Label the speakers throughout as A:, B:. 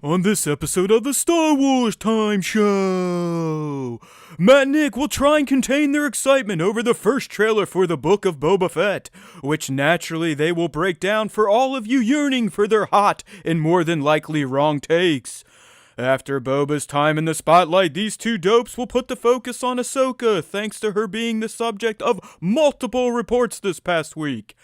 A: On this episode of the Star Wars Time Show, Matt and Nick will try and contain their excitement over the first trailer for the Book of Boba Fett, which naturally they will break down for all of you yearning for their hot and more than likely wrong takes. After Boba's time in the spotlight, these two dopes will put the focus on Ahsoka, thanks to her being the subject of multiple reports this past week.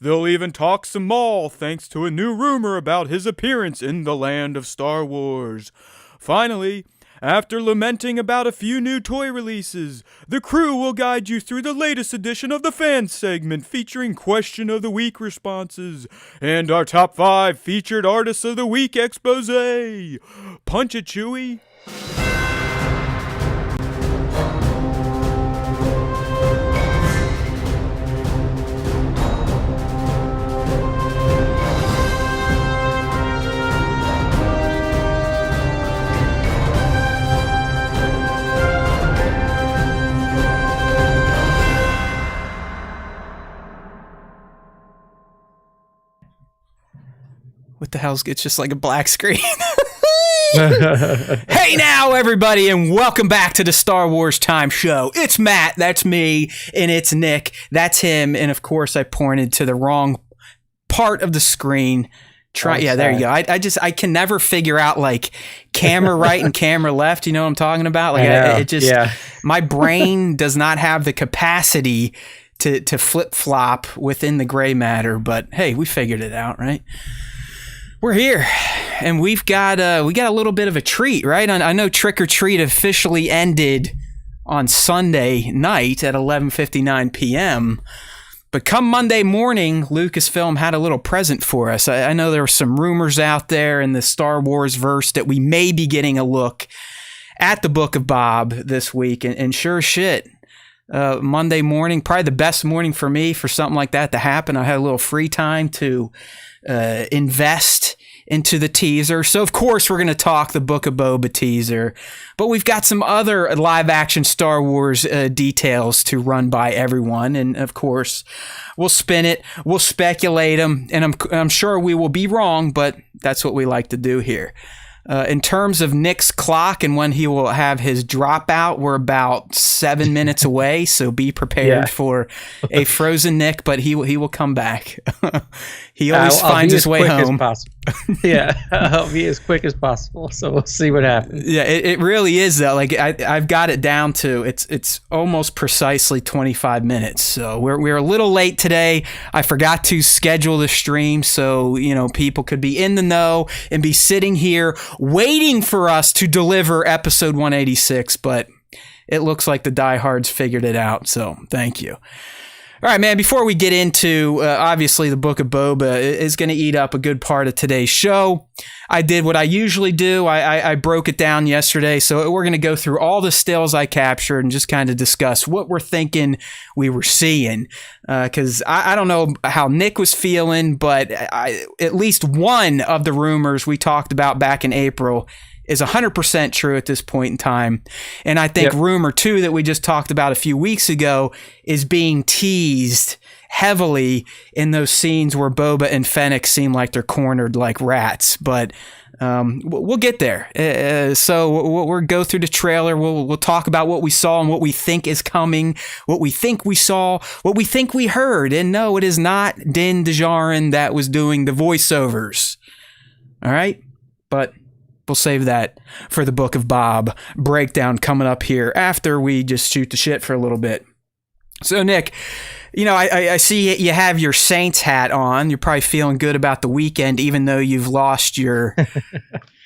A: They'll even talk some Maul, thanks to a new rumor about his appearance in the land of Star Wars. Finally, after lamenting about a few new toy releases, the crew will guide you through the latest edition of the fan segment featuring Question of the Week responses and our top 5 featured artists of the week expose. Punch it, Chewie.
B: What the hell's it's just like a black screen. Hey now, everybody, and welcome back to the Star Wars Time Show. It's Matt, that's me, and it's Nick, that's him, and of course I pointed to the wrong part of the screen. There you go. I can never figure out like camera right and camera left. You know what I'm talking about? Like my brain does not have the capacity to flip flop within the gray matter. But hey, we figured it out, right? We're here, and we got a little bit of a treat, right? I know Trick or Treat officially ended on Sunday night at 11:59 p.m., but come Monday morning, Lucasfilm had a little present for us. I know there were some rumors out there in the Star Wars verse that we may be getting a look at the Book of Bob this week, and sure shit, Monday morning, probably the best morning for me for something like that to happen. I had a little free time to invest into the teaser. So, of course, we're going to talk the Book of Boba teaser. But we've got some other live-action Star Wars details to run by everyone. And, of course, we'll spin it. We'll speculate them. And I'm sure we will be wrong, but that's what we like to do here. In terms of Nick's clock and when he will have his dropout, we're about 7 minutes away, so be prepared for a frozen Nick, but he will come back. He always finds his way home.
C: I'll be as quick as possible, so we'll see what happens.
B: Yeah, it really is, though. Like I've got it down to it's almost precisely 25 minutes, so we're a little late today. I forgot to schedule the stream, so people could be in the know and be sitting here waiting for us to deliver episode 186, but it looks like the diehards figured it out, so thank you. All right, man, before we get into, obviously, the Book of Boba is going to eat up a good part of today's show. I did what I usually do. I broke it down yesterday, so we're going to go through all the stills I captured and just kind of discuss what we're thinking we were seeing. Because I don't know how Nick was feeling, but at least one of the rumors we talked about back in April is 100% true at this point in time. And I think rumor 2 that we just talked about a few weeks ago is being teased heavily in those scenes where Boba and Fennec seem like they're cornered like rats. But we'll get there. So we'll go through the trailer. We'll talk about what we saw and what we think is coming, what we think we saw, what we think we heard. And no, it is not Din Djarin that was doing the voiceovers. All right? But we'll save that for the Book of Bob breakdown coming up here after we just shoot the shit for a little bit. So, Nick, I see you have your Saints hat on. You're probably feeling good about the weekend, even though you've lost your...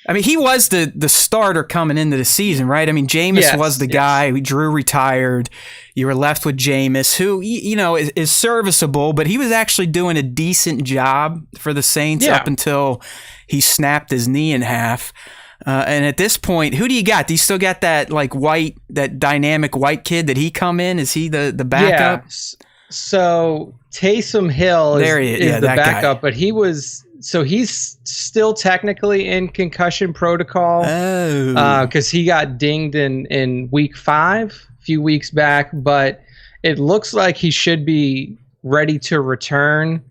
B: I mean, he was the starter coming into the season, right? I mean, Jameis was the guy. Drew retired. You were left with Jameis, who, is serviceable, but he was actually doing a decent job for the Saints up until he snapped his knee in half. And at this point, who do you got? Do you still got that that dynamic white kid? Did he come in? Is he the backup?
C: Yeah. So Taysom Hill is the backup, but he's still technically in concussion protocol because he got dinged in week 5 a few weeks back, but it looks like he should be ready to return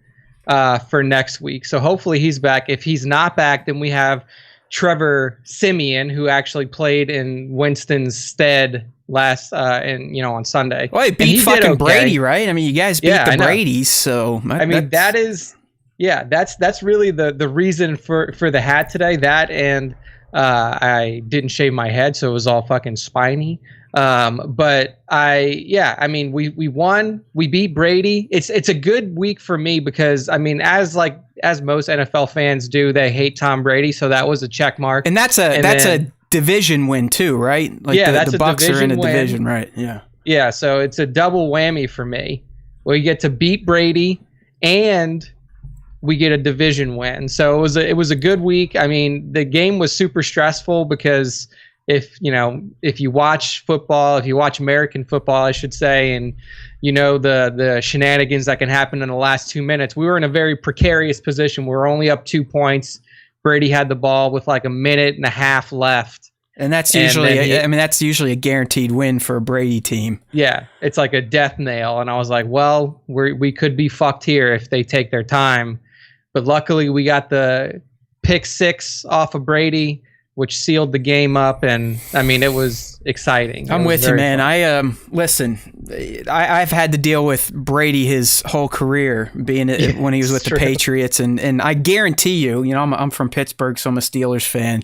C: for next week. So hopefully he's back. If he's not back, then we have Trevor Siemian, who actually played in Winston's stead last on Sunday.
B: Well, he beat fucking Brady, right? I mean, you guys beat the Bradys, so
C: that's really the reason for the hat today. That and I didn't shave my head, so it was all fucking spiny. But we won. We beat Brady. It's a good week for me because I mean, as most NFL fans do, they hate Tom Brady, so that was a check mark.
B: And that's a division win too, right? Like the Bucs are in a division, right? Yeah.
C: Yeah, so it's a double whammy for me. We get to beat Brady and we get a division win. So it was a good week. I mean, the game was super stressful because if you watch football, if you watch American football, I should say, and the shenanigans that can happen in the last 2 minutes, we were in a very precarious position. We were only up 2 points. Brady had the ball with like a minute and a half left.
B: And that's usually a guaranteed win for a Brady team.
C: Yeah, it's like a death nail. And I was like, well, we could be fucked here if they take their time. But luckily, we got the pick 6 off of Brady, which sealed the game up. And I mean, it was exciting.
B: I'm with you, man. I've had to deal with Brady his whole career, being when he was with the Patriots, and I guarantee you, I'm from Pittsburgh, so I'm a Steelers fan.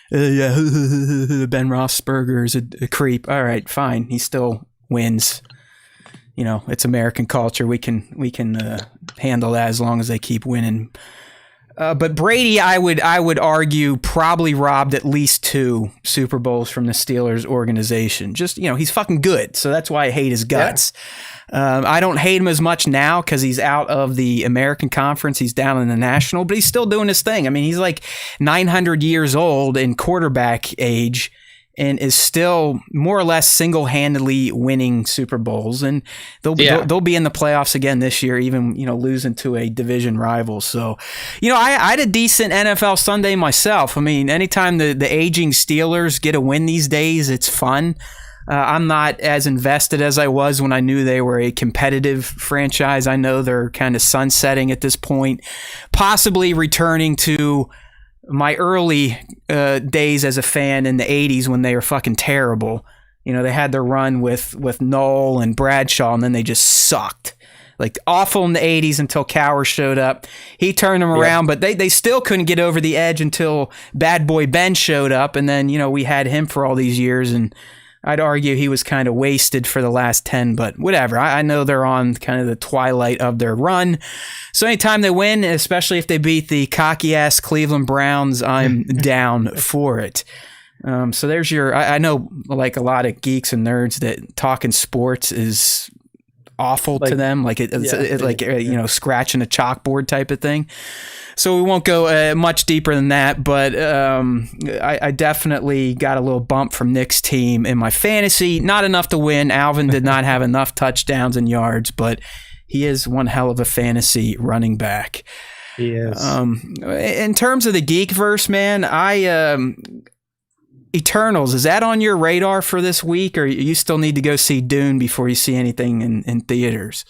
B: Ben Roethlisberger is a creep. All right, fine. He still wins. It's American culture. We can handle that as long as they keep winning. But Brady, I would argue, probably robbed at least 2 Super Bowls from the Steelers organization. Just, he's fucking good. So that's why I hate his guts. Yeah. I don't hate him as much now because he's out of the American Conference. He's down in the National, but he's still doing his thing. I mean, he's like 900 years old in quarterback age and is still more or less single-handedly winning Super Bowls. And they'll be in the playoffs again this year, even, losing to a division rival. So, I had a decent NFL Sunday myself. I mean, anytime the aging Steelers get a win these days, it's fun. I'm not as invested as I was when I knew they were a competitive franchise. I know they're kind of sunsetting at this point, possibly returning to my early days as a fan in the 80s when they were fucking terrible. They had their run with Noel and Bradshaw, and then they just sucked. Like, awful in the 80s until Cowher showed up. He turned them around, but they still couldn't get over the edge until Bad Boy Ben showed up, and then, we had him for all these years, and I'd argue he was kind of wasted for the last 10, but whatever. I know they're on kind of the twilight of their run. So anytime they win, especially if they beat the cocky-ass Cleveland Browns, I'm down for it. So there's your... I know, like, a lot of geeks and nerds that talking sports is awful to them. Like, scratching a chalkboard type of thing. So we won't go much deeper than that, but I definitely got a little bump from Nick's team in my fantasy. Not enough to win. Alvin did not have enough touchdowns and yards, but he is one hell of a fantasy running back.
C: He is.
B: In terms of the Geekverse, man, Eternals, is that on your radar for this week, or you still need to go see Dune before you see anything in theaters?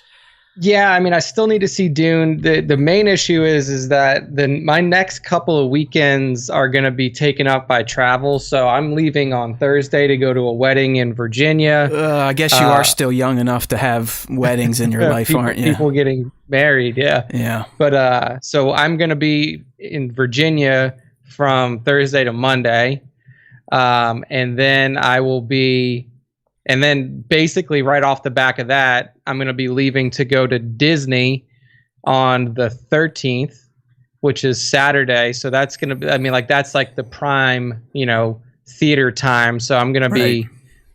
C: Yeah, I mean, I still need to see Dune. The main issue is that my next couple of weekends are going to be taken up by travel. So I'm leaving on Thursday to go to a wedding in Virginia.
B: I guess you are still young enough to have weddings in your life, aren't you?
C: People getting married, yeah.
B: Yeah.
C: But so I'm going to be in Virginia from Thursday to Monday. And then I will be... And then basically right off the back of that, I'm going to be leaving to go to Disney on the 13th, which is Saturday. So that's going to be, that's like the prime, theater time. So I'm going to be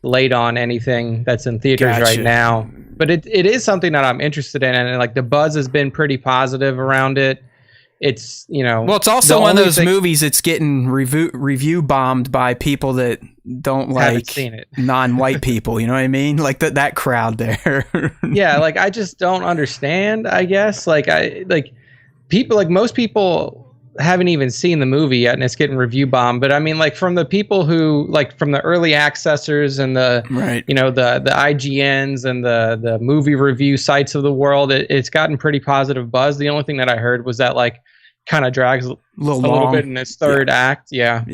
C: late on anything that's in theaters right now. But it is something that I'm interested in. And like the buzz has been pretty positive around it. It's,
B: well, it's also one of those movies that's getting review bombed by people that don't like non-white people. You know what I mean? Like that crowd there.
C: Yeah. Like, I just don't understand, I guess. Most people haven't even seen the movie yet and it's getting review bombed. But I mean, like, from the people who, like, from the early accessors and the IGNs and the movie review sites of the world, it's gotten pretty positive buzz. The only thing that I heard was that, like, kind of drags a little bit in its third act. Yeah.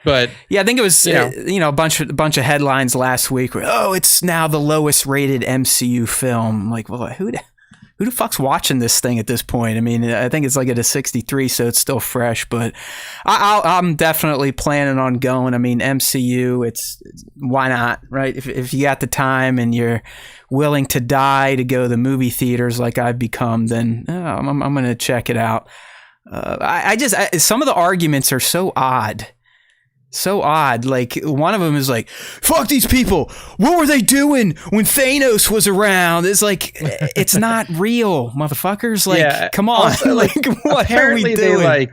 C: But
B: yeah, I think it was a bunch of headlines last week where, oh, it's now the lowest rated MCU film. Like, well, who the fuck's watching this thing at this point? I mean, I think it's like at a 63, so it's still fresh. But I'm definitely planning on going. I mean, MCU, it's why not, right? If you got the time and you're willing to die to go to the movie theaters like I've become, then I'm going to check it out. Some of the arguments are so odd. Like, one of them is like, fuck these people. What were they doing when Thanos was around? It's like, it's not real, motherfuckers. Like, come on. Also, like, what are we doing?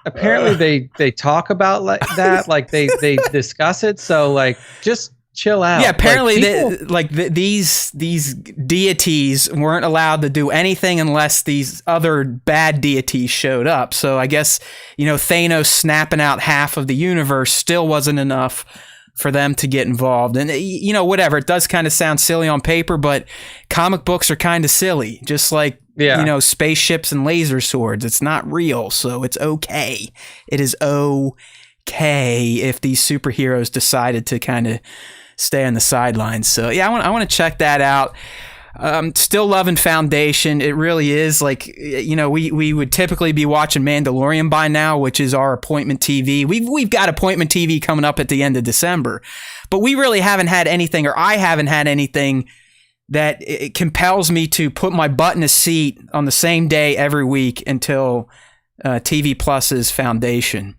C: Apparently they talk about that. Like, they discuss it. So, like, just chill out.
B: Yeah, apparently these deities weren't allowed to do anything unless these other bad deities showed up. So I guess, Thanos snapping out half of the universe still wasn't enough for them to get involved. And, whatever. It does kind of sound silly on paper, but comic books are kind of silly. Just like, spaceships and laser swords. It's not real, so it's okay. It is okay if these superheroes decided to kind of stay on the sidelines. So yeah, I want to check that out. Still loving Foundation. It really is like, we would typically be watching Mandalorian by now, which is our appointment TV. We've got appointment TV coming up at the end of December, but we really haven't had anything, or I haven't had anything that it compels me to put my butt in a seat on the same day every week until TV Plus's Foundation.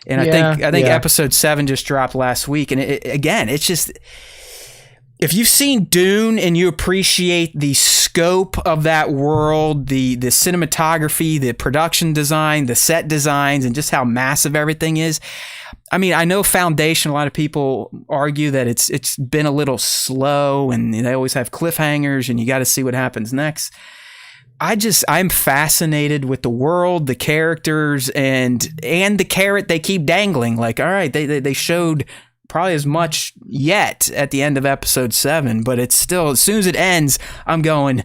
B: And I think episode 7 just dropped last week. And it's just, if you've seen Dune and you appreciate the scope of that world, the cinematography, the production design, the set designs, and just how massive everything is. I mean, I know Foundation, a lot of people argue that it's been a little slow and they always have cliffhangers and you got to see what happens next. I'm fascinated with the world, the characters, and the carrot they keep dangling. Like, all right, they showed probably as much yet at the end of episode 7, but it's still, as soon as it ends, I'm going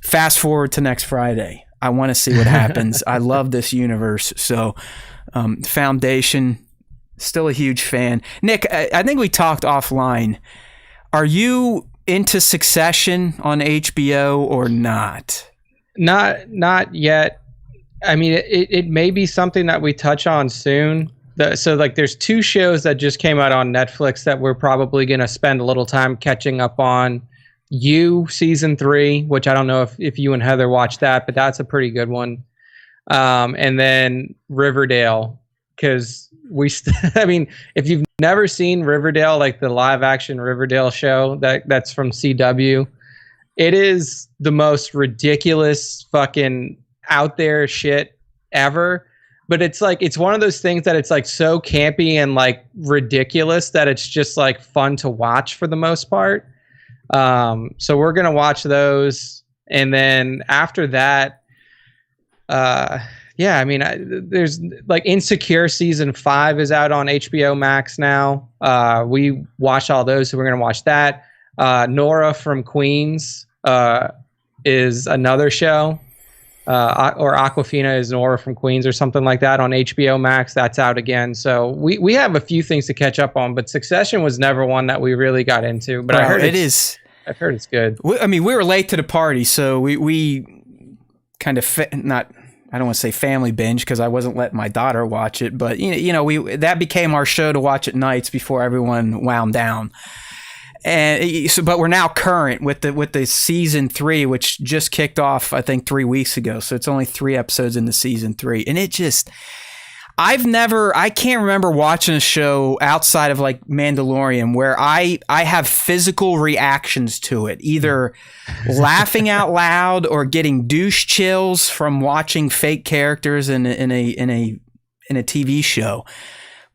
B: fast forward to next Friday. I want to see what happens. I love this universe. So, Foundation, still a huge fan. Nick, I think we talked offline. Are you into Succession on HBO or not?
C: Not yet. I mean, it may be something that we touch on soon. So there's 2 shows that just came out on Netflix that we're probably going to spend a little time catching up on. You season 3, which I don't know if you and Heather watched that, but that's a pretty good one. And then Riverdale, because I mean, if you've never seen Riverdale, like the live action Riverdale show that's from CW, it is the most ridiculous fucking out there shit ever. But it's like, it's one of those things that it's like so campy and like ridiculous that it's just like fun to watch for the most part. So we're going to watch those. And then after that, I mean, there's like Insecure season 5 is out on HBO Max now. We watched all those, so we're going to watch that. Nora from Queens is another show, or Aquafina is Nora from Queens or something like that on HBO Max. That's out again. So we have a few things to catch up on, but Succession was never one that we really got into. But I heard I've heard it's good.
B: I mean, we were late to the party, so we kind of I don't want to say family binge because I wasn't letting my daughter watch it, but that became our show to watch at nights before everyone wound down. And so, but we're now current with the season 3, which just kicked off, I think 3 weeks ago. So it's only 3 episodes into season 3, and it just, I can't remember watching a show outside of like Mandalorian where I have physical reactions to it, either laughing out loud or getting douche chills from watching fake characters in a TV show.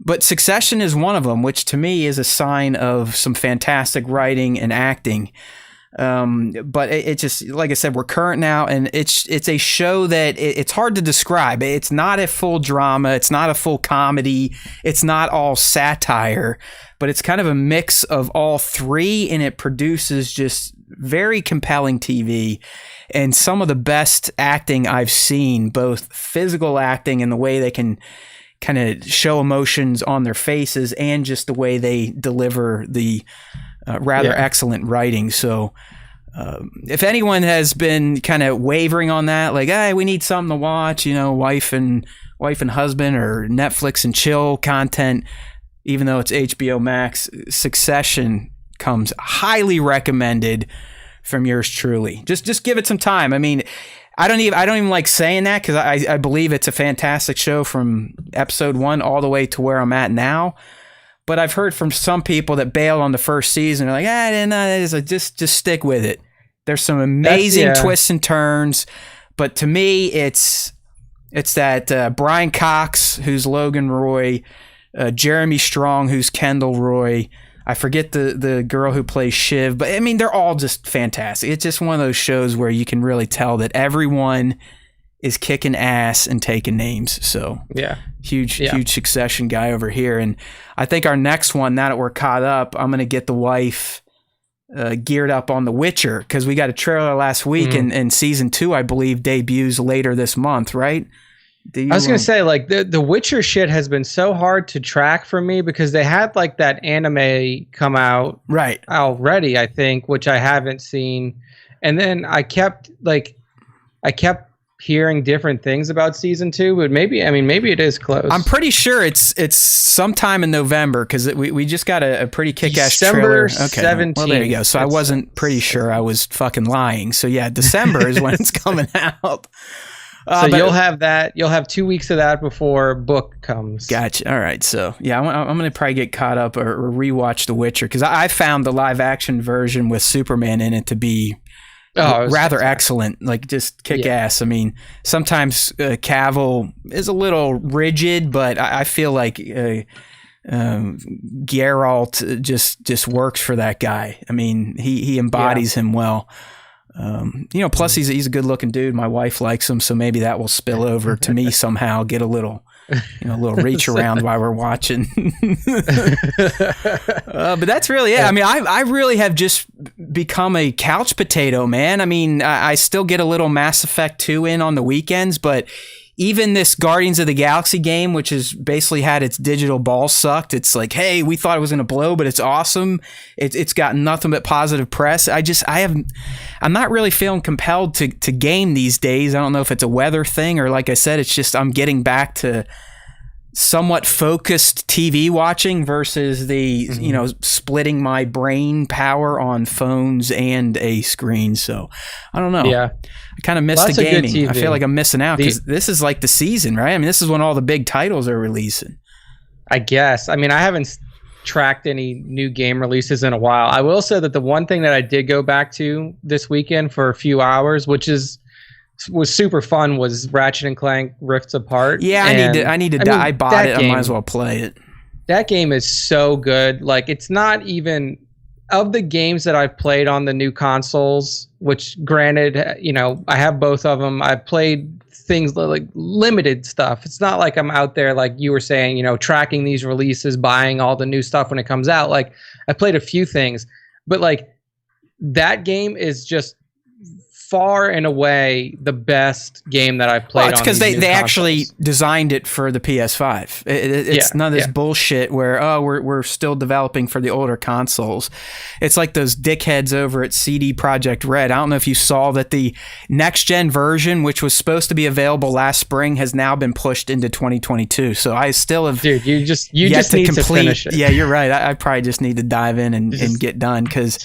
B: But Succession is one of them, which to me is a sign of some fantastic writing and acting. But it just, like I said, we're current now, and it's a show that it's hard to describe. It's not a full drama. It's not a full comedy. It's not all satire, but it's kind of a mix of all 3, and it produces just very compelling TV. and some of the best acting I've seen, both physical acting and the way they can kind of show emotions on their faces, and just the way they deliver the rather excellent writing. So if anyone has been kind of wavering on that, like, hey, we need something to watch, wife and husband or Netflix and chill content, even though it's HBO Max, Succession comes highly recommended from yours truly. Just give it some time. I mean, I don't even like saying that, because I believe it's a fantastic show from episode 1 all the way to where I'm at now. But I've heard from some people that bailed on the first season. They're like, I didn't know. Just stick with it. There's some amazing twists and turns, but to me, it's that Brian Cox, who's Logan Roy, Jeremy Strong, who's Kendall Roy. I forget the girl who plays Shiv, but I mean, they're all just fantastic. It's just one of those shows where you can really tell that everyone is kicking ass and taking names. So huge Succession guy over here. And I think our next one, now that we're caught up, I'm going to get the wife geared up on The Witcher, because we got a trailer last week, and season 2, I believe, debuts later this month, right? I
C: was going to say, like, the Witcher shit has been so hard to track for me, because they had like that anime come out already, I think, which I haven't seen. And then I kept hearing different things about season 2, but maybe it is close.
B: I'm pretty sure it's sometime in November, because we just got a pretty kick-ass trailer.
C: December 17th.
B: Well, there you go. So I wasn't pretty sure. I was fucking lying. So yeah, December is when it's coming out.
C: So you'll have that. You'll have 2 weeks of that before book comes.
B: Gotcha. All right. So yeah, I'm going to probably get caught up or rewatch The Witcher, because I found the live action version with Superman in it to be rather excellent. Like, just kick ass. I mean, sometimes Cavill is a little rigid, but I feel like Geralt just works for that guy. I mean, he embodies him well. Plus he's a good looking dude. My wife likes him, so maybe that will spill over to me somehow. Get a little reach around while we're watching. But that's really it. I mean, I really have just become a couch potato, man. I mean, I still get a little Mass Effect 2 in on the weekends, but even this Guardians of the Galaxy game, which has basically had its digital balls sucked, it's like, hey, we thought it was going to blow, but it's awesome. It's got nothing but positive press. I'm not really feeling compelled to game these days. I don't know if it's a weather thing, or like I said, it's just I'm getting back to somewhat focused TV watching versus the splitting my brain power on phones and a screen. So I don't know. I kind of missed the gaming. I feel like I'm missing out, because this is like the season, right? I mean, this is when all the big titles are releasing,
C: I guess. I mean, I haven't tracked any new game releases in a while. I will say that the one thing that I did go back to this weekend for a few hours, which was super fun, was Ratchet and Clank Rifts Apart.
B: Yeah, I need to. I bought it. I might as well play it.
C: That game is so good. Like, it's not even of the games that I've played on the new consoles, which granted, I have both of them. I've played things like limited stuff. It's not like I'm out there, like you were saying, tracking these releases, buying all the new stuff when it comes out. Like, I played a few things, but like, that game is just far and away the best game that I've played. Well,
B: it's because they actually designed it for the PS5. It's none of this bullshit where we're still developing for the older consoles. It's like those dickheads over at CD Projekt Red. I don't know if you saw that the next gen version, which was supposed to be available last spring, has now been pushed into 2022. So I still have.
C: Dude, you just need to finish it.
B: Yeah, you're right. I probably just need to dive in and get done, because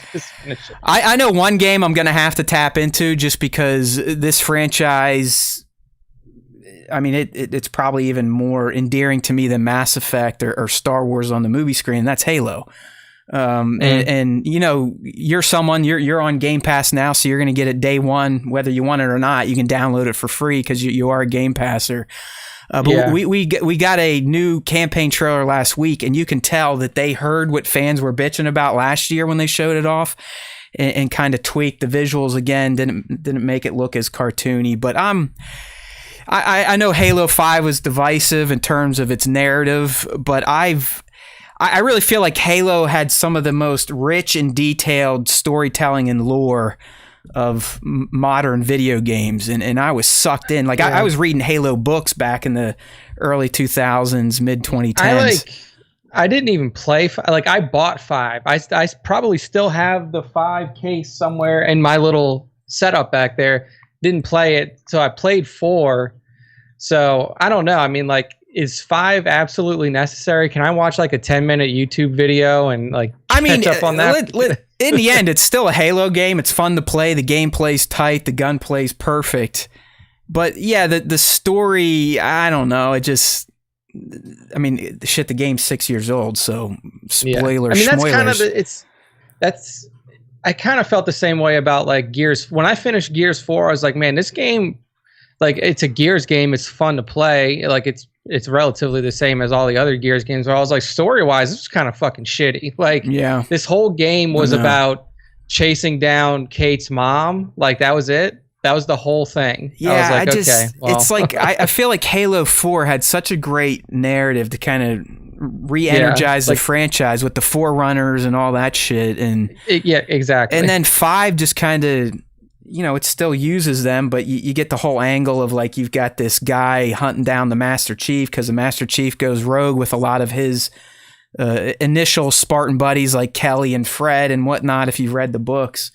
B: I know one game I'm going to have to tap into, just because this franchise, I mean, it's probably even more endearing to me than Mass Effect or Star Wars on the movie screen, and that's Halo. And you're someone, you're on Game Pass now, so you're going to get it day one, whether you want it or not. You can download it for free because you are a Game Passer. But we got a new campaign trailer last week, and you can tell that they heard what fans were bitching about last year when they showed it off, and kind of tweaked the visuals again. Didn't make it look as cartoony. But I know Halo 5 was divisive in terms of its narrative, but I really feel like Halo had some of the most rich and detailed storytelling and lore of modern video games, and I was sucked in. Like I was reading Halo books back in the early 2000s, mid 2010s.
C: I didn't even play. I bought 5. I probably still have the 5 case somewhere in my little setup back there. Didn't play it, so I played 4. So I don't know. I mean, like, is 5 absolutely necessary? Can I watch like a 10-minute YouTube video and catch up on that?
B: In the end, it's still a Halo game. It's fun to play. The gameplay's tight. The gunplay's perfect. But yeah, the story, I don't know. It just, I mean, shit, the game's 6 years old, so spoilers.
C: Yeah. I mean, I kind of felt the same way about like Gears. When I finished Gears 4, I was like, man, this game, like, it's a Gears game. It's fun to play. Like, it's relatively the same as all the other Gears games. But I was like, story-wise, this was kind of fucking shitty. Like, this whole game was about chasing down Kate's mom. Like, that was it. That was the whole thing.
B: Yeah, I was like, it's like, I feel like Halo 4 had such a great narrative to kind of re-energize the franchise with the Forerunners and all that shit. And
C: exactly.
B: And then 5 just kind of, it still uses them, but you get the whole angle of like, you've got this guy hunting down the Master Chief because the Master Chief goes rogue with a lot of his initial Spartan buddies like Kelly and Fred and whatnot, if you've read the books.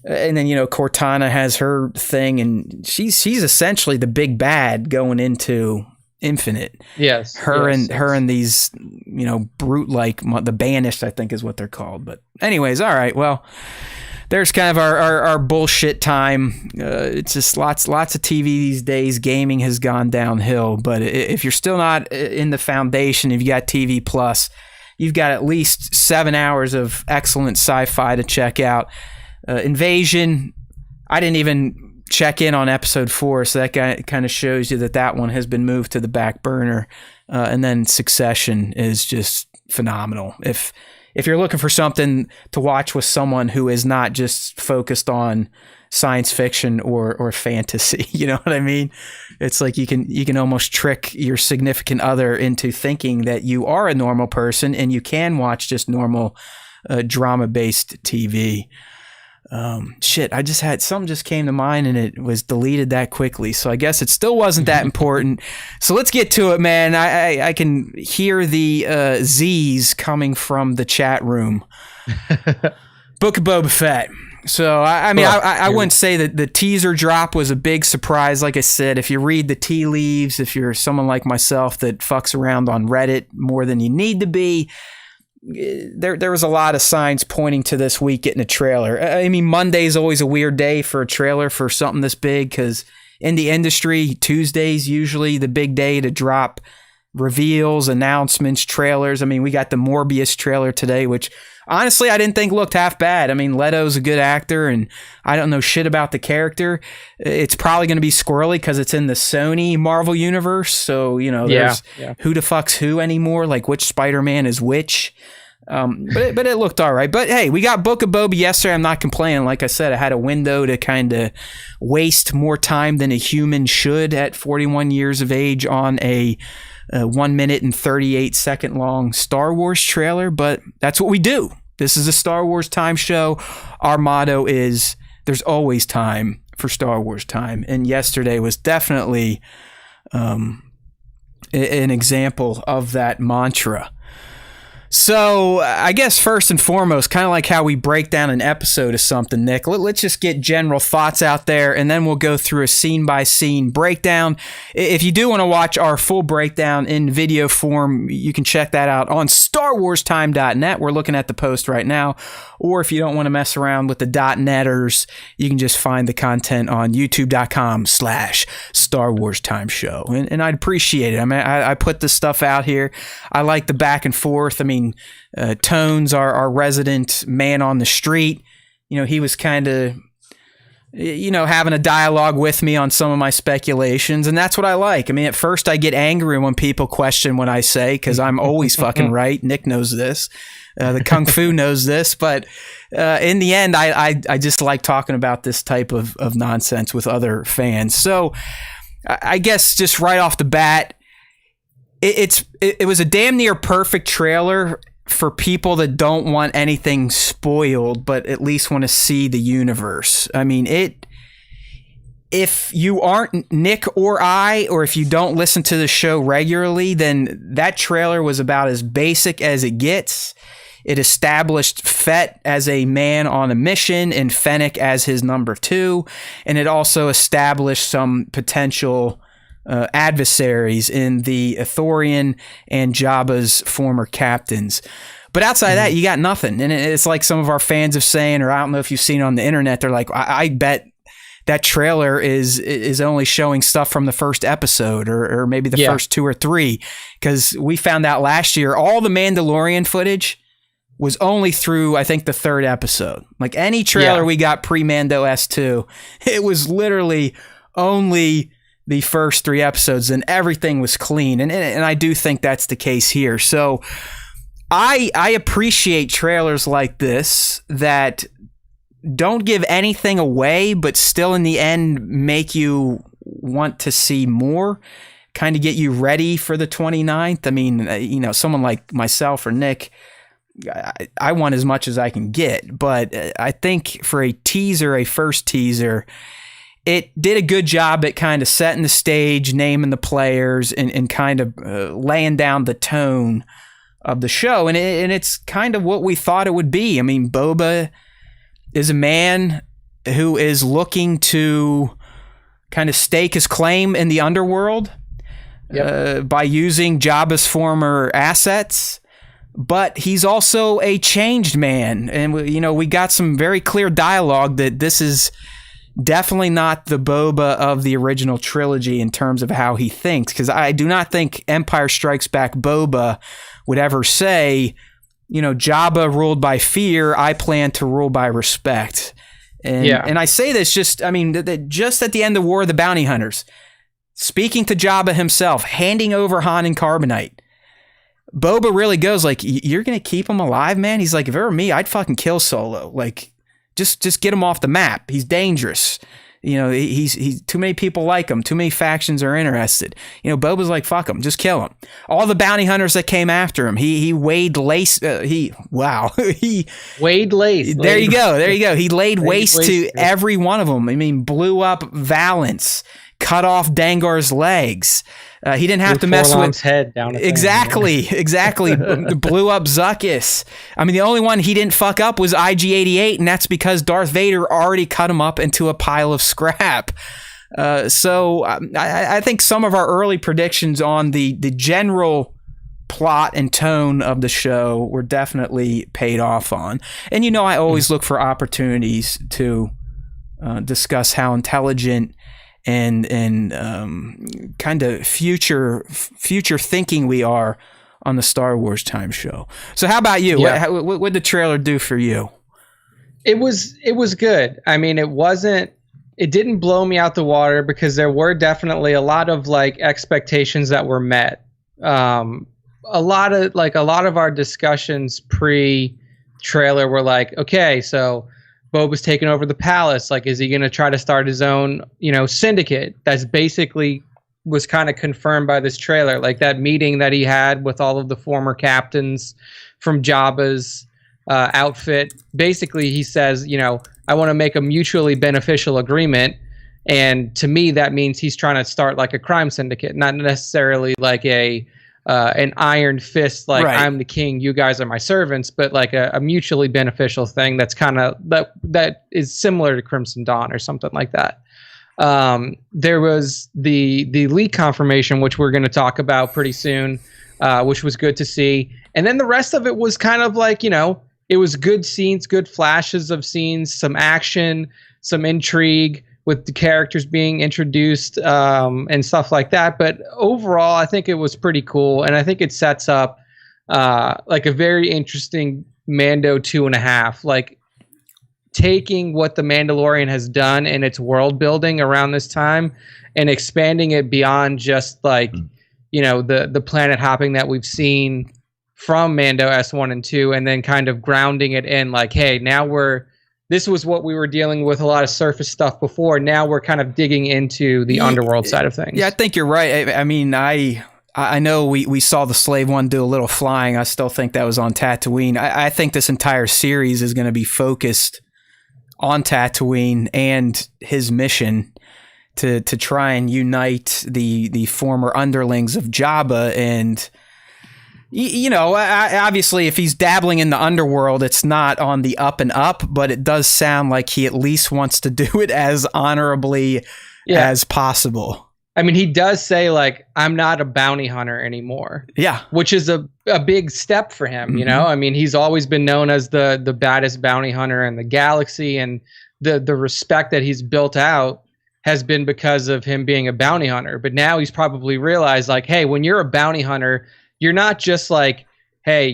B: And then, Cortana has her thing, and she's essentially the big bad going into Infinite.
C: Yes.
B: Her and these, brute like the Banished, I think is what they're called. But anyways, all right. Well, there's kind of our bullshit time. It's just lots of TV these days. Gaming has gone downhill. But if you're still not in the foundation, if you got TV Plus, you've got at least 7 hours of excellent sci-fi to check out. Invasion, I didn't even check in on episode 4, so that kind of shows you that one has been moved to the back burner. And then Succession is just phenomenal. If you're looking for something to watch with someone who is not just focused on science fiction or fantasy, you know what I mean? It's like you can almost trick your significant other into thinking that you are a normal person and you can watch just normal drama-based TV. I just had something just came to mind and it was deleted that quickly, so I guess it still wasn't that important. So let's get to it, man. I can hear the Z's coming from the chat room. Book of Boba Fett. So I wouldn't say that the teaser drop was a big surprise. Like I said, if you read the tea leaves, if you're someone like myself that fucks around on Reddit more than you need to be, there was a lot of signs pointing to this week getting a trailer. I mean, Monday's always a weird day for a trailer for something this big because in the industry, Tuesday's usually the big day to drop reveals, announcements, trailers. I mean, we got the Morbius trailer today, which honestly I didn't think looked half bad. I mean, Leto's a good actor and I don't know shit about the character. It's probably going to be squirrely because it's in the Sony Marvel universe. So, there's who the fuck's who anymore, like which Spider-Man is which. But it looked all right. But hey, we got Book of Boba yesterday. I'm not complaining. Like I said, I had a window to kind of waste more time than a human should at 41 years of age on a 1 minute and 38 second long Star Wars trailer. But that's what we do. This is a Star Wars time show. Our motto is there's always time for Star Wars time. And yesterday was definitely an example of that mantra. So I guess first and foremost, kind of like how we break down an episode of something, Nick, let's just get general thoughts out there and then we'll go through a scene-by-scene breakdown. If you do want to watch our full breakdown in video form, you can check that out on StarWarsTime.net. We're looking at the post right now. Or if you don't want to mess around with the .netters, you can just find the content on YouTube.com/Star Wars Time Show. And I'd appreciate it. I mean, I put this stuff out here. I like the back and forth. I mean, Tones, our resident man on the street, he was kind of, having a dialogue with me on some of my speculations, and that's what I like. I mean, at first I get angry when people question what I say, because I'm always fucking right. Nick knows this. The Kung Fu knows this, but in the end, I just like talking about this type of nonsense with other fans. So I guess just right off the bat, it was a damn near perfect trailer for people that don't want anything spoiled, but at least want to see the universe. I mean, if you aren't Nick or I, or if you don't listen to the show regularly, then that trailer was about as basic as it gets. It established Fett as a man on a mission and Fennec as his number 2. And it also established some potential adversaries in the Ithorian and Jabba's former captains. But outside of that, you got nothing. And it's like some of our fans have saying, or I don't know if you've seen it on the internet, they're like, I bet that trailer is only showing stuff from the first episode or maybe the first 2 or 3. Because we found out last year, all the Mandalorian footage was only through, I think, the 3rd episode. Like any trailer we got pre-Mando S2, it was literally only the first 3 episodes, and everything was clean. And I do think that's the case here. So I appreciate trailers like this that don't give anything away, but still in the end make you want to see more, kind of get you ready for the 29th. I mean, someone like myself or Nick, I want as much as I can get, but I think for a first teaser, it did a good job at kind of setting the stage, naming the players, and kind of laying down the tone of the show. And it's kind of what we thought it would be. I mean, Boba is a man who is looking to kind of stake his claim in the underworld by using Jabba's former assets. But he's also a changed man. And, we got some very clear dialogue that this is definitely not the Boba of the original trilogy in terms of how he thinks. Because I do not think Empire Strikes Back Boba would ever say, Jabba ruled by fear, I plan to rule by respect. And I say this just at the end of War of the Bounty Hunters, speaking to Jabba himself, handing over Han and Carbonite, Boba really goes like, you're going to keep him alive, man? He's like, if it were me, I'd fucking kill Solo. Like, just get him off the map. He's dangerous. He's too many people like him. Too many factions are interested. Boba's like, fuck him. Just kill him. All the bounty hunters that came after him, he laid waste. He
C: Wade lace.
B: There you go. He laid waste to every one of them. I mean, blew up Valance, cut off Dangar's legs. He didn't have to mess with
C: head down.
B: Exactly. Blew up Zuckuss. I mean, the only one he didn't fuck up was IG-88, and that's because Darth Vader already cut him up into a pile of scrap. So I think some of our early predictions on the general plot and tone of the show were definitely paid off on. And I always look for opportunities to discuss how intelligent and kind of future thinking we are on the Star Wars Time Show. So how about you?
C: Yeah.
B: What did the trailer do for you?
C: It was good. I mean, it didn't blow me out the water because there were definitely a lot of like expectations that were met. A lot of our discussions pre-trailer were like, okay, so Boba's taking over the palace. Like, is he going to try to start his own, syndicate? That's basically was kind of confirmed by this trailer. Like that meeting that he had with all of the former captains from Jabba's outfit. Basically, he says, I want to make a mutually beneficial agreement. And to me, that means he's trying to start like a crime syndicate, not necessarily like an iron fist, like right. I'm the king, you guys are my servants, but like a mutually beneficial thing that's kind of that is similar to Crimson Dawn or something like that. There was the leak confirmation, which we're going to talk about pretty soon, which was good to see. And then the rest of it was kind of like, it was good scenes, good flashes of scenes, some action, some intrigue with the characters being introduced and stuff like that. But overall, I think it was pretty cool. And I think it sets up like a very interesting Mando 2.5. Like taking what The Mandalorian has done in its world building around this time and expanding it beyond just like, the planet hopping that we've seen from Mando S1 and 2, and then kind of grounding it in like, hey, now this was what we were dealing with, a lot of surface stuff before. Now we're kind of digging into the underworld side of things.
B: Yeah, I think you're right. I mean, I I know we saw the Slave One do a little flying. I still think that was on Tatooine. I think this entire series is going to be focused on Tatooine and his mission to try and unite the former underlings of Jabba. And, obviously, if he's dabbling in the underworld, it's not on the up and up, but it does sound like he at least wants to do it as honorably as possible.
C: I mean, he does say, like, I'm not a bounty hunter anymore.
B: Yeah.
C: Which is a big step for him, you know? I mean, he's always been known as the baddest bounty hunter in the galaxy, and the respect that he's built out has been because of him being a bounty hunter. But now he's probably realized, like, hey, when you're a bounty hunter, you're not just like, hey,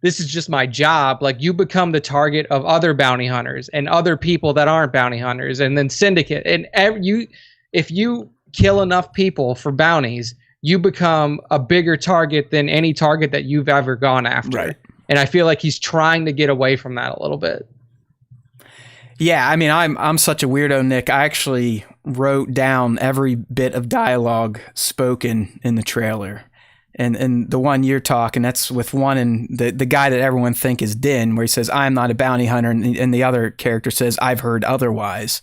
C: this is just my job. Like, you become the target of other bounty hunters and other people that aren't bounty hunters, and then syndicate. And if you kill enough people for bounties, you become a bigger target than any target that you've ever gone after.
B: Right.
C: And I feel like he's trying to get away from that a little bit.
B: Yeah, I mean, I'm such a weirdo, Nick. I actually wrote down every bit of dialogue spoken in the trailer. And the one you're talking, that's with one and the guy that everyone think is Din, where he says, I'm not a bounty hunter. And the other character says, I've heard otherwise.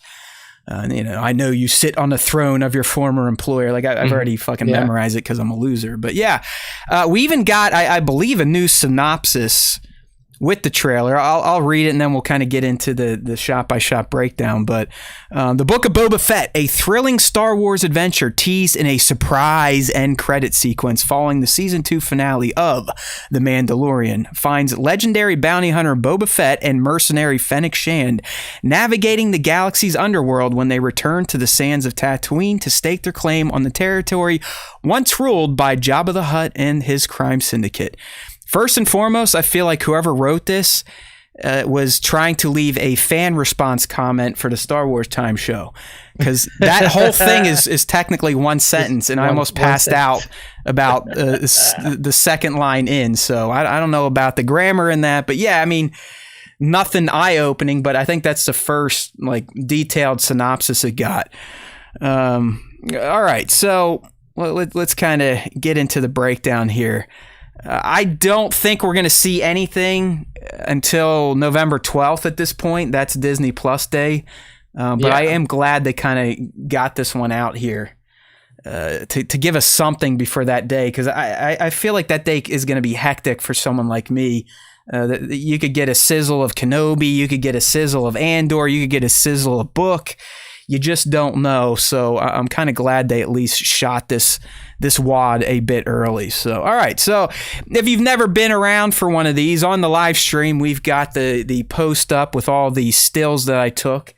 B: I know you sit on the throne of your former employer. Like, I've already fucking memorized it because I'm a loser. But yeah, we even got, I believe, a new synopsis with the trailer. I'll read it and then we'll kind of get into the shot-by-shot breakdown. But the Book of Boba Fett, a thrilling Star Wars adventure teased in a surprise end credit sequence following the Season 2 finale of The Mandalorian, finds legendary bounty hunter Boba Fett and mercenary Fennec Shand navigating the galaxy's underworld when they return to the sands of Tatooine to stake their claim on the territory once ruled by Jabba the Hutt and his crime syndicate. First and foremost, I feel like whoever wrote this was trying to leave a fan response comment for the Star Wars Time show, because that whole thing is technically one sentence, and I almost passed out about the second line in. So I don't know about the grammar in that, but yeah, I mean, nothing eye-opening, but I think that's the first like detailed synopsis it got. All right, so let's kind of get into the breakdown here. I don't think we're going to see anything until November 12th at this point. That's Disney Plus Day. But I am glad they kind of got this one out here to give us something before that day, because I feel like that day is going to be hectic for someone like me. You could get a sizzle of Kenobi. You could get a sizzle of Andor. You could get a sizzle of Book. You just don't know. So I'm kind of glad they at least shot this wad a bit early. So, all right. So if you've never been around for one of these, on the live stream, we've got the post up with all the stills that I took.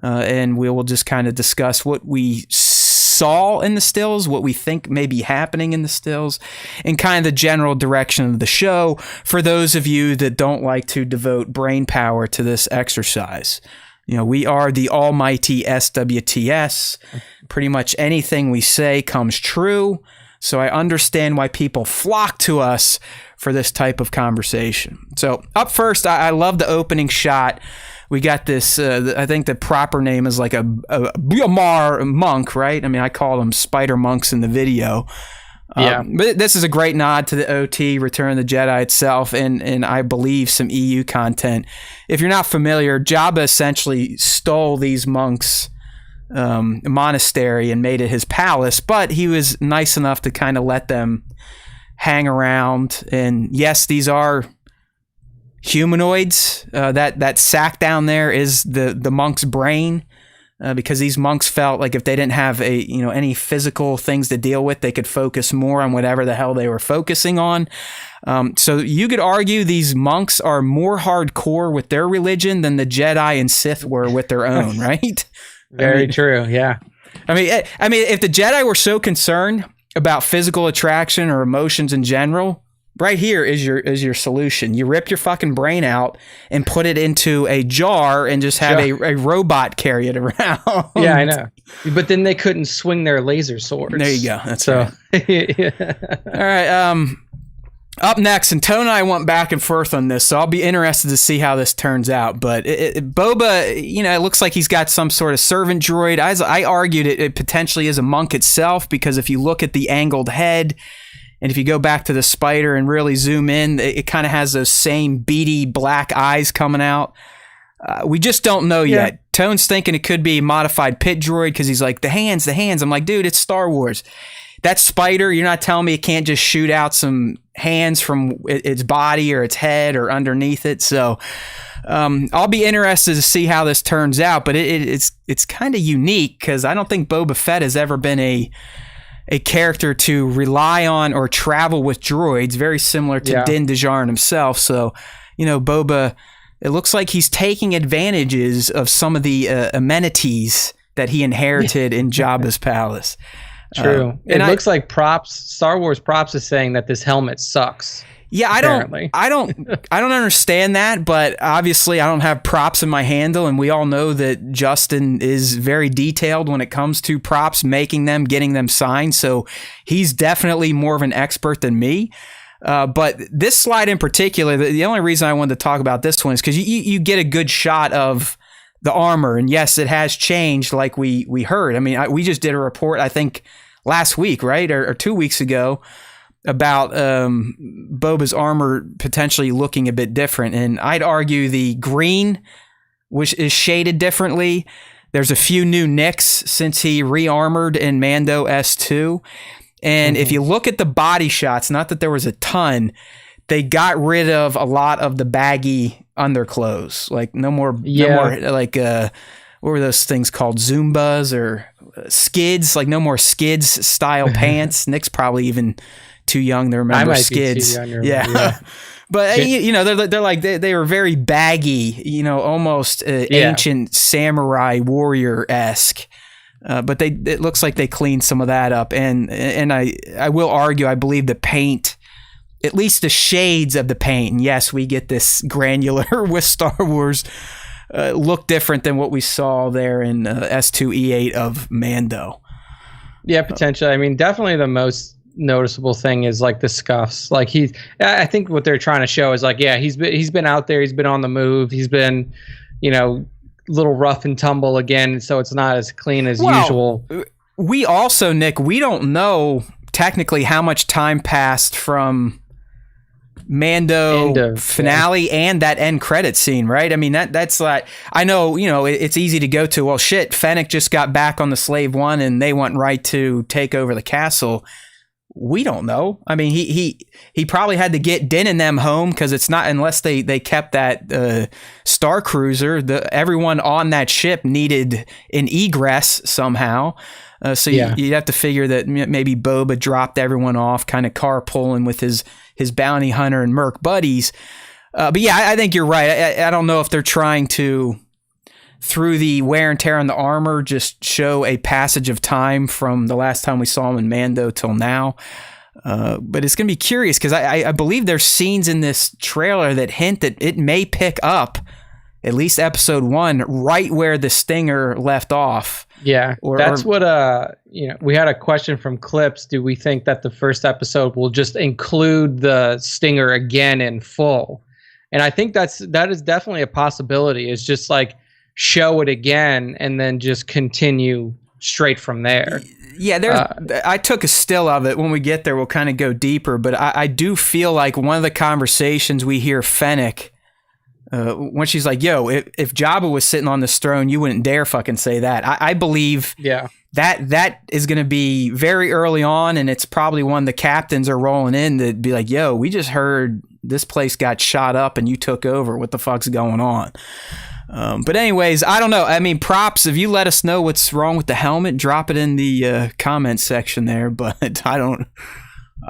B: And we will just kind of discuss what we saw in the stills, what we think may be happening in the stills, and kind of the general direction of the show for those of you that don't like to devote brain power to this exercise. We are the almighty SWTS. Pretty much anything we say comes true. So I understand why people flock to us for this type of conversation. So up first, I love the opening shot. We got this, I think the proper name is like a Biomar monk, right? I mean, I call them spider monks in the video. But this is a great nod to the OT, Return of the Jedi itself, and I believe some EU content. If you're not familiar, Jabba essentially stole these monks' monastery and made it his palace, but he was nice enough to kind of let them hang around. And yes, these are humanoids. That sack down there is the monk's brain. Because these monks felt like if they didn't have any physical things to deal with, they could focus more on whatever the hell they were focusing on. So you could argue these monks are more hardcore with their religion than the Jedi and Sith were with their own, right?
C: Very true. Yeah.
B: I mean, if the Jedi were so concerned about physical attraction or emotions in general, right here is your solution. You rip your fucking brain out and put it into a jar and just have a robot carry it around.
C: Yeah, I know. But then they couldn't swing their laser swords.
B: There you go. That's so. Right. All right. Up next, and Tone and I went back and forth on this, so I'll be interested to see how this turns out. But Boba, it looks like he's got some sort of servant droid. I argued it potentially is a monk itself, because if you look at the angled head, and if you go back to the spider and really zoom in, it kind of has those same beady black eyes coming out. We just don't know yet. Tone's thinking it could be a modified pit droid because he's like, the hands. I'm like, dude, it's Star Wars. That spider, you're not telling me it can't just shoot out some hands from its body or its head or underneath it. So I'll be interested to see how this turns out. But it's kind of unique because I don't think Boba Fett has ever been a character to rely on or travel with droids, very similar to Din Djarin himself. So, Boba, it looks like he's taking advantages of some of the amenities that he inherited in Jabba's palace.
C: True. It looks like Star Wars Props is saying that this helmet sucks.
B: Yeah, I don't understand that, but obviously I don't have props in my handle, and we all know that Justin is very detailed when it comes to props, making them, getting them signed, so he's definitely more of an expert than me. But this slide in particular, the only reason I wanted to talk about this one is because you get a good shot of the armor, and yes, it has changed like we heard. I mean, we just did a report, I think, last week, right? Or 2 weeks ago about Boba's armor potentially looking a bit different. And I'd argue the green, which is shaded differently. There's a few new nicks since he re-armored in Mando S2. And if you look at the body shots, not that there was a ton, they got rid of a lot of the baggy underclothes. Like no more like what were those things called? Zumbas or skids? Like no more skids style pants. Nick's probably even too young to remember skids. Yeah. But they're like they were very baggy, almost ancient samurai warrior-esque. But it looks like they cleaned some of that up, and I will argue I believe the paint, at least the shades of the paint, and yes, we get this granular with Star Wars, look different than what we saw there in S2E8 of Mando.
C: Yeah, potentially. I mean, definitely the most noticeable thing is like the scuffs. Like I think what they're trying to show is like, he's been out there, he's been on the move, he's been, little rough and tumble again, so it's not as clean as usual.
B: We also, Nick, we don't know technically how much time passed from Mando finale and that end credit scene, right? I mean, that's like, I know, it's easy to go to, well, shit, Fennec just got back on the Slave One and they went right to take over the castle. We don't know. I mean, he probably had to get Din and them home because it's not, unless they kept that Star Cruiser, everyone on that ship needed an egress somehow. So you have to figure that maybe Boba dropped everyone off, kind of carpooling with his bounty hunter and merc buddies. But yeah, I think you're right. I don't know if they're trying to, through the wear and tear on the armor, just show a passage of time from the last time we saw him in Mando till now. But it's going to be curious because I believe there's scenes in this trailer that hint that it may pick up at least episode 1 right where the Stinger left off.
C: Yeah, that's what we had a question from Clips. Do we think that the first episode will just include the Stinger again in full? And I think that is definitely a possibility. It's just like, show it again and then just continue straight from there. Yeah, I took a still of it. When we get there, we'll kind of go deeper. But I do feel like one of the conversations we hear Fennec, when she's like, yo, if Jabba was sitting on this throne, you wouldn't dare fucking say that. I believe that is going to be very early on, and it's probably when the captains are rolling in to be like, yo, we just heard this place got shot up and you took over. What the fuck's going on? But anyways, I don't know. I mean, props, if you let us know what's wrong with the helmet, drop it in the comment section there. But I don't know.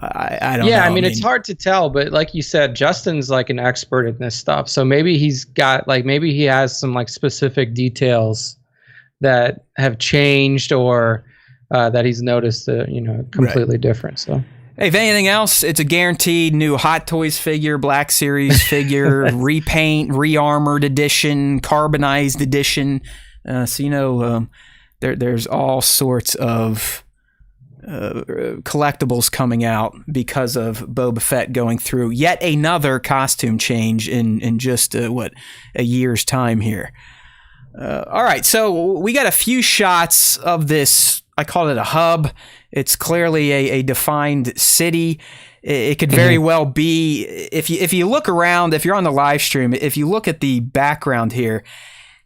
C: Yeah, I mean, it's hard to tell. But like you said, Justin's like an expert in this stuff. So maybe maybe he has some like specific details that have changed or that he's noticed, completely different. So.
B: Hey, if anything else, it's a guaranteed new Hot Toys figure, Black Series figure, repaint, re-armored edition, carbonized edition. So, there's all sorts of collectibles coming out because of Boba Fett going through yet another costume change in just a year's time here. All right, so we got a few shots of this. I call it a hub. It's clearly a defined city. It could very well be, if you look around, if you're on the live stream, if you look at the background here,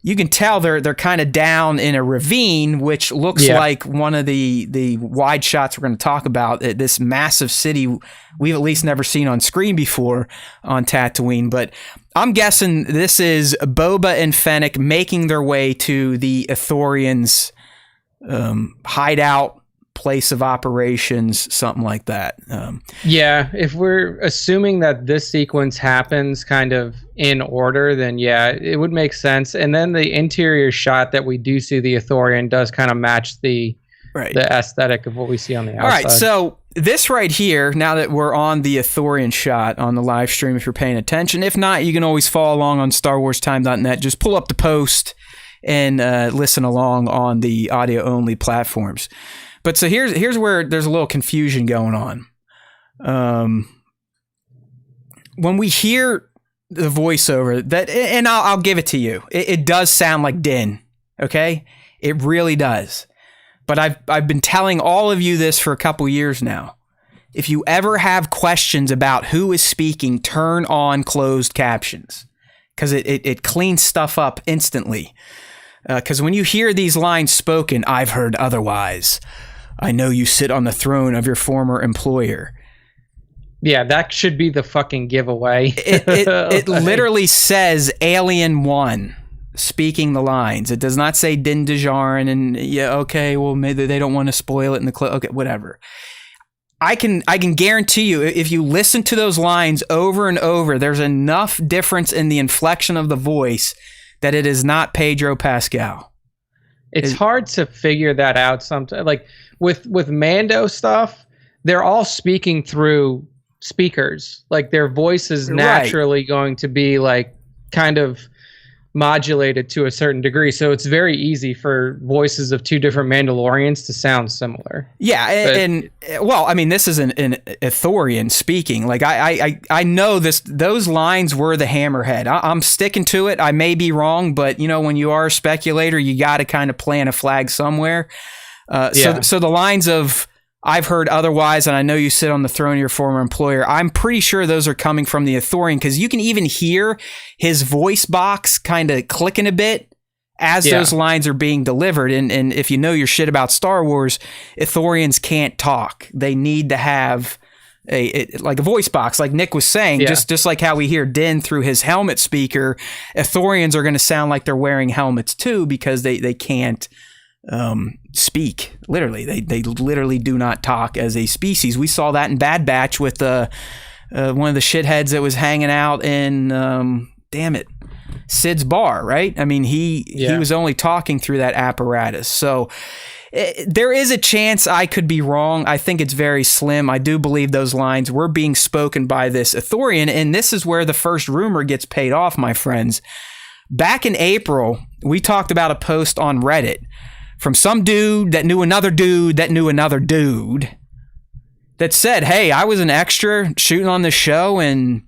B: you can tell they're kind of down in a ravine, which looks like one of the wide shots we're going to talk about. This massive city we've at least never seen on screen before on Tatooine. But I'm guessing this is Boba and Fennec making their way to the Ithorians' hideout, place of operations, something like that.
C: If we're assuming that this sequence happens kind of in order, then it would make sense. And then the interior shot that we do see the Ithorian does kind of match the aesthetic of what we see on the outside.
B: All right, so this right here, now that we're on the Ithorian shot on the live stream, if you're paying attention. If not, you can always follow along on StarWarsTime.net. Just pull up the post and listen along on the audio-only platforms. But so here's where there's a little confusion going on. When we hear the voiceover, that, and I'll give it to you, it does sound like Din. Okay, it really does. But I've been telling all of you this for a couple years now. If you ever have questions about who is speaking, turn on closed captions, because it cleans stuff up instantly. Because when you hear these lines spoken, I've heard otherwise. I know you sit on the throne of your former employer.
C: Yeah, that should be the fucking giveaway.
B: It literally says Alien 1 speaking the lines. It does not say Din Djarin and well, maybe they don't want to spoil it in the okay, whatever. I can guarantee you, if you listen to those lines over and over, there's enough difference in the inflection of the voice that it is not Pedro Pascal.
C: It's hard to figure that out sometimes. Like with Mando stuff, they're all speaking through speakers. Like their voice is naturally going to be like kind of modulated to a certain degree. So it's very easy for voices of two different Mandalorians to sound similar.
B: Yeah, and well, I mean, this is an Ithorian speaking. Like I know those lines were the Hammerhead. I'm sticking to it. I may be wrong, but when you are a speculator, you got to kind of plant a flag somewhere. So the lines of I've heard otherwise, and I know you sit on the throne of your former employer, I'm pretty sure those are coming from the Ithorian, because you can even hear his voice box kind of clicking a bit as those lines are being delivered. And if you know your shit about Star Wars, Ithorians can't talk. They need to have like a voice box, like Nick was saying, just like how we hear Din through his helmet speaker. Ithorians are going to sound like they're wearing helmets too, because they can't speak. Literally, they literally do not talk as a species. We saw that in Bad Batch with one of the shitheads that was hanging out in Sid's bar, right? I mean, he was only talking through that apparatus. So there is a chance I could be wrong. I think it's very slim. I do believe those lines were being spoken by this Ithorian, and this is where the first rumor gets paid off, my friends. Back in April, we talked about a post on Reddit from some dude that knew another dude that knew another dude that said, hey, I was an extra shooting on this show, and,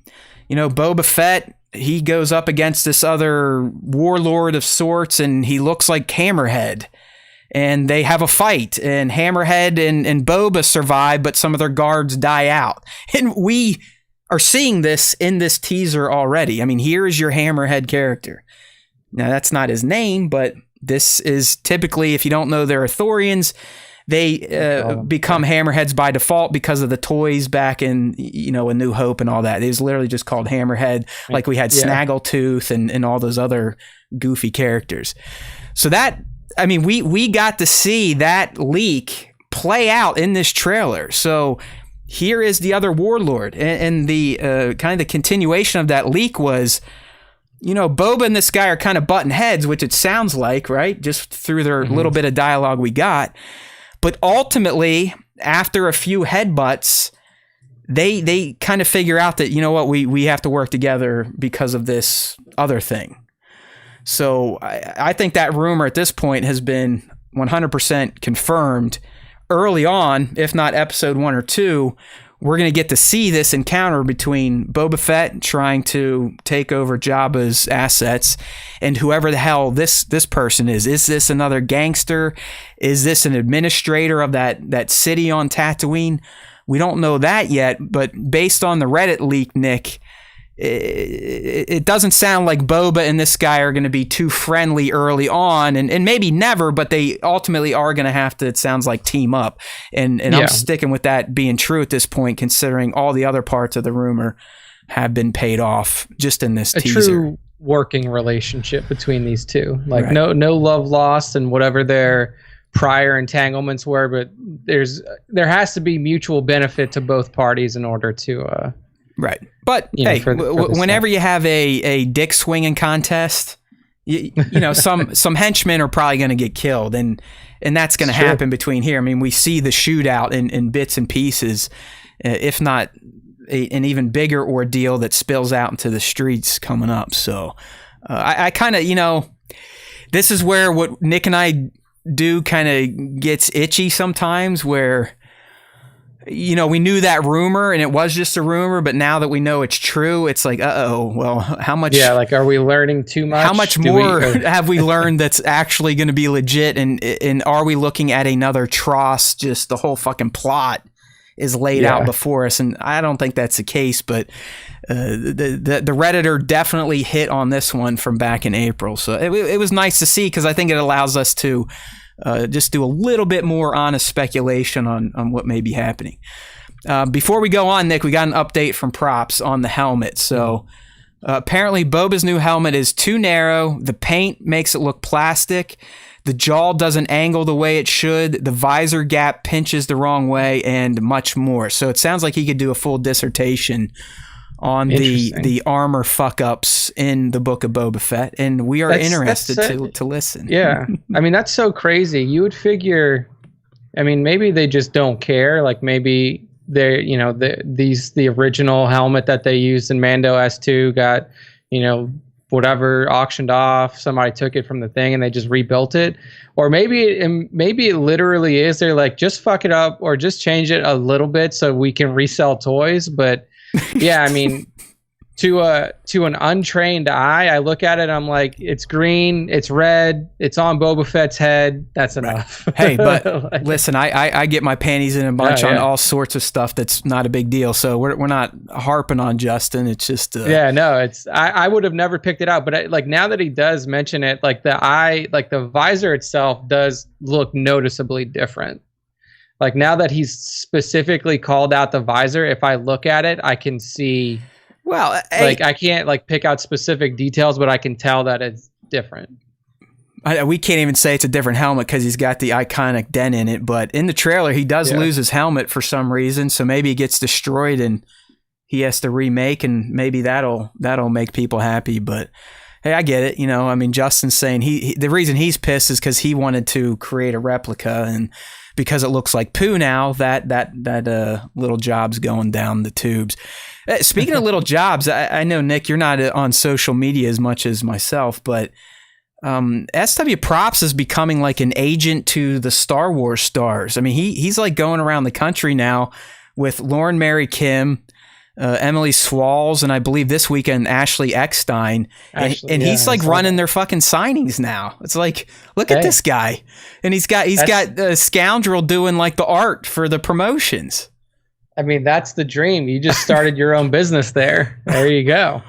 B: Boba Fett, he goes up against this other warlord of sorts, and he looks like Hammerhead. And they have a fight, and Hammerhead and Boba survive, but some of their guards die out. And we are seeing this in this teaser already. I mean, here is your Hammerhead character. Now, that's not his name, but this is typically, if you don't know they're Ithorians, they become Hammerheads by default because of the toys back in, A New Hope and all that. It was literally just called Hammerhead, like we had Snaggletooth and all those other goofy characters. So that, I mean, we got to see that leak play out in this trailer. So here is the other warlord. And the kind of the continuation of that leak was, Boba and this guy are kind of butting heads, which it sounds like, right? Just through their little bit of dialogue we got. But ultimately, after a few headbutts, they kind of figure out that, we have to work together because of this other thing. So I think that rumor at this point has been 100% confirmed. early on, if not episode 1 or 2, we're going to get to see this encounter between Boba Fett trying to take over Jabba's assets and whoever the hell this person is. Is this another gangster? Is this an administrator of that city on Tatooine? We don't know that yet, but based on the Reddit leak, Nick, it doesn't sound like Boba and this guy are going to be too friendly early on, and maybe never, but they ultimately are going to have to, it sounds like, team up. And I'm sticking with that being true at this point, considering all the other parts of the rumor have been paid off just in this teaser. A true
C: working relationship between these two. Like, right. No love lost and whatever their prior entanglements were, but there has to be mutual benefit to both parties in order to...
B: Right. But hey, whenever you have a dick swinging contest, you know, some henchmen are probably going to get killed, and that's going to happen between here. I mean, we see the shootout in bits and pieces, if not an even bigger ordeal that spills out into the streets coming up. So I kind of, you know, this is where what Nick and I do kind of gets itchy sometimes, where, you know, we knew that rumor and it was just a rumor, but now that we know it's true, it's like, well, how much?
C: Yeah, like, are we learning too much?
B: How much more have we learned that's actually going to be legit? And are we looking at another Tross? Just the whole fucking plot is laid out before us, and I don't think that's the case. But the Redditor definitely hit on this one from back in April, so it was nice to see, because I think it allows us to just do a little bit more honest speculation on what may be happening. Before we go on, Nick, we got an update from Props on the helmet. So apparently Boba's new helmet is too narrow. The paint makes it look plastic. The jaw doesn't angle the way it should. The visor gap pinches the wrong way, and much more. So it sounds like he could do a full dissertation on the armor fuck-ups in the Book of Boba Fett, and we are interested to listen.
C: Yeah. I mean, that's so crazy. You would figure, I mean, maybe they just don't care. Like, maybe they're, you know, the original helmet that they used in Mando S2 got, you know, whatever, auctioned off. Somebody took it from the thing and they just rebuilt it. Or maybe it literally is. They're like, just fuck it up or just change it a little bit so we can resell toys. But yeah, I mean, to an untrained eye, I look at it, I'm like, it's green, it's red, it's on Boba Fett's head. That's enough.
B: Hey, but like, listen, I get my panties in a bunch on all sorts of stuff that's not a big deal. So we're not harping on Justin. It's just
C: I would have never picked it out, but like, now that he does mention it, like the visor itself does look noticeably different. Like, now that he's specifically called out the visor, if I look at it, I can see. Well, like, I can't like pick out specific details, but I can tell that it's different.
B: We can't even say it's a different helmet because he's got the iconic dent in it. But in the trailer, he does lose his helmet for some reason, so maybe it gets destroyed and he has to remake, and maybe that'll make people happy. But hey, I get it. You know, I mean, Justin's saying the reason he's pissed is because he wanted to create a replica, and because it looks like poo now, that little job's going down the tubes. Speaking of little jobs, I know, Nick, you're not on social media as much as myself, but SW Props is becoming like an agent to the Star Wars stars. I mean, he's like going around the country now with Lauren Mary Kim, Emily Swalls, and I believe this weekend Ashley Eckstein, and he's like running their fucking signings now. It's like, look at this guy, and he's got a scoundrel doing like the art for the promotions.
C: I mean, that's the dream. You just started your own business there. There you go.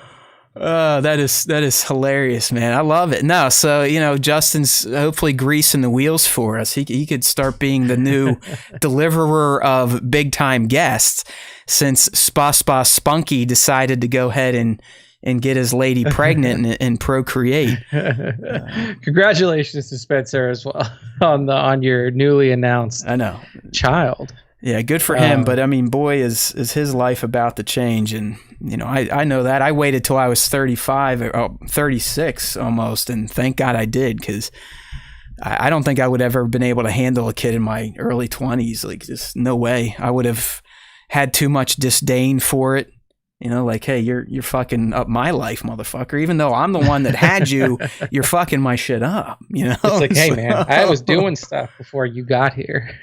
B: That is hilarious, man. I love it. No, so, you know, Justin's hopefully greasing the wheels for us. He could start being the new deliverer of big time guests, since Spa Spunky decided to go ahead and get his lady pregnant and procreate.
C: Congratulations to Spencer as well on your newly announced child.
B: Yeah, good for him. But I mean, boy, is his life about to change. And, you know, I know that. I waited till I was 35 or 36 almost. And thank God I did, because I don't think I would ever have been able to handle a kid in my early 20s. Like, just no way. I would have had too much disdain for it. You know, like, hey, you're fucking up my life, motherfucker. Even though I'm the one that had you, you're fucking my shit up. You know,
C: it's like, hey, man, I was doing stuff before you got here.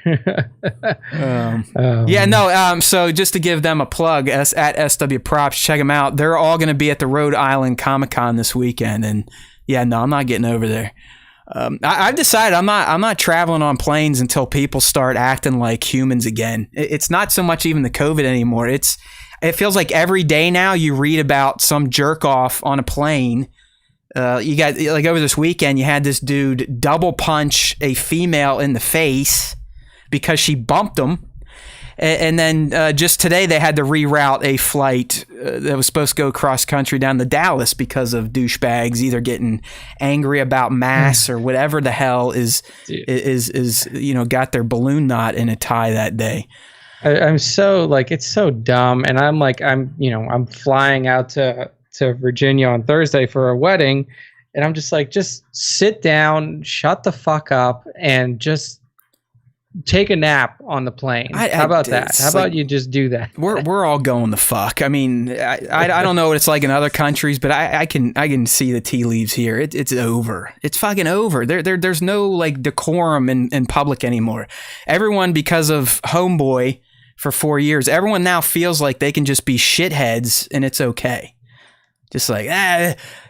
B: So just to give them a plug, at SW Props, check them out. They're all going to be at the Rhode Island Comic-Con this weekend, and I'm not getting over there. I've decided I'm not traveling on planes until people start acting like humans again. It's not so much even the COVID anymore. It feels like every day now you read about some jerk off on a plane. You got, like, over this weekend, you had this dude double punch a female in the face because she bumped him. And then just today they had to reroute a flight that was supposed to go cross country down to Dallas because of douchebags either getting angry about masks or whatever the hell is got their balloon knot in a tie that day.
C: I'm so, like, it's so dumb. And I'm flying out to Virginia on Thursday for a wedding. And I'm just like, just sit down, shut the fuck up, and just take a nap on the plane. How about that? How about you just do that?
B: We're all going the fuck. I mean, I don't know what it's like in other countries, but I can see the tea leaves here. It's over. It's fucking over. There's no, like, decorum in public anymore. Everyone, because of Homeboy for 4 years, everyone now feels like they can just be shitheads and it's okay. Just like,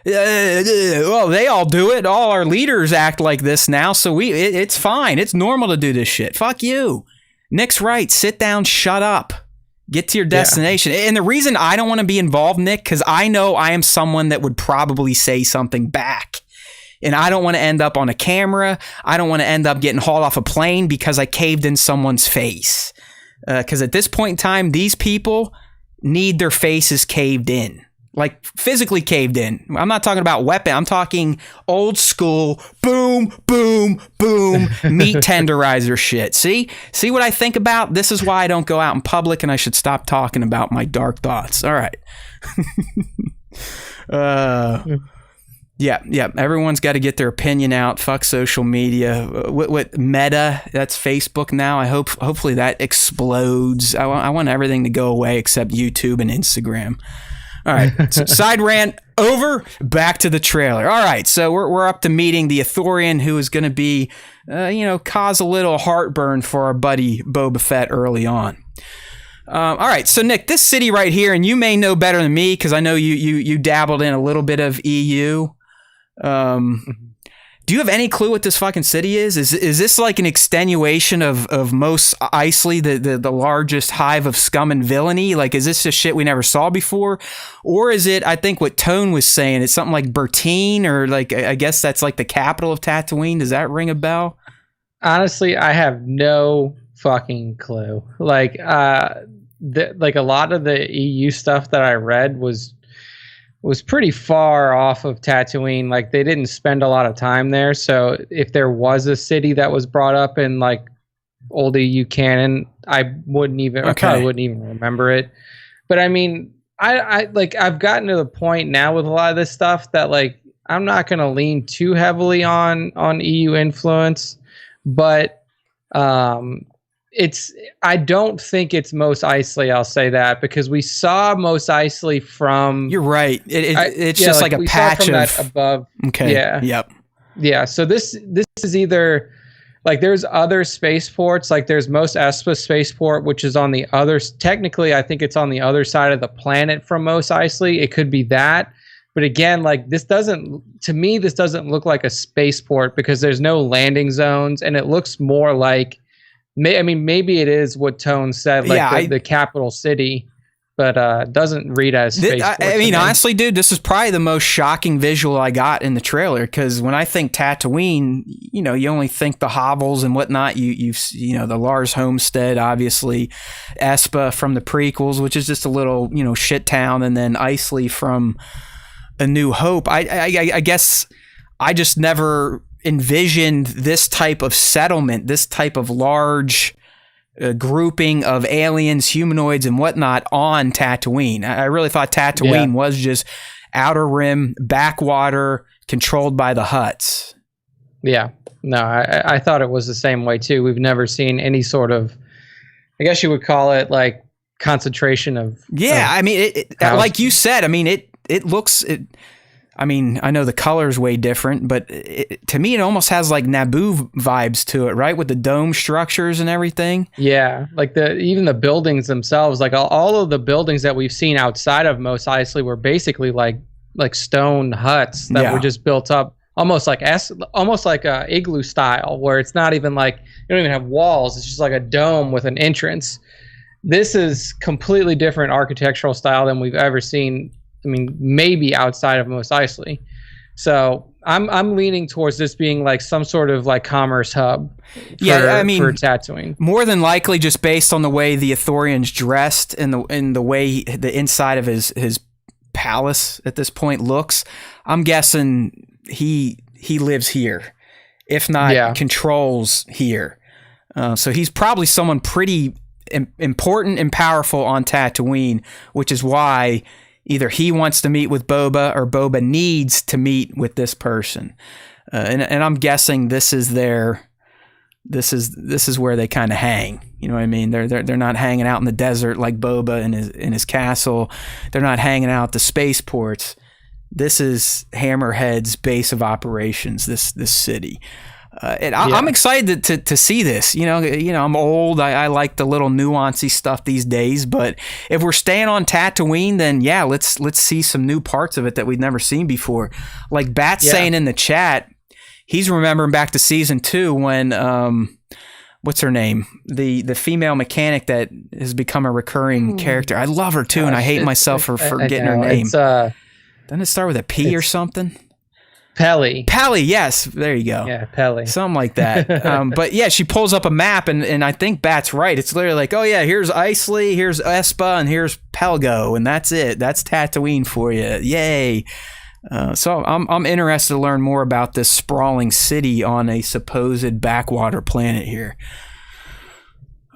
B: well, they all do it. All our leaders act like this now, so it's fine. It's normal to do this shit. Fuck you. Nick's right. Sit down, shut up. Get to your destination. Yeah. And the reason I don't want to be involved, Nick, because I know I am someone that would probably say something back. And I don't want to end up on a camera. I don't want to end up getting hauled off a plane because I caved in someone's face. Because at this point in time, these people need their faces caved in. Like, physically caved in. I'm not talking about weapon. I'm talking old school, boom, boom, boom, meat tenderizer shit. See what I think about? This is why I don't go out in public, and I should stop talking about my dark thoughts. All right. Yeah. Everyone's got to get their opinion out. Fuck social media. What Meta? That's Facebook now. Hopefully that explodes. I want everything to go away except YouTube and Instagram. All right. Side rant over. Back to the trailer. All right. So we're up to meeting the Ithorian, who is going to be, cause a little heartburn for our buddy Boba Fett early on. All right. So Nick, this city right here, and you may know better than me because I know you dabbled in a little bit of EU. Do you have any clue what this fucking city is? Is this like an extenuation of Mos Eisley, the largest hive of scum and villainy? Like, is this just shit we never saw before? Or is it, I think what Tone was saying, it's something like Bertine, or like, I guess that's like the capital of Tatooine. Does that ring a bell?
C: Honestly, I have no fucking clue. Like, a lot of the EU stuff that I read was pretty far off of Tatooine. Like, they didn't spend a lot of time there. So if there was a city that was brought up in, like, old EU canon, I probably wouldn't even remember it. But I mean, I've gotten to the point now with a lot of this stuff that, like, I'm not going to lean too heavily on EU influence, but I don't think it's Mos Eisley. I'll say that because we saw Mos Eisley from. You're right.
B: It's just like a patch of that above.
C: Okay. Yeah.
B: Yep.
C: Yeah. So this is either like there's other spaceports. Like there's Mos Espa spaceport, which is on the other. Technically, I think it's on the other side of the planet from Mos Eisley. It could be that. But again, like this doesn't look like a spaceport because there's no landing zones, and it looks more like. Maybe it is what Tone said, like the capital city, but doesn't read as spaceport.
B: Honestly, dude, this is probably the most shocking visual I got in the trailer because when I think Tatooine, you only think the hovels and whatnot. You've the Lars Homestead, obviously, Espa from the prequels, which is just a little shit town, and then Eisley from A New Hope. I guess I just never envisioned this type of settlement, this type of large grouping of aliens, humanoids, and whatnot on Tatooine. I really thought Tatooine was just outer rim, backwater, controlled by the Hutts.
C: Yeah. No, I thought it was the same way too. We've never seen any sort of, I guess you would call it like concentration of.
B: I mean, like you said, I mean, it looks. I mean, I know the color's way different, but to me, it almost has like Naboo vibes to it, right? With the dome structures and everything.
C: Yeah, like even the buildings themselves, like all of the buildings that we've seen outside of Mos Eisley were basically like stone huts that were just built up, almost like a igloo style, where it's not even like you don't even have walls; it's just like a dome with an entrance. This is completely different architectural style than we've ever seen. I mean, maybe outside of Mos Eisley. So I'm leaning towards this being like some sort of like commerce hub for Tatooine.
B: More than likely just based on the way the Ithorian's dressed and the way the inside of his palace at this point looks. I'm guessing he lives here, if not controls here. So he's probably someone pretty important and powerful on Tatooine, which is why either he wants to meet with Boba or Boba needs to meet with this person. And I'm guessing this is where they kind of hang. You know what I mean? They're not hanging out in the desert like Boba in his castle. They're not hanging out at the spaceports. This is Hammerhead's base of operations, this city. I'm excited to see this. You know, I'm old. I like the little nuancy stuff these days. But if we're staying on Tatooine, then let's see some new parts of it that we've never seen before. Like Bat's saying in the chat, he's remembering back to season 2 when what's her name, the female mechanic that has become a recurring character. I love her too, and I hate myself for forgetting her name. Doesn't it start with a P or something?
C: Peli,
B: yes, there you go.
C: Yeah, Peli.
B: Something like that. But yeah, she pulls up a map, and I think Bat's right. It's literally like, oh yeah, here's Eisley, here's Espa, and here's Pelgo, and that's it. That's Tatooine for you. Yay. So I'm interested to learn more about this sprawling city on a supposed backwater planet here.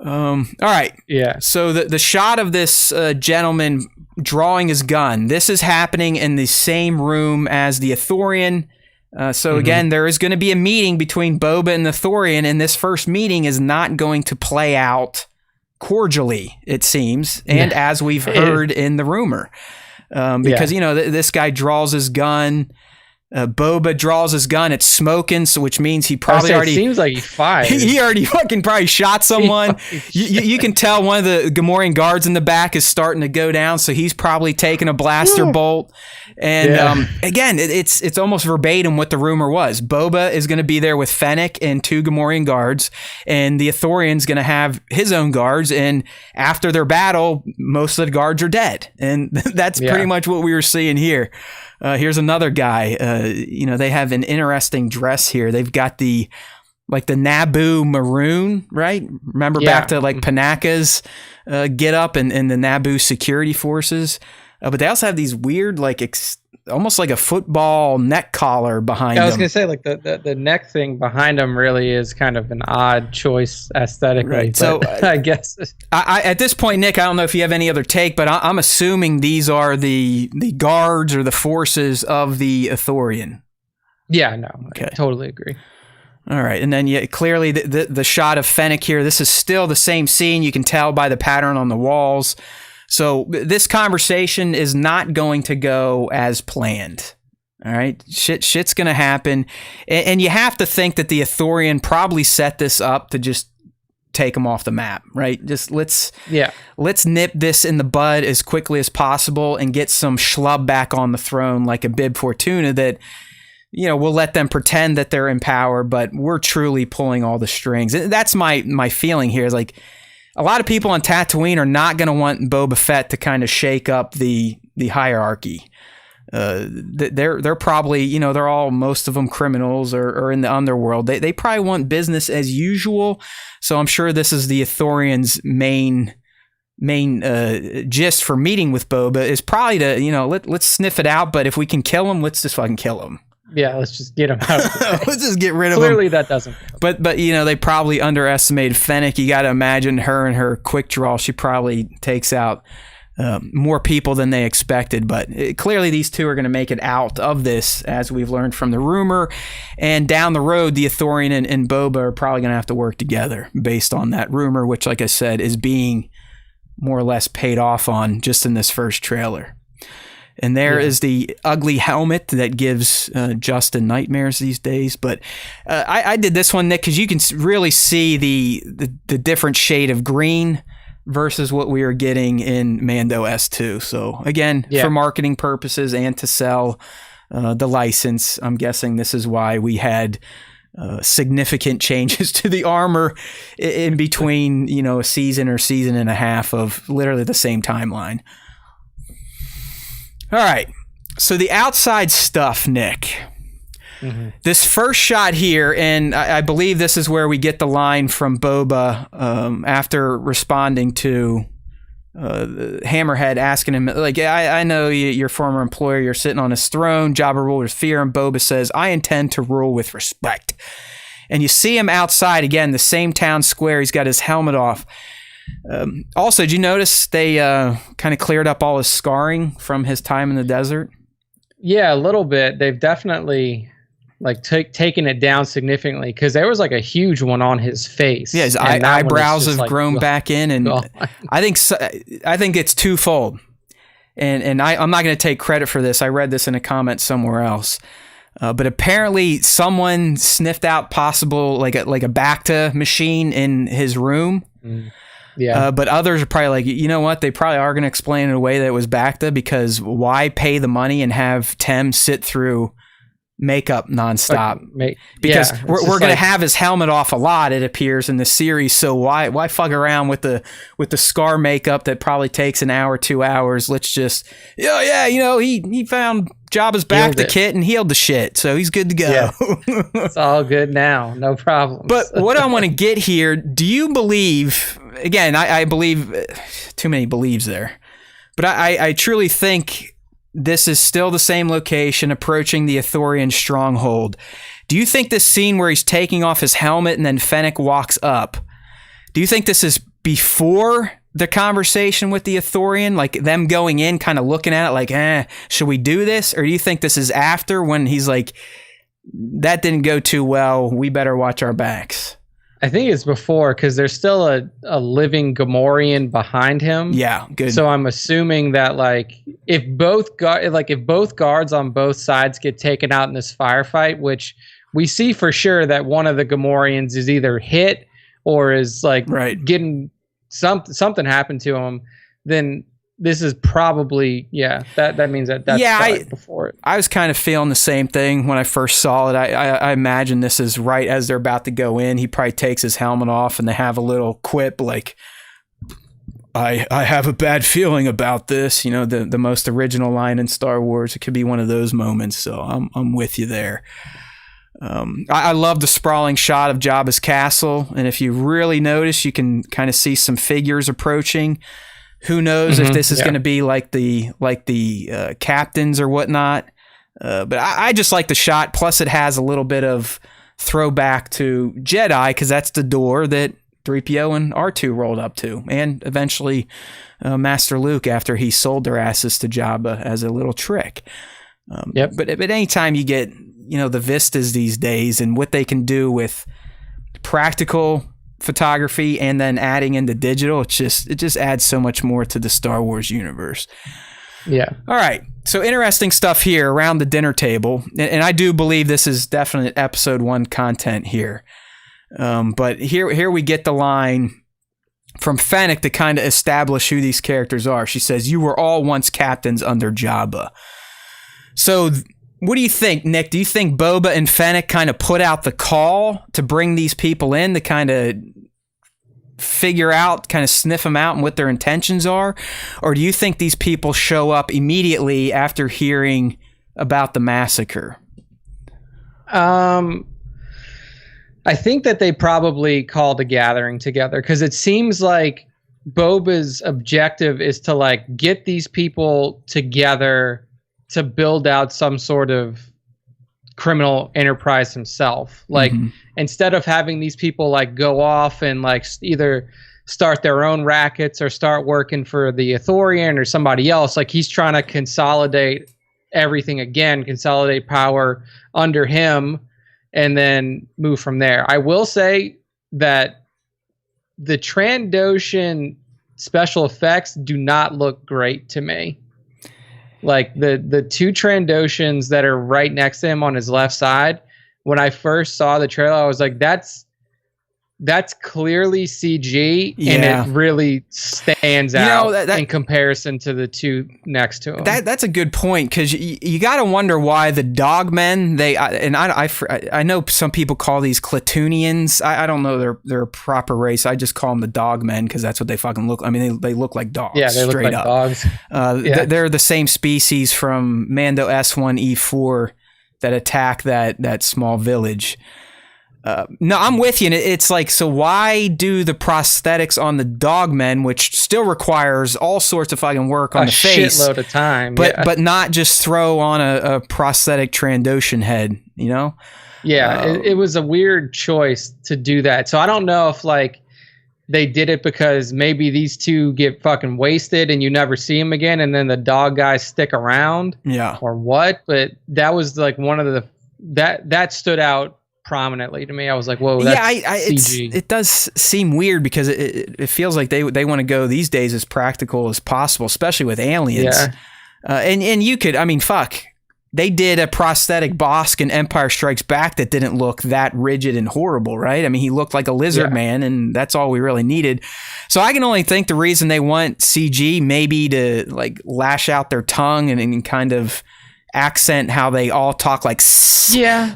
B: All right.
C: Yeah.
B: So the shot of this gentleman drawing his gun, this is happening in the same room as the Ithorian. Again, there is going to be a meeting between Boba and the Ithorian, and this first meeting is not going to play out cordially, it seems, and as we've heard in the rumor. Because, this guy draws his gun. Boba draws his gun. It's smoking, so which means he probably already.
C: It seems like he fired.
B: He already fucking probably shot someone. You can tell one of the Gamorrean guards in the back is starting to go down, so he's probably taking a blaster bolt. And again, it's almost verbatim what the rumor was. Boba is going to be there with Fennec and 2 Gamorrean guards, and the Ithorian's going to have his own guards. And after their battle, most of the guards are dead, and that's pretty much what we were seeing here. Here's another guy. They have an interesting dress here. They've got the Naboo maroon, right? Remember back to like Panaka's get up and the Naboo security forces. But they also have these weird, almost like a football neck collar behind them.
C: I was going to say, like, the neck thing behind them really is kind of an odd choice aesthetically.
B: Right. So
C: I guess.
B: I at this point, Nick, I don't know if you have any other take, but I'm assuming these are the guards or the forces of the Ithorian.
C: Yeah, no. Okay. I totally agree.
B: All right. And then clearly the shot of Fennec here, this is still the same scene. You can tell by the pattern on the walls. So this conversation is not going to go as planned. All right, shit's going to happen. And you have to think that the Ithorian probably set this up to just take them off the map, right? Just let's nip this in the bud as quickly as possible and get some schlub back on the throne like a Bib Fortuna that, we'll let them pretend that they're in power, but we're truly pulling all the strings. That's my feeling here. Is like, a lot of people on Tatooine are not going to want Boba Fett to kind of shake up the hierarchy. They're probably, most of them criminals or in the underworld. They probably want business as usual. So I'm sure this is the Ithorian's main gist for meeting with Boba is probably to, let's sniff it out. But if we can kill him, let's just fucking kill him.
C: Yeah, let's just get him out of the way.
B: Let's just get rid of him.
C: Clearly that doesn't.
B: But they probably underestimated Fennec. You got to imagine her and her quick draw. She probably takes out more people than they expected. But clearly these two are going to make it out of this, as we've learned from the rumor. And down the road, the Ithorian and Boba are probably going to have to work together based on that rumor, which, like I said, is being more or less paid off on just in this first trailer. And there is the ugly helmet that gives Justin nightmares these days. But I did this one, Nick, because you can really see the different shade of green versus what we are getting in Mando S2. So again, for marketing purposes and to sell the license, I'm guessing this is why we had significant changes to the armor in between, a season or season and a half of literally the same timeline. All right, so the outside stuff, Nick. Mm-hmm. This first shot here, and I believe this is where we get the line from Boba after responding to Hammerhead asking him, like, I know your former employer, you're sitting on his throne, Jabba ruled with fear, and Boba says, I intend to rule with respect. And you see him outside, again, the same town square, he's got his helmet off. Also, did you notice they kind of cleared up all his scarring from his time in the desert?
C: Yeah, a little bit. They've definitely taken it down significantly because there was like a huge one on his face.
B: Yeah, his eyebrows have grown back in, and I think it's twofold. And I'm not going to take credit for this. I read this in a comment somewhere else. But apparently someone sniffed out possible like a Bacta machine in his room. Mm. Yeah. But others are probably like, you know what? They probably are going to explain in a way that it was Bacta, because why pay the money and have Tem sit through makeup nonstop? Because we're going to have his helmet off a lot, it appears, in the series. So why fuck around with the scar makeup that probably takes an hour, 2 hours? Let's just, he found Jabba's Bacta kit and healed the shit, so he's good to go. Yeah.
C: It's all good now, no problem.
B: But what I want to get here, do you believe, again, I believe, too many believes there, but I truly think this is still the same location approaching the Ithorian stronghold. Do you think this scene where he's taking off his helmet and then Fennec walks up, do you think this is before the conversation with the Ithorian, like them going in, kind of looking at it like, should we do this? Or do you think this is after, when he's like, that didn't go too well, we better watch our backs?
C: I think it's before, because there's still a living Gamorrean behind him.
B: Yeah, good.
C: So I'm assuming that if both guards on both sides get taken out in this firefight, which we see for sure that one of the Gamorreans is either hit or is getting something happened to him, then this is probably that means that's before it.
B: I was kind of feeling the same thing when I first saw it. I imagine this is right as they're about to go in. He probably takes his helmet off and they have a little quip like, I have a bad feeling about this, the most original line in Star Wars. It could be one of those moments, so I'm with you there. I love the sprawling shot of Jabba's castle, and if you really notice, you can kind of see some figures approaching. Who knows if this is going to be like the captains or whatnot. But I just like the shot. Plus, it has a little bit of throwback to Jedi, because that's the door that 3PO and R2 rolled up to, and eventually Master Luke after he sold their asses to Jabba as a little trick. But anytime you get the Vistas these days and what they can do with practical photography and then adding into digital, it just adds so much more to the Star Wars universe.
C: Yeah.
B: All right. So interesting stuff here around the dinner table. And I do believe this is definitely episode 1 content here. But here we get the line from Fennec to kind of establish who these characters are. She says, "You were all once captains under Jabba." So what do you think, Nick? Do you think Boba and Fennec kind of put out the call to bring these people in to kind of figure out, kind of sniff them out and what their intentions are? Or do you think these people show up immediately after hearing about the massacre?
C: I think that they probably called a gathering together, because it seems like Boba's objective is to get these people together to build out some sort of criminal enterprise himself. Instead of having these people go off and either start their own rackets or start working for the Ithorian or somebody else, he's trying to consolidate everything again, consolidate power under him, and then move from there. I will say that the Trandoshan special effects do not look great to me. Like the two Trandoshans that are right next to him on his left side, when I first saw the trailer, I was like, that's clearly CG, and it really stands out in comparison to the two next to him.
B: That's a good point, because you got to wonder why the Dogmen, I know some people call these Clatoonians. I don't know their proper race. I just call them the Dogmen because that's what they fucking look. I mean, they look like dogs.
C: Yeah, they look like dogs.
B: They're the same species from Mando S1E4 that attack that small village. No, I'm with you. And it's like, so why do the prosthetics on the Dogmen, which still requires all sorts of fucking work on the face,
C: shitload of time,
B: but not just throw on a prosthetic Trandoshan head, you know?
C: Yeah, it was a weird choice to do that. So I don't know if like they did it because maybe these two get fucking wasted and you never see them again, and then the dog guys stick around, or what. But that was like one of the that stood out prominently to me. I was like, whoa, that's CG.
B: It does seem weird because it feels like they want to go these days as practical as possible, especially with aliens. And you could, I mean, fuck, they did a prosthetic Bosk in Empire Strikes Back that didn't look that rigid and horrible, right? I mean, he looked like a lizard man, and that's all we really needed. So I can only think the reason they want CG maybe to like lash out their tongue and kind of accent how they all talk, like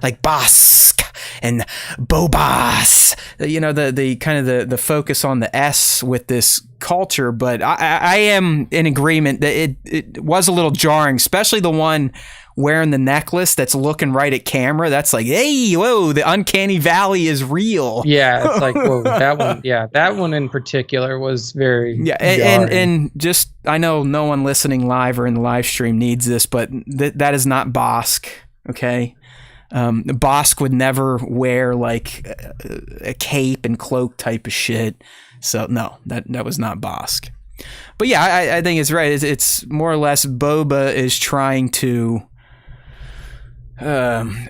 B: like Bosk and Bobas, you know, the kind of the focus on the S with this culture. But I am in agreement that it was a little jarring, especially the one wearing the necklace that's looking right at camera. That's like, hey, whoa, the uncanny valley is real.
C: Yeah, it's like, whoa, that one. Yeah, that one in particular was very
B: and just, I know no one listening live or in the live stream needs this, but that is not Bosk, okay? Bosk would never wear like a cape and cloak type of shit. So no, that was not Bosk. But yeah, I think it's right. It's more or less Boba is trying to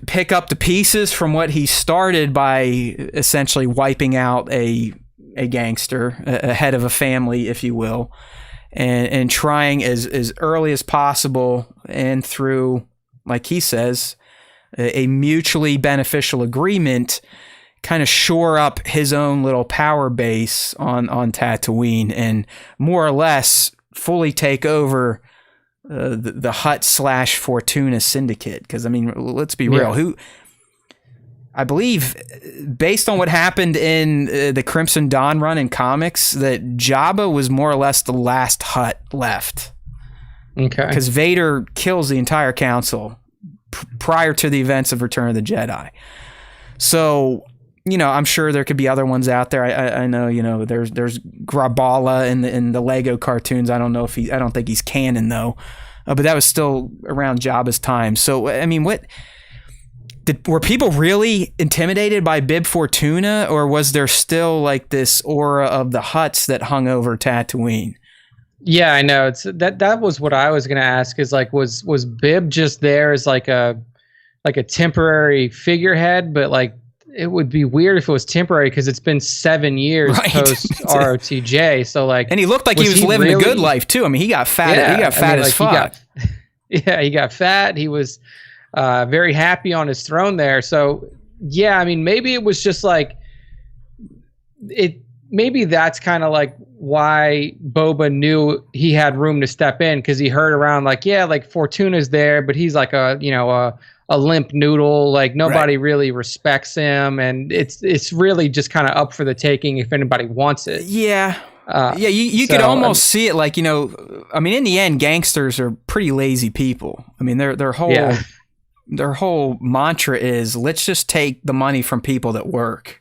B: pick up the pieces from what he started by essentially wiping out a gangster, a head of a family, if you will, and trying as early as possible and through, like he says, a mutually beneficial agreement, kind of shore up his own little power base on Tatooine and more or less fully take over the Hutt / Fortuna syndicate. Because I mean, let's be real, who I believe, based on what happened in the Crimson Dawn run in comics, that Jabba was more or less the last Hutt left.
C: Okay,
B: because Vader kills the entire council prior to the events of Return of the Jedi. So, you know, I'm sure there could be other ones out there. I know, you know, there's Grabala in the Lego cartoons. I don't think he's canon though, but that was still around Jabba's time. So, I mean, were people really intimidated by Bib Fortuna, or was there still like this aura of the Hutts that hung over Tatooine?
C: Yeah, I know. It's that was what I was gonna ask. Is like, was Bib just there as like a temporary figurehead? But like, it would be weird if it was temporary because it's been 7 years post ROTJ. So like,
B: and he looked like he was living a good life too. I mean, he got fat. Yeah, he got fat as fuck.
C: He got fat. He was very happy on his throne there. So yeah, I mean, maybe it was just like it. Maybe that's kind of like why Boba knew he had room to step in, because he heard around like, yeah, like Fortuna's there, but he's like a limp noodle. Like nobody really respects him, and it's really just kind of up for the taking if anybody wants it.
B: Yeah. You could almost see it like, you know, I mean, in the end, gangsters are pretty lazy people. I mean, their whole mantra is, let's just take the money from people that work,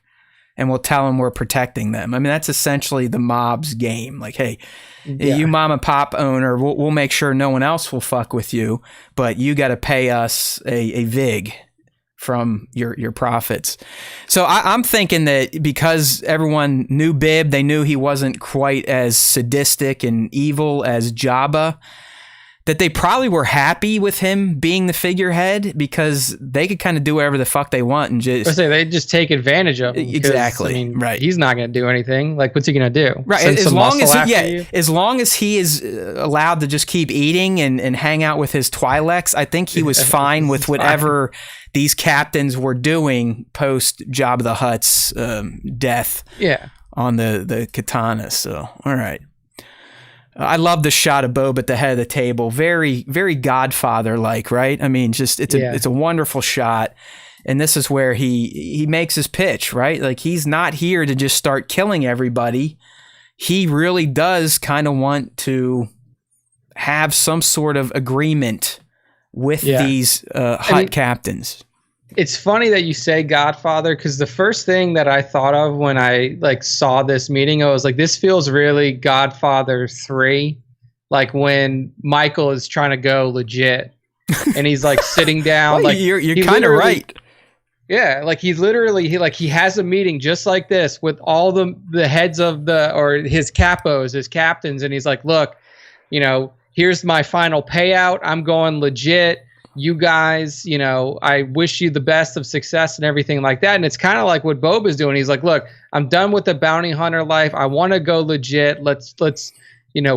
B: and we'll tell them we're protecting them. I mean, that's essentially the mob's game. Like, hey, you mom and pop owner, we'll make sure no one else will fuck with you, but you got to pay us a vig from your profits. So I'm thinking that because everyone knew Bib, they knew he wasn't quite as sadistic and evil as Jabba, that they probably were happy with him being the figurehead because they could kind of do whatever the fuck they want and just.
C: I say they just take advantage of him.
B: Exactly.
C: I mean,
B: right.
C: He's not going to do anything. Like, what's he going to do?
B: Right. As long as he is allowed to just keep eating and hang out with his Twi'leks, I think he was fine with whatever these captains were doing post Jabba the Hutt's death.
C: Yeah.
B: On the katana. So, all right. I love the shot of Boba at the head of the table. Very, very Godfather-like, right? I mean, just it's a wonderful shot. And this is where he makes his pitch, right? Like, he's not here to just start killing everybody. He really does kind of want to have some sort of agreement with these Hutt captains.
C: It's funny that you say Godfather, because the first thing that I thought of when I saw this meeting, I was like, this feels really Godfather 3, like when Michael is trying to go legit and he's like sitting down.
B: Well, you're kind of right.
C: Yeah, like he has a meeting just like this with all the heads of his capos, his captains, and he's like, look, here's my final payout. I'm going legit. You guys, I wish you the best of success and everything like that. And it's kind of like what Boba's doing. He's like, look, I'm done with the bounty hunter life. I want to go legit. Let's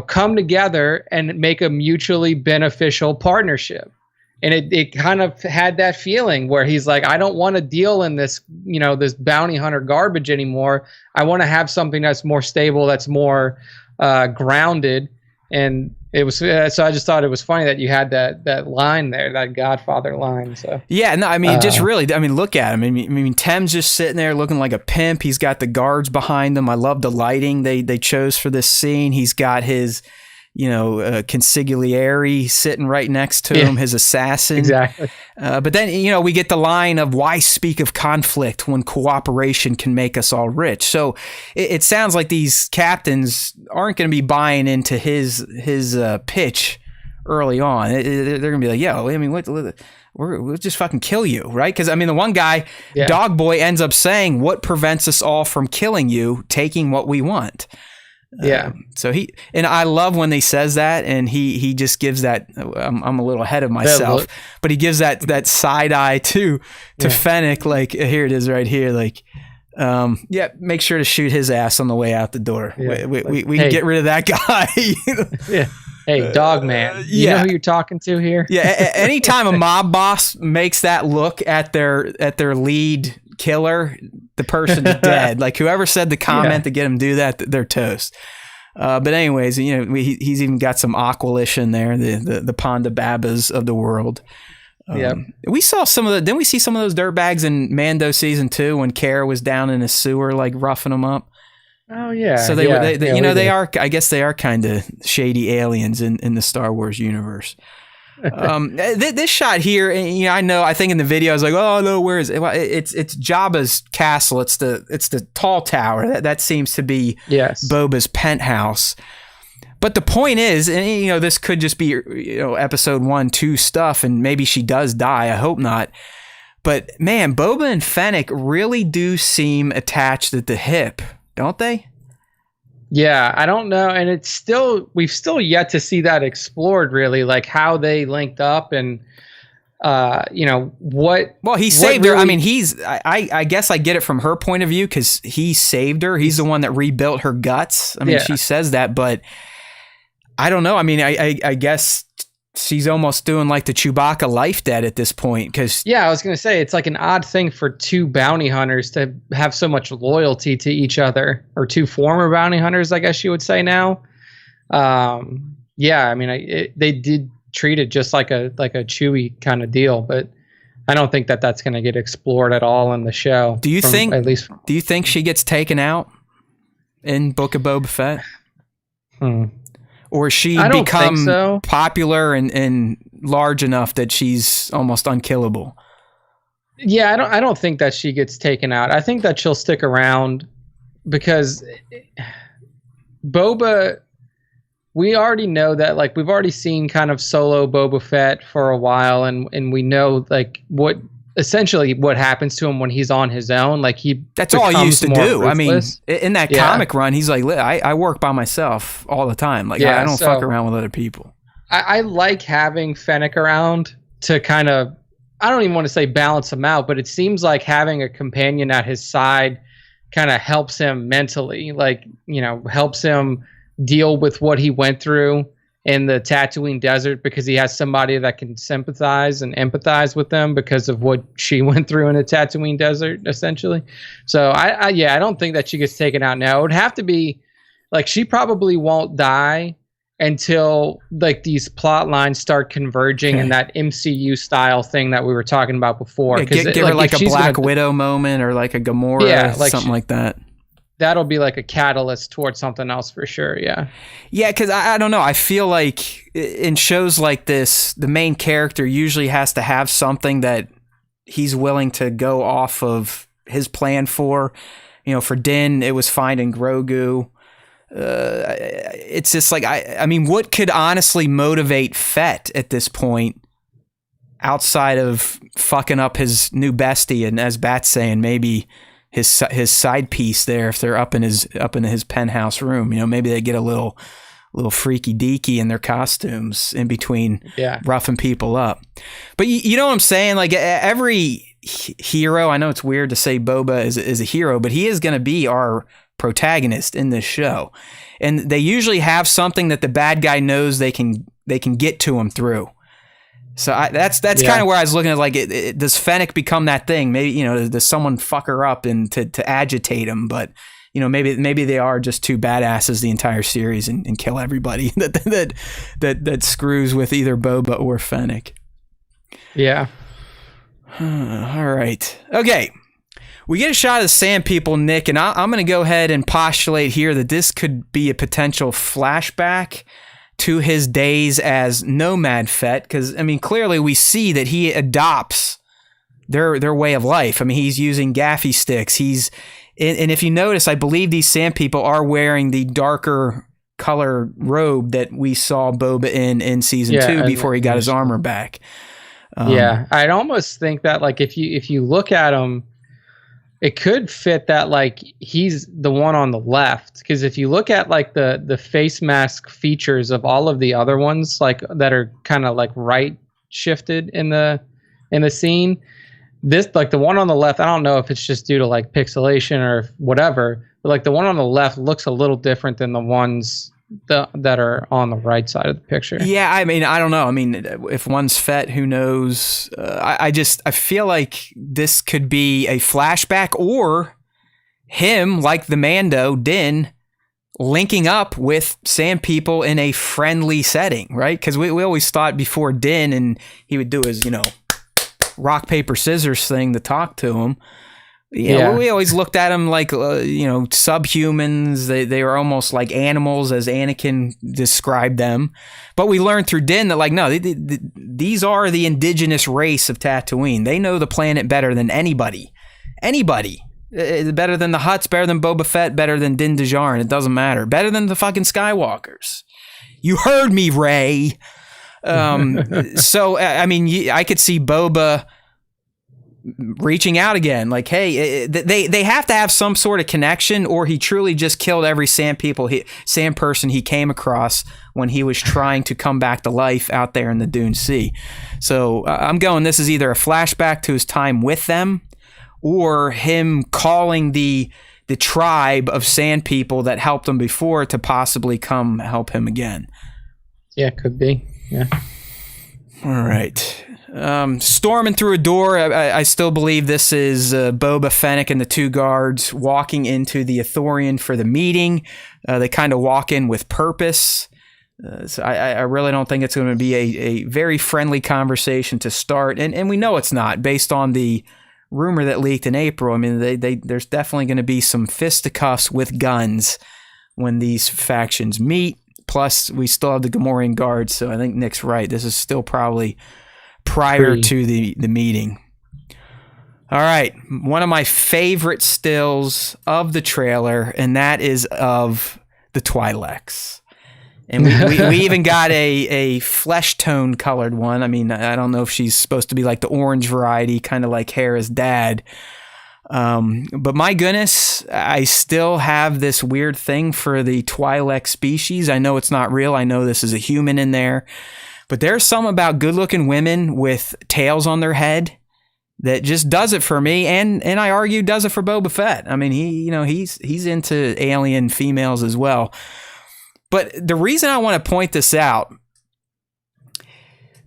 C: come together and make a mutually beneficial partnership. And it kind of had that feeling where he's like, I don't want to deal in this, this bounty hunter garbage anymore. I want to have something that's more stable, that's more grounded. And it was so I just thought it was funny that you had that line there, that Godfather line. So
B: yeah, no, I mean, just really, I mean, look at him. I mean, Tem's just sitting there looking like a pimp. He's got the guards behind him. I love the lighting they chose for this scene. He's got his, consigliere sitting right next to him, his assassin.
C: Exactly.
B: But then, we get the line of why speak of conflict when cooperation can make us all rich. So it sounds like these captains aren't going to be buying into his pitch early on. They're going to be like, yo, I mean, we'll just fucking kill you, right? Because, I mean, the one guy, Dog Boy, ends up saying, what prevents us all from killing you, taking what we want? So I love when he says that, and he just gives that. I'm a little ahead of myself, but he gives that side eye to Fennec. Like, here it is right here. Like, make sure to shoot his ass on the way out the door. We can get rid of that guy.
C: Hey, dog man. You know who you're talking to here?
B: Anytime a mob boss makes that look at their lead killer, the person's dead. Like, whoever said the comment to get him to do that, they're toast. But anyways, he's even got some Aqualish in there, the Ponda Babas of the world. We saw didn't we see some of those dirtbags in Mando season 2 when Cara was down in a sewer, like roughing them up?
C: Oh yeah.
B: So they are, I guess they are kind of shady aliens in the Star Wars universe. This shot here, I think in the video I was like, oh no, where is it? Well, it's Jabba's castle. It's the tall tower that seems to be Boba's penthouse. But the point is, and this could just be episode 1, 2 stuff, and maybe she does die. I hope not. But man, Boba and Fennec really do seem attached at the hip, don't they?
C: Yeah, I don't know, and we've still yet to see that explored, really, like how they linked up and what. Well,
B: he saved her. I mean, I guess I get it from her point of view because he saved her. He's the one that rebuilt her guts. I mean, she says that, but I don't know. I mean, I guess she's almost doing like the Chewbacca life debt at this point. Because
C: I was going to say, it's like an odd thing for two bounty hunters to have so much loyalty to each other, or two former bounty hunters, I guess you would say now. I mean, they did treat it just like a Chewie kind of deal, but I don't think that's going to get explored at all in the show.
B: Do you think she gets taken out in Book of Boba Fett? Or she become popular and large enough that she's almost unkillable?
C: Yeah, I don't think that she gets taken out. I think that she'll stick around because Boba, we already know that, like, we've already seen kind of solo Boba Fett for a while, and we know like what happens to him when he's on his own. Like, that's all he used to do.
B: Ruthless. I mean, in that comic run, he's like, I work by myself all the time. Like, I don't fuck around with other people.
C: I like having Fennec around to kind of, I don't even want to say balance him out, but it seems like having a companion at his side kind of helps him mentally, like, helps him deal with what he went through in the Tatooine desert, because he has somebody that can sympathize and empathize with them because of what she went through in the Tatooine desert, essentially. So I don't think that she gets taken out now. It would have to be like, she probably won't die until like these plot lines start converging in that MCU style thing that we were talking about before.
B: Yeah, give her like a Black Widow moment, or like a Gamora, something like that.
C: That'll be like a catalyst towards something else for sure. Yeah.
B: Yeah. Cause I don't know. I feel like in shows like this, the main character usually has to have something that he's willing to go off of his plan for. For Din, it was finding Grogu. It's just like, I mean, what could honestly motivate Fett at this point outside of fucking up his new bestie, and as Bat's saying, maybe his side piece there, if they're up in his penthouse room, maybe they get a little freaky deaky in their costumes in between, roughing people up. But you know what I'm saying? Like, every hero, I know it's weird to say Boba is a hero, but he is going to be our protagonist in this show, and they usually have something that the bad guy knows they can get to him through. So that's kind of where I was looking at, like, does Fennec become that thing? Maybe, does someone fuck her up and to agitate him? But maybe they are just two badasses the entire series and kill everybody that screws with either Boba or Fennec.
C: Yeah.
B: All right. Okay. We get a shot of the Sand People, Nick, and I'm going to go ahead and postulate here that this could be a potential flashback to his days as Nomad Fett, because, I mean, clearly we see that he adopts their way of life. I mean, he's using gaffy sticks. And if you notice, I believe these Sand People are wearing the darker color robe that we saw Boba in season 2 before he got his armor back.
C: I'd almost think that, like, if you look at him, it could fit that, like, he's the one on the left, because if you look at like the face mask features of all of the other ones, like, that are kind of like right shifted in the scene, this, like, the one on the left, I don't know if it's just due to like pixelation or whatever, but like the one on the left looks a little different than the ones that are on the right side of the picture. Yeah,
B: I mean, I don't know. I mean, if one's Fett, who knows? I feel like this could be a flashback, or him, like the Mando, Din, linking up with Sand People in a friendly setting, right? Because we always thought before Din, and he would do his, rock, paper, scissors thing to talk to him. We always looked at them like, subhumans. They were almost like animals, as Anakin described them. But we learned through Din that, like, no, these are the indigenous race of Tatooine. They know the planet better than anybody. Better than the Hutts, better than Boba Fett, better than Din Djarin. It doesn't matter. Better than the fucking Skywalkers. You heard me, Rey. So, I mean, I could see Boba reaching out again, like, hey, they have to have some sort of connection, or he truly just killed every sand person he came across when he was trying to come back to life out there in the Dune Sea. So I'm going, this is either a flashback to his time with them, or him calling the tribe of sand people that helped him before to possibly come help him again.
C: Yeah, could be. Yeah.
B: All right. Storming through a door, I still believe this is Boba, Fennec, and the two guards walking into the Ithorian for the meeting. They kind of walk in with purpose. So I really don't think it's going to be a very friendly conversation to start. And we know it's not, based on the rumor that leaked in April. I mean, there's definitely going to be some fisticuffs with guns when these factions meet. Plus, we still have the Gamorrean guards, so I think Nick's right. This is still probably prior to the meeting. All right, one of my favorite stills of the trailer, and that is of the Twi'leks. And we even got a flesh tone colored one. I mean, I don't know if she's supposed to be like the orange variety, kind of like Hera's dad. But my goodness, I still have this weird thing for the Twi'lek species. I know it's not real. I know this is a human in there. But there's something about good-looking women with tails on their head that just does it for me, and I argue does it for Boba Fett. I mean, he's into alien females as well. But the reason I want to point this out,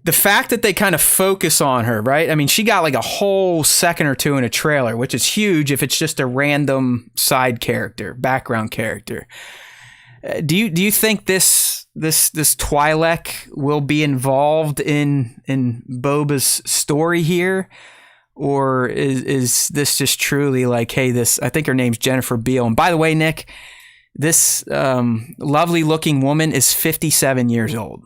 B: the fact that they kind of focus on her, right? I mean, she got like a whole second or two in a trailer, which is huge if it's just a random side character, background character. Do you think this Twi'lek will be involved in Boba's story here? Or is this just truly like, hey, I think her name's Jennifer Beal. And by the way, Nick, this lovely looking woman is 57 years old.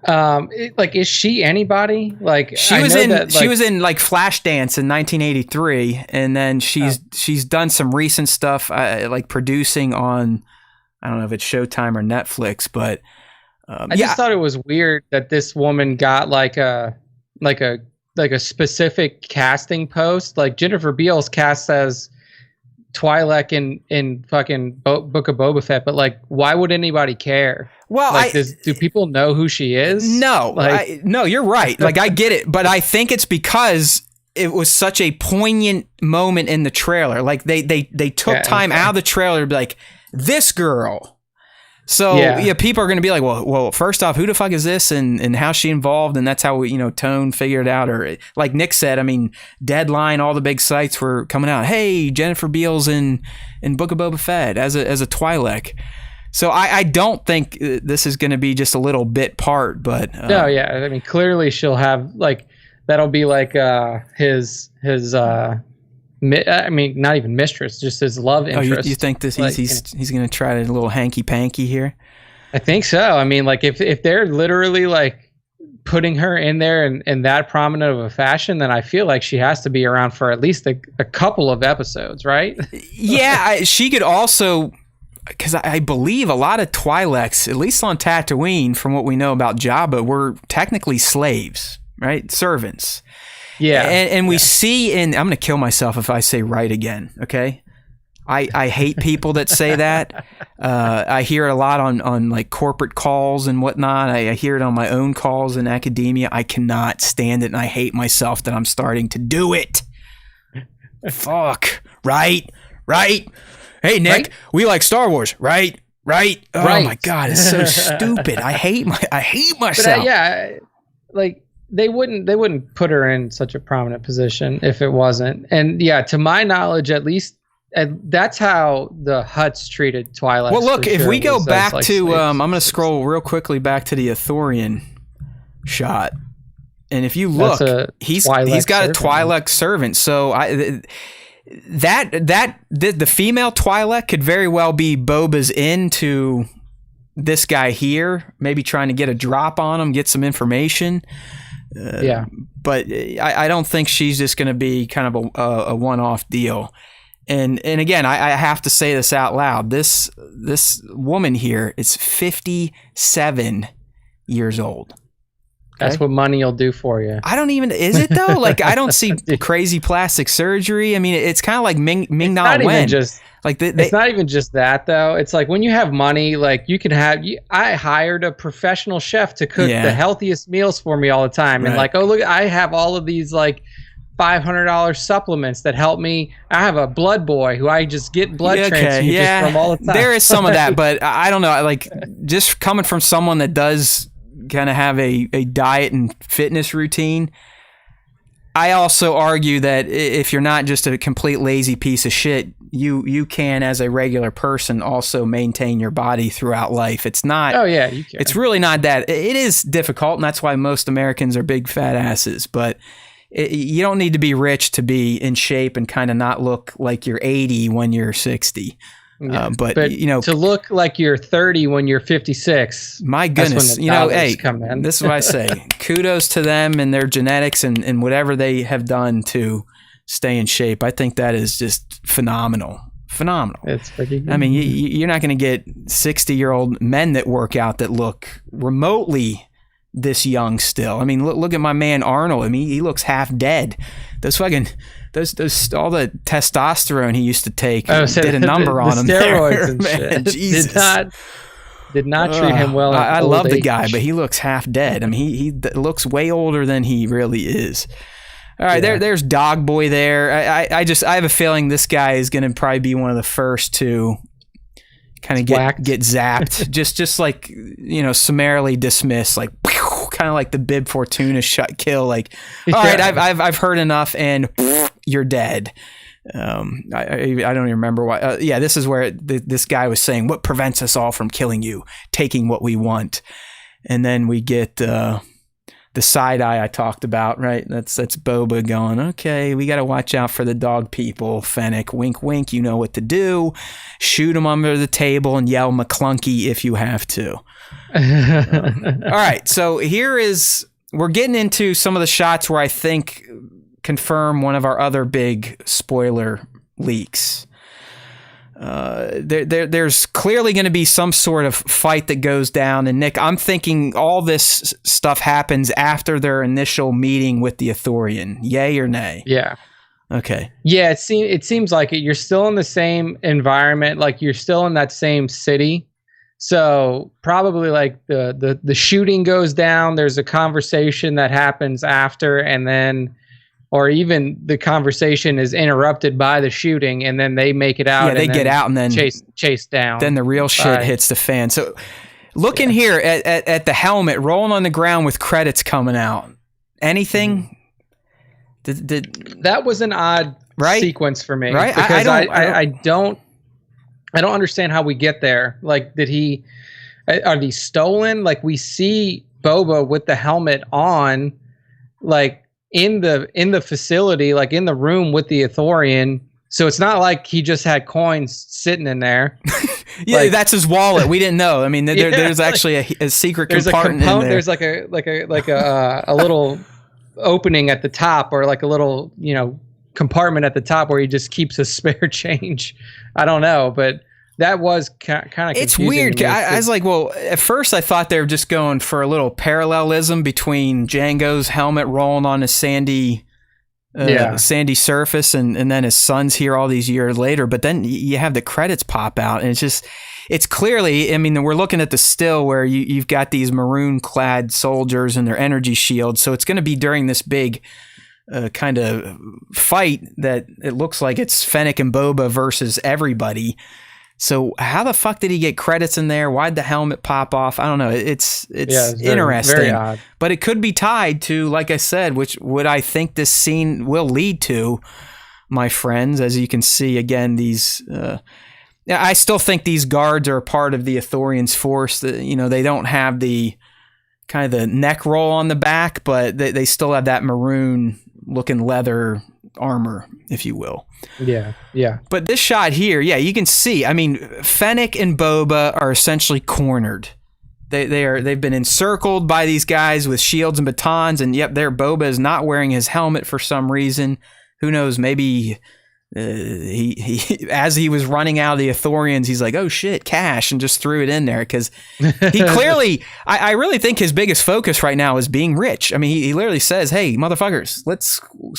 C: Is she anybody? Like
B: she was in like Flashdance in 1983, and then she's done some recent stuff like producing on, I don't know if it's Showtime or Netflix, but
C: I just thought it was weird that this woman got like a specific casting post. Like Jennifer Beals cast as Twi'lek in fucking Book of Boba Fett, but like, why would anybody care?
B: Well,
C: like, do people know who she is?
B: No, no, you're right. Like, I get it, but I think it's because it was such a poignant moment in the trailer. Like they took time out of the trailer to be like, this girl. So yeah, people are going to be like, well, first off, who the fuck is this, and how's she involved? And that's how we, Tone figured it out. Or like Nick said, I mean, Deadline, all the big sites were coming out. Hey, Jennifer Beals in Book of Boba Fett as a Twi'lek. So I don't think this is going to be just a little bit part, but
C: no, yeah, I mean, clearly she'll have like that'll be like his. I mean, not even mistress, just his love interest.
B: You think this he's going to try a little hanky panky here?
C: I think so. I mean, like if they're literally like putting her in there in that prominent of a fashion, then I feel like she has to be around for at least a couple of episodes, right?
B: Yeah, she could also, because I believe a lot of Twi'leks, at least on Tatooine, from what we know about Jabba, were technically slaves, right? Servants.
C: Yeah.
B: And we see I'm going to kill myself if I say right again, okay? I hate people that say that. I hear it a lot on like corporate calls and whatnot. I hear it on my own calls in academia. I cannot stand it, and I hate myself that I'm starting to do it. Fuck. Right? Hey, Nick, right? We like Star Wars, right? Oh my God, it's so stupid. I hate myself.
C: But, yeah, like they wouldn't put her in such a prominent position if it wasn't. And yeah, to my knowledge, at least, that's how the Hutts treated Twi'lek.
B: Well, look, if we go back to, I'm going to scroll real quickly back to the Ithorian shot, and if you look, he's got a Twi'lek servant. So the female Twi'lek could very well be Boba's into this guy here, maybe trying to get a drop on him, get some information.
C: Yeah,
B: but I don't think she's just going to be kind of a one-off deal. And again, I have to say this out loud. This woman here is 57 years old. Okay?
C: That's what money will do for you.
B: I don't even, is it though? Like, I don't see crazy plastic surgery. I mean, it's kind of like Ming-Na Wen.
C: It's not even just that though. It's like when you have money, like you can have. I hired a professional chef to cook the healthiest meals for me all the time, and like, oh look, I have all of these like $500 supplements that help me. I have a blood boy who I just get blood transfusions from all the time.
B: There is some of that, but I don't know. Like, just coming from someone that does kind of have a diet and fitness routine, I also argue that if you're not just a complete lazy piece of shit, you can, as a regular person, also maintain your body throughout life. It's not.
C: Oh yeah, you can.
B: It's really not that. It is difficult, and that's why most Americans are big fat asses. But you don't need to be rich to be in shape and kind of not look like you're 80 when you're 60.
C: Yeah, but to look like you're 30 when you're 56.
B: My goodness, hey, this is what I say. Kudos to them and their genetics and whatever they have done to stay in shape. I think that is just phenomenal.
C: It's pretty good.
B: I mean, you're not going to get 60-year-old men that work out that look remotely this young still. I mean, look at my man Arnold. I mean, he looks half dead. Those fucking those all the testosterone he used to take did a number on him.
C: Steroids and
B: man,
C: shit.
B: Jesus.
C: Did not treat him well.
B: I love the guy, but he looks half dead. I mean, he looks way older than he really is. All right, there's Dog Boy there. I have a feeling this guy is going to probably be one of the first to kind of get zapped, just like, you know, summarily dismissed, like kind of like the Bib Fortuna kill. Like, all right, I've heard enough, and you're dead. I don't even remember why. This is where this guy was saying, "What prevents us all from killing you? Taking what we want." And then we get the side eye I talked about, right? That's Boba going, "Okay, we got to watch out for the dog people. Fennec, wink, wink. You know what to do. Shoot them under the table and yell McClunky if you have to." All right, so we're getting into some of the shots where I think confirm one of our other big spoiler leaks. There's clearly going to be some sort of fight that goes down, and Nick, I'm thinking all this stuff happens after their initial meeting with the Ithorian. Yay or nay?
C: Yeah.
B: Okay.
C: Yeah, it seems like it. You're still in the same environment, like you're still in that same city. So probably like the shooting goes down. There's a conversation that happens after, and then, or even the conversation is interrupted by the shooting, and then they make it out.
B: Yeah, they get out and then
C: chase down.
B: Then the real shit hits the fan. So looking here at the helmet rolling on the ground with credits coming out. Anything?
C: That was an odd sequence for me,
B: right?
C: Because I don't understand how we get there. Like, are these stolen? Like, we see Boba with the helmet on, like, in the facility, like in the room with the Ithorian. So it's not like he just had coins sitting in there.
B: That's his wallet. We didn't know. I mean, there's actually a secret compartment in there.
C: There's like a little opening at the top, or like a little, you know, compartment at the top where he just keeps a spare change. I don't know, but that was kind of
B: it's weird. I was like, well, at first I thought they were just going for a little parallelism between Jango's helmet rolling on a sandy surface, and then his son's here all these years later. But then you have the credits pop out, and it's clearly, I mean, we're looking at the still where you've got these maroon clad soldiers and their energy shields. So it's going to be during this big kind of fight that it looks like it's Fennec and Boba versus everybody. So how the fuck did he get credits in there? Why'd the helmet pop off? I don't know. It's interesting,
C: very odd.
B: But it could be tied to, like I said, which what I think this scene will lead to, my friends. As you can see, again, these. I still think these guards are a part of the Ithorian's force. You know, they don't have the kind of the neck roll on the back, but they still have that maroon looking leather armor, if you will.
C: Yeah.
B: But this shot here, you can see, I mean, Fennec and Boba are essentially cornered. They've been encircled by these guys with shields and batons, and Boba is not wearing his helmet for some reason. Who knows, maybe he as he was running out of the Ithorians, he's like, oh shit, cash, and just threw it in there, because he clearly, I really think his biggest focus right now is being rich. I mean, he literally says, hey, motherfuckers,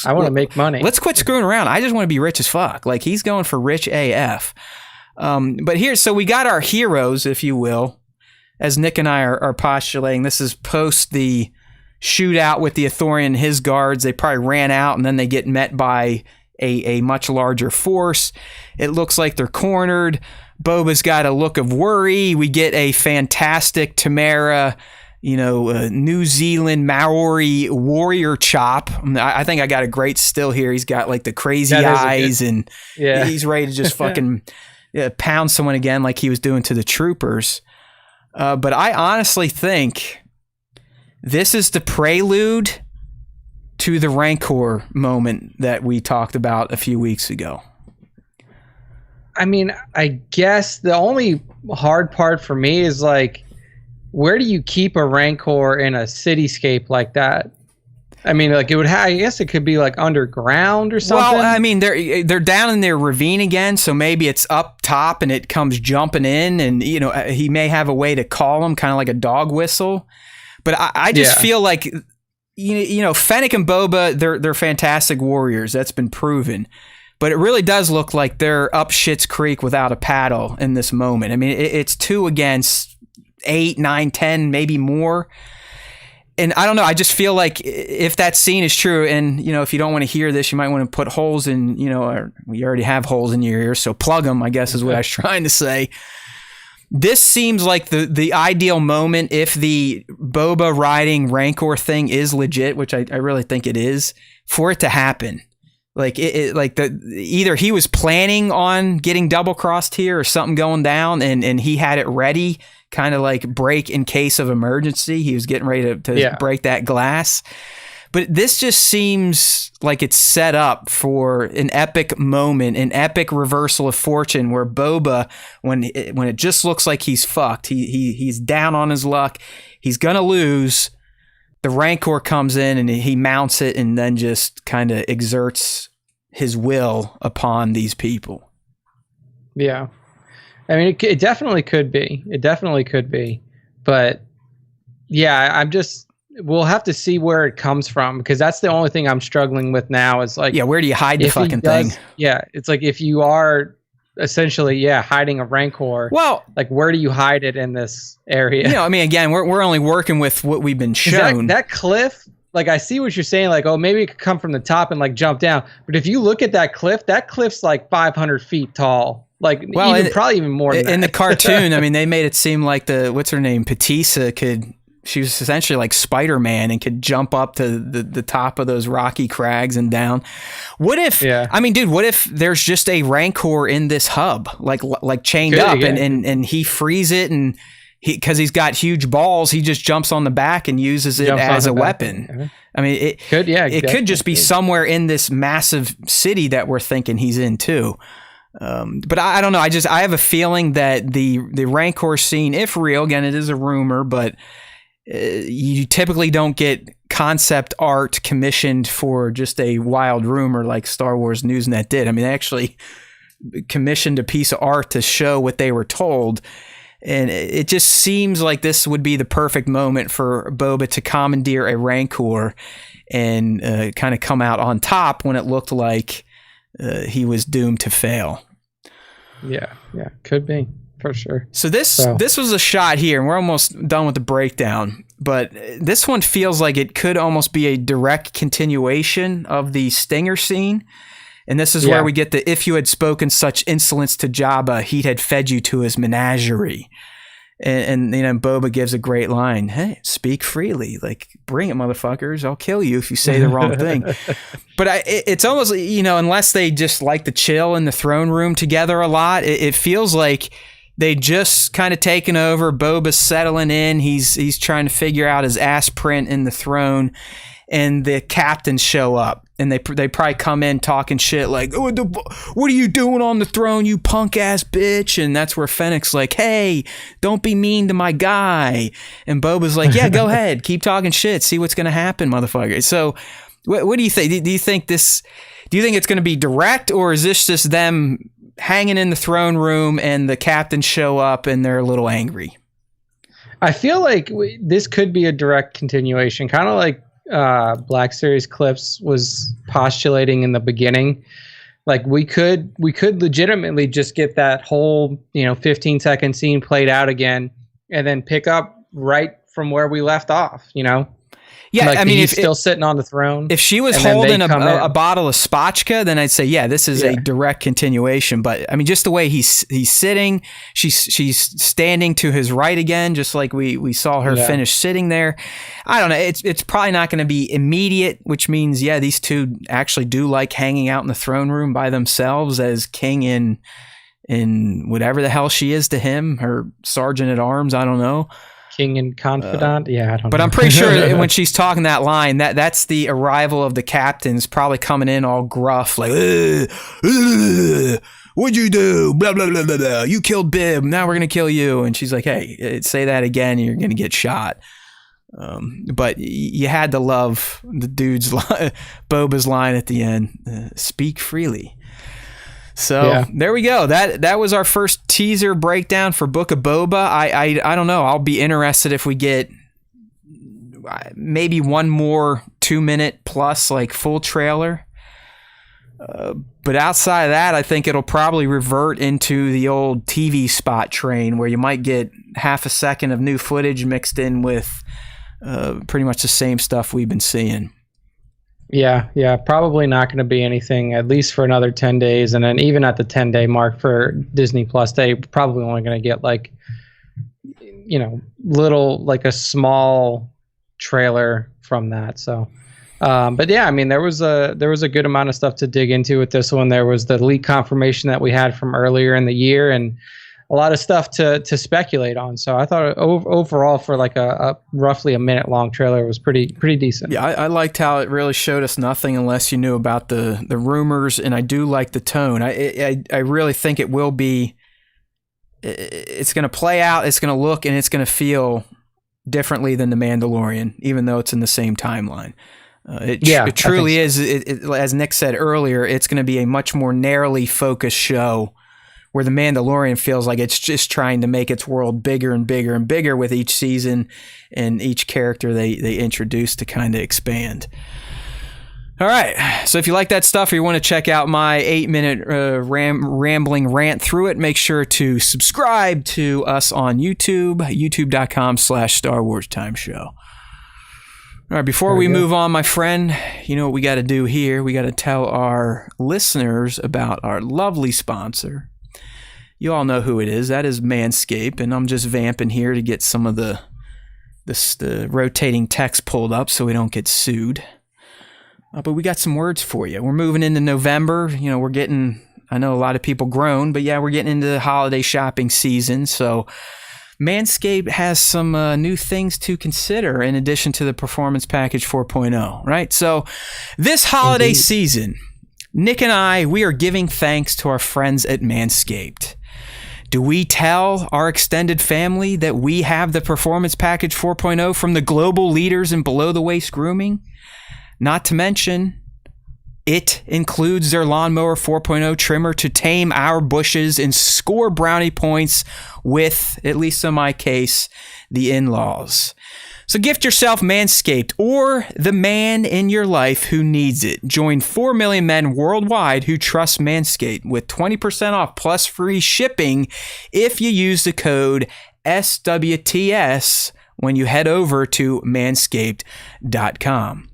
C: I want to make money.
B: Let's quit screwing around. I just want to be rich as fuck. Like, he's going for rich AF. But here, so we got our heroes, if you will, as Nick and I are postulating. This is post the shootout with the Ithorian and his guards. They probably ran out, and then they get met by a much larger force. It looks like they're cornered. Boba's got a look of worry. We get a fantastic Tamara, New Zealand Maori warrior chop. I think I got a great still here. He's got like the crazy eyes, and he's ready to just fucking pound someone again like he was doing to the troopers. But I honestly think this is the prelude to the Rancor moment that we talked about a few weeks ago.
C: I mean, I guess the only hard part for me is, like, where do you keep a Rancor in a cityscape like that? I mean, like, I guess it could be like underground or something.
B: Well, I mean, they're down in their ravine again, so maybe it's up top and it comes jumping in, and he may have a way to call them, kind of like a dog whistle. But I just feel like, Fennec and Boba, they're fantastic warriors. That's been proven. But it really does look like they're up Schitt's Creek without a paddle in this moment. I mean, it's 2 against 8, 9, 10, maybe more. And I don't know. I just feel like if that scene is true, and, if you don't want to hear this, you might want to put holes in, or we already have holes in your ears, so plug them, I guess is what I was trying to say. This seems like the ideal moment if the Boba riding Rancor thing is legit, which I really think it is, for it to happen. Like either he was planning on getting double crossed here or something going down, and he had it ready, kind of like break in case of emergency. He was getting ready to break that glass. But this just seems like it's set up for an epic moment, an epic reversal of fortune where Boba, when it just looks like he's fucked, he's down on his luck, he's going to lose, the Rancor comes in and he mounts it and then just kind of exerts his will upon these people.
C: Yeah. I mean, it definitely could be. It definitely could be. But yeah, we'll have to see where it comes from, because that's the only thing I'm struggling with now is like,
B: where do you hide the fucking thing?
C: Yeah. It's like, if you are essentially, hiding a Rancor,
B: well,
C: like, where do you hide it in this area?
B: I mean, again, we're only working with what we've been shown.
C: That cliff, like, I see what you're saying, like, oh, maybe it could come from the top and like jump down. But if you look at that cliff's like 500 feet tall. Like, probably even more than that.
B: In the cartoon, I mean, they made it seem like what's her name? Patissa she was essentially like Spider-Man and could jump up to the top of those rocky crags and down. What if, I mean, dude, what if there's just a Rancor in this hub, like chained up and he frees it, and because he's got huge balls, he just jumps on the back and uses it as a weapon.
C: Mm-hmm.
B: I mean, it could just be somewhere in this massive city that we're thinking he's in too. But I don't know. I have a feeling that the Rancor scene, if real, again, it is a rumor, but you typically don't get concept art commissioned for just a wild rumor like Star Wars Newsnet did. I mean, they actually commissioned a piece of art to show what they were told. And it just seems like this would be the perfect moment for Boba to commandeer a Rancor and kind of come out on top when it looked like he was doomed to fail.
C: Yeah, could be. For sure.
B: So this was a shot here, and we're almost done with the breakdown, but this one feels like it could almost be a direct continuation of the Stinger scene. And this is where we get the, if you had spoken such insolence to Jabba, he had fed you to his menagerie. And Boba gives a great line. Hey, speak freely. Like, bring it, motherfuckers. I'll kill you if you say the wrong thing. But it's almost, unless they just like to chill in the throne room together a lot, it feels like they just kind of taken over. Boba's settling in. He's trying to figure out his ass print in the throne, and the captains show up, and they probably come in talking shit like, "Oh, what are you doing on the throne, you punk ass bitch?" And that's where Fennec's like, "Hey, don't be mean to my guy." And Boba's like, "Yeah, go ahead, keep talking shit. See what's gonna happen, motherfucker." So, what do you think? Do you think it's going to be direct, or is this just them hanging in the throne room and the captains show up and they're a little angry?
C: I feel like this could be a direct continuation, kind of like Black Series Clips was postulating in the beginning. Like, we could legitimately just get that whole 15-second scene played out again and then pick up right from where we left off.
B: Yeah,
C: like,
B: I mean,
C: he's still sitting on the throne.
B: If she was holding a bottle of Spotchka, then I'd say, yeah, this is a direct continuation. But I mean, just the way he's sitting, she's standing to his right again, just like we saw her finish sitting there. I don't know. It's probably not going to be immediate, which means, these two actually do like hanging out in the throne room by themselves as king in whatever the hell she is to him, her sergeant at arms. I don't know.
C: King and confidant. I don't know.
B: But I'm pretty sure when she's talking that line, that's the arrival of the captains, probably coming in all gruff, like, what'd you do? Blah, blah, blah, blah, blah. You killed Bib. Now we're going to kill you. And she's like, hey, say that again, you're going to get shot. But you had to love the dude's Boba's line at the end, speak freely. So there we go. That was our first teaser breakdown for Book of Boba. I don't know. I'll be interested if we get maybe one more 2-minute plus like full trailer. But outside of that, I think it'll probably revert into the old TV spot train where you might get half a second of new footage mixed in with pretty much the same stuff we've been seeing.
C: Yeah, probably not going to be anything, at least for another 10 days. And then even at the 10-day mark for Disney Plus, they probably only going to get like, like a small trailer from that. So, but yeah, I mean, there was a good amount of stuff to dig into with this one. There was the leak confirmation that we had from earlier in the year, and a lot of stuff to speculate on. So I thought overall for like a roughly a minute long trailer was pretty decent.
B: Yeah, I liked how it really showed us nothing unless you knew about the rumors, and I do like the tone. I really think it will be. It's going to play out. It's going to look and it's going to feel differently than The Mandalorian, even though it's in the same timeline. It truly is. As Nick said earlier, it's going to be a much more narrowly focused show, where The Mandalorian feels like it's just trying to make its world bigger and bigger and bigger with each season and each character they introduce to kind of expand. All right, so if you like that stuff or you want to check out my 8-minute rambling rant through it, make sure to subscribe to us on YouTube, youtube.com/Star Wars Time Show. All right, before we move on, my friend, you know what we got to do here? We got to tell our listeners about our lovely sponsor. You all know who it is. That is Manscaped, and I'm just vamping here to get some of the rotating text pulled up so we don't get sued. But we got some words for you. We're moving into November. We're getting, I know a lot of people groan, but yeah, we're getting into the holiday shopping season. So Manscaped has some new things to consider in addition to the Performance Package 4.0, right? So this holiday season, Nick and we are giving thanks to our friends at Manscaped. Do we tell our extended family that we have the Performance Package 4.0 from the global leaders in below-the-waist grooming? Not to mention, it includes their Lawnmower 4.0 trimmer to tame our bushes and score brownie points with, at least in my case, the in-laws. So gift yourself Manscaped or the man in your life who needs it. Join 4 million men worldwide who trust Manscaped with 20% off plus free shipping if you use the code SWTS when you head over to manscaped.com.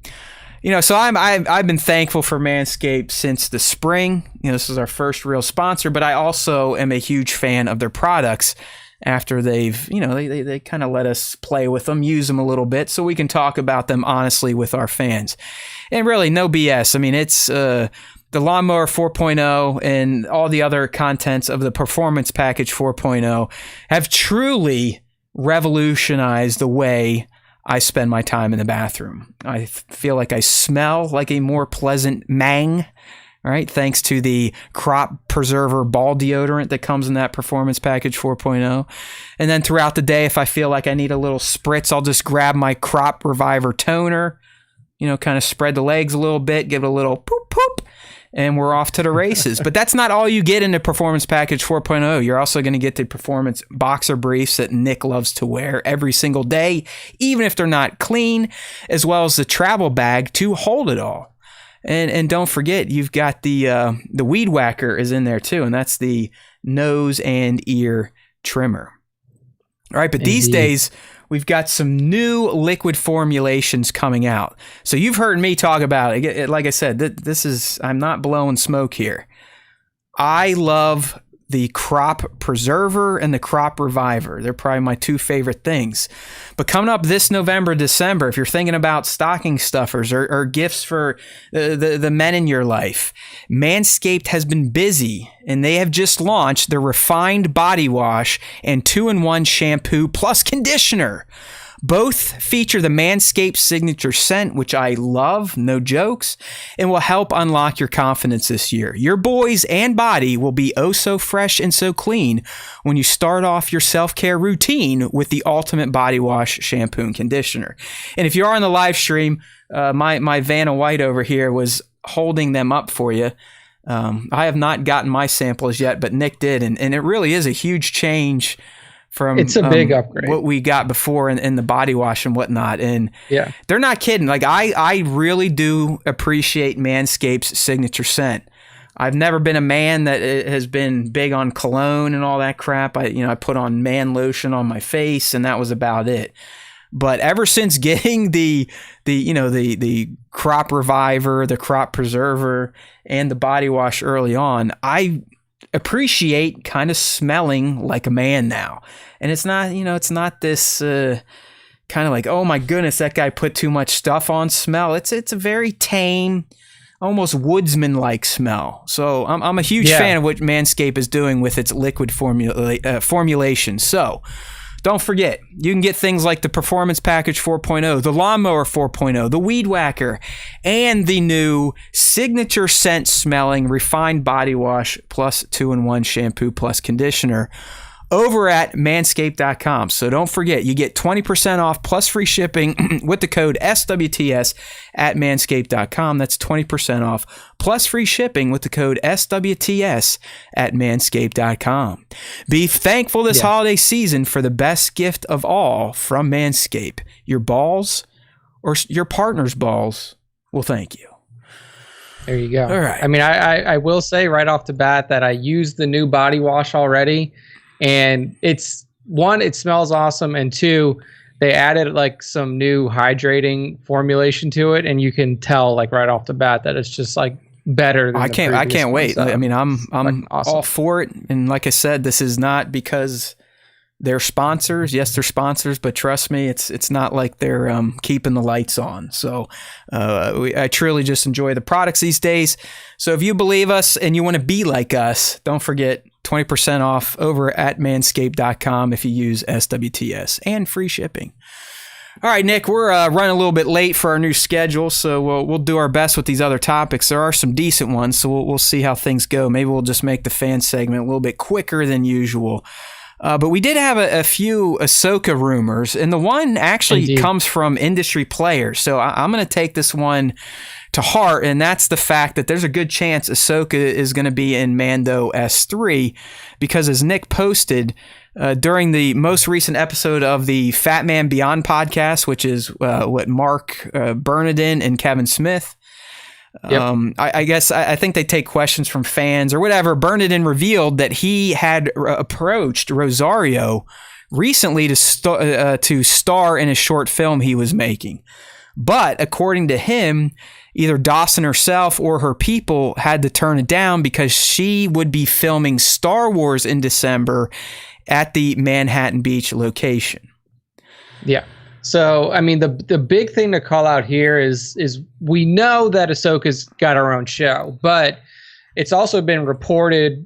B: So I've been thankful for Manscaped since the spring. This is our first real sponsor, but I also am a huge fan of their products after they've, they kind of let us play with them, use them a little bit so we can talk about them honestly with our fans. And really, no BS. I mean, it's the Lawnmower 4.0 and all the other contents of the Performance Package 4.0 have truly revolutionized the way I spend my time in the bathroom. I feel like I smell like a more pleasant mang, right? Thanks to the crop preserver ball deodorant that comes in that Performance Package 4.0. And then throughout the day, if I feel like I need a little spritz, I'll just grab my Crop Reviver toner, kind of spread the legs a little bit, give it a little poop poop, and we're off to the races. But that's not all you get in the Performance Package 4.0. You're also going to get the Performance boxer briefs that Nick loves to wear every single day, even if they're not clean, as well as the travel bag to hold it all. And don't forget, you've got the Weed Whacker is in there too, and that's the nose and ear trimmer. All right, but these days, we've got some new liquid formulations coming out. So you've heard me talk about it. Like I said, I'm not blowing smoke here. I love the Crop Preserver and the Crop Reviver. They're probably my two favorite things. But coming up this November, December, if you're thinking about stocking stuffers or gifts for the men in your life, Manscaped has been busy, and they have just launched the Refined Body Wash and 2-in-1 Shampoo plus Conditioner. Both feature the Manscaped signature scent, which I love, no jokes, and will help unlock your confidence this year. Your boys and body will be oh so fresh and so clean when you start off your self-care routine with the ultimate body wash, shampoo, and conditioner. And if you are on the live stream, my Vanna White over here was holding them up for you. I have not gotten my samples yet, but Nick did, and it really is a huge change from
C: it's a big upgrade.
B: What we got before in the body wash and whatnot. And
C: yeah,
B: they're not kidding. Like I really do appreciate Manscaped's signature scent. I've never been a man that has been big on cologne and all that crap. I put on man lotion on my face and that was about it. But ever since getting the crop reviver, the crop preserver, and the body wash early on, I appreciate kind of smelling like a man now. And it's not this kind of like, oh my goodness, that guy put too much stuff on smell. It's a very tame, almost woodsman-like smell. So I'm a huge fan of what Manscaped is doing with its liquid formulation. So don't forget, you can get things like the Performance Package 4.0, the Lawnmower 4.0, the Weed Whacker, and the new signature scent smelling refined body wash plus 2-in-1 shampoo plus conditioner over at manscaped.com. So don't forget, you get 20% off plus free shipping with the code SWTS at manscaped.com. That's 20% off plus free shipping with the code SWTS at manscaped.com. Be thankful this holiday season for the best gift of all from Manscaped. Your balls or your partner's balls will thank you.
C: There you go.
B: All right.
C: I mean, I will say right off the bat that I used the new body wash already. And it's one, it smells awesome, and two, they added like some new hydrating formulation to it, and you can tell like right off the bat that it's just like better than
B: I can't wait.
C: So,
B: I mean, I'm
C: like, awesome.
B: all for it, and like I said, this is not because they're sponsors. Yes, they're sponsors, but trust me, it's not like they're keeping the lights on. So I truly just enjoy the products these days. So if you believe us and you want to be like us, don't forget 20% off over at manscaped.com if you use SWTS and free shipping. All right, Nick, we're running a little bit late for our new schedule, so we'll do our best with these other topics. There are some decent ones, so we'll see how things go. Maybe we'll just make the fan segment a little bit quicker than usual. But we did have a few Ahsoka rumors, and the one actually comes from industry players. So I'm going to take this one to heart, and that's the fact that there's a good chance Ahsoka is going to be in Mando S3, because as Nick posted during the most recent episode of the Fat Man Beyond podcast, which is what Mark Bernardin and Kevin Smith, I think they take questions from fans or whatever. Bernardin revealed that he had approached Rosario recently to star in a short film he was making. But according to him, either Dawson herself or her people had to turn it down because she would be filming Star Wars in December at the Manhattan Beach location. Yeah.
C: So, I mean, the big thing to call out here is we know that Ahsoka's got her own show, but it's also been reported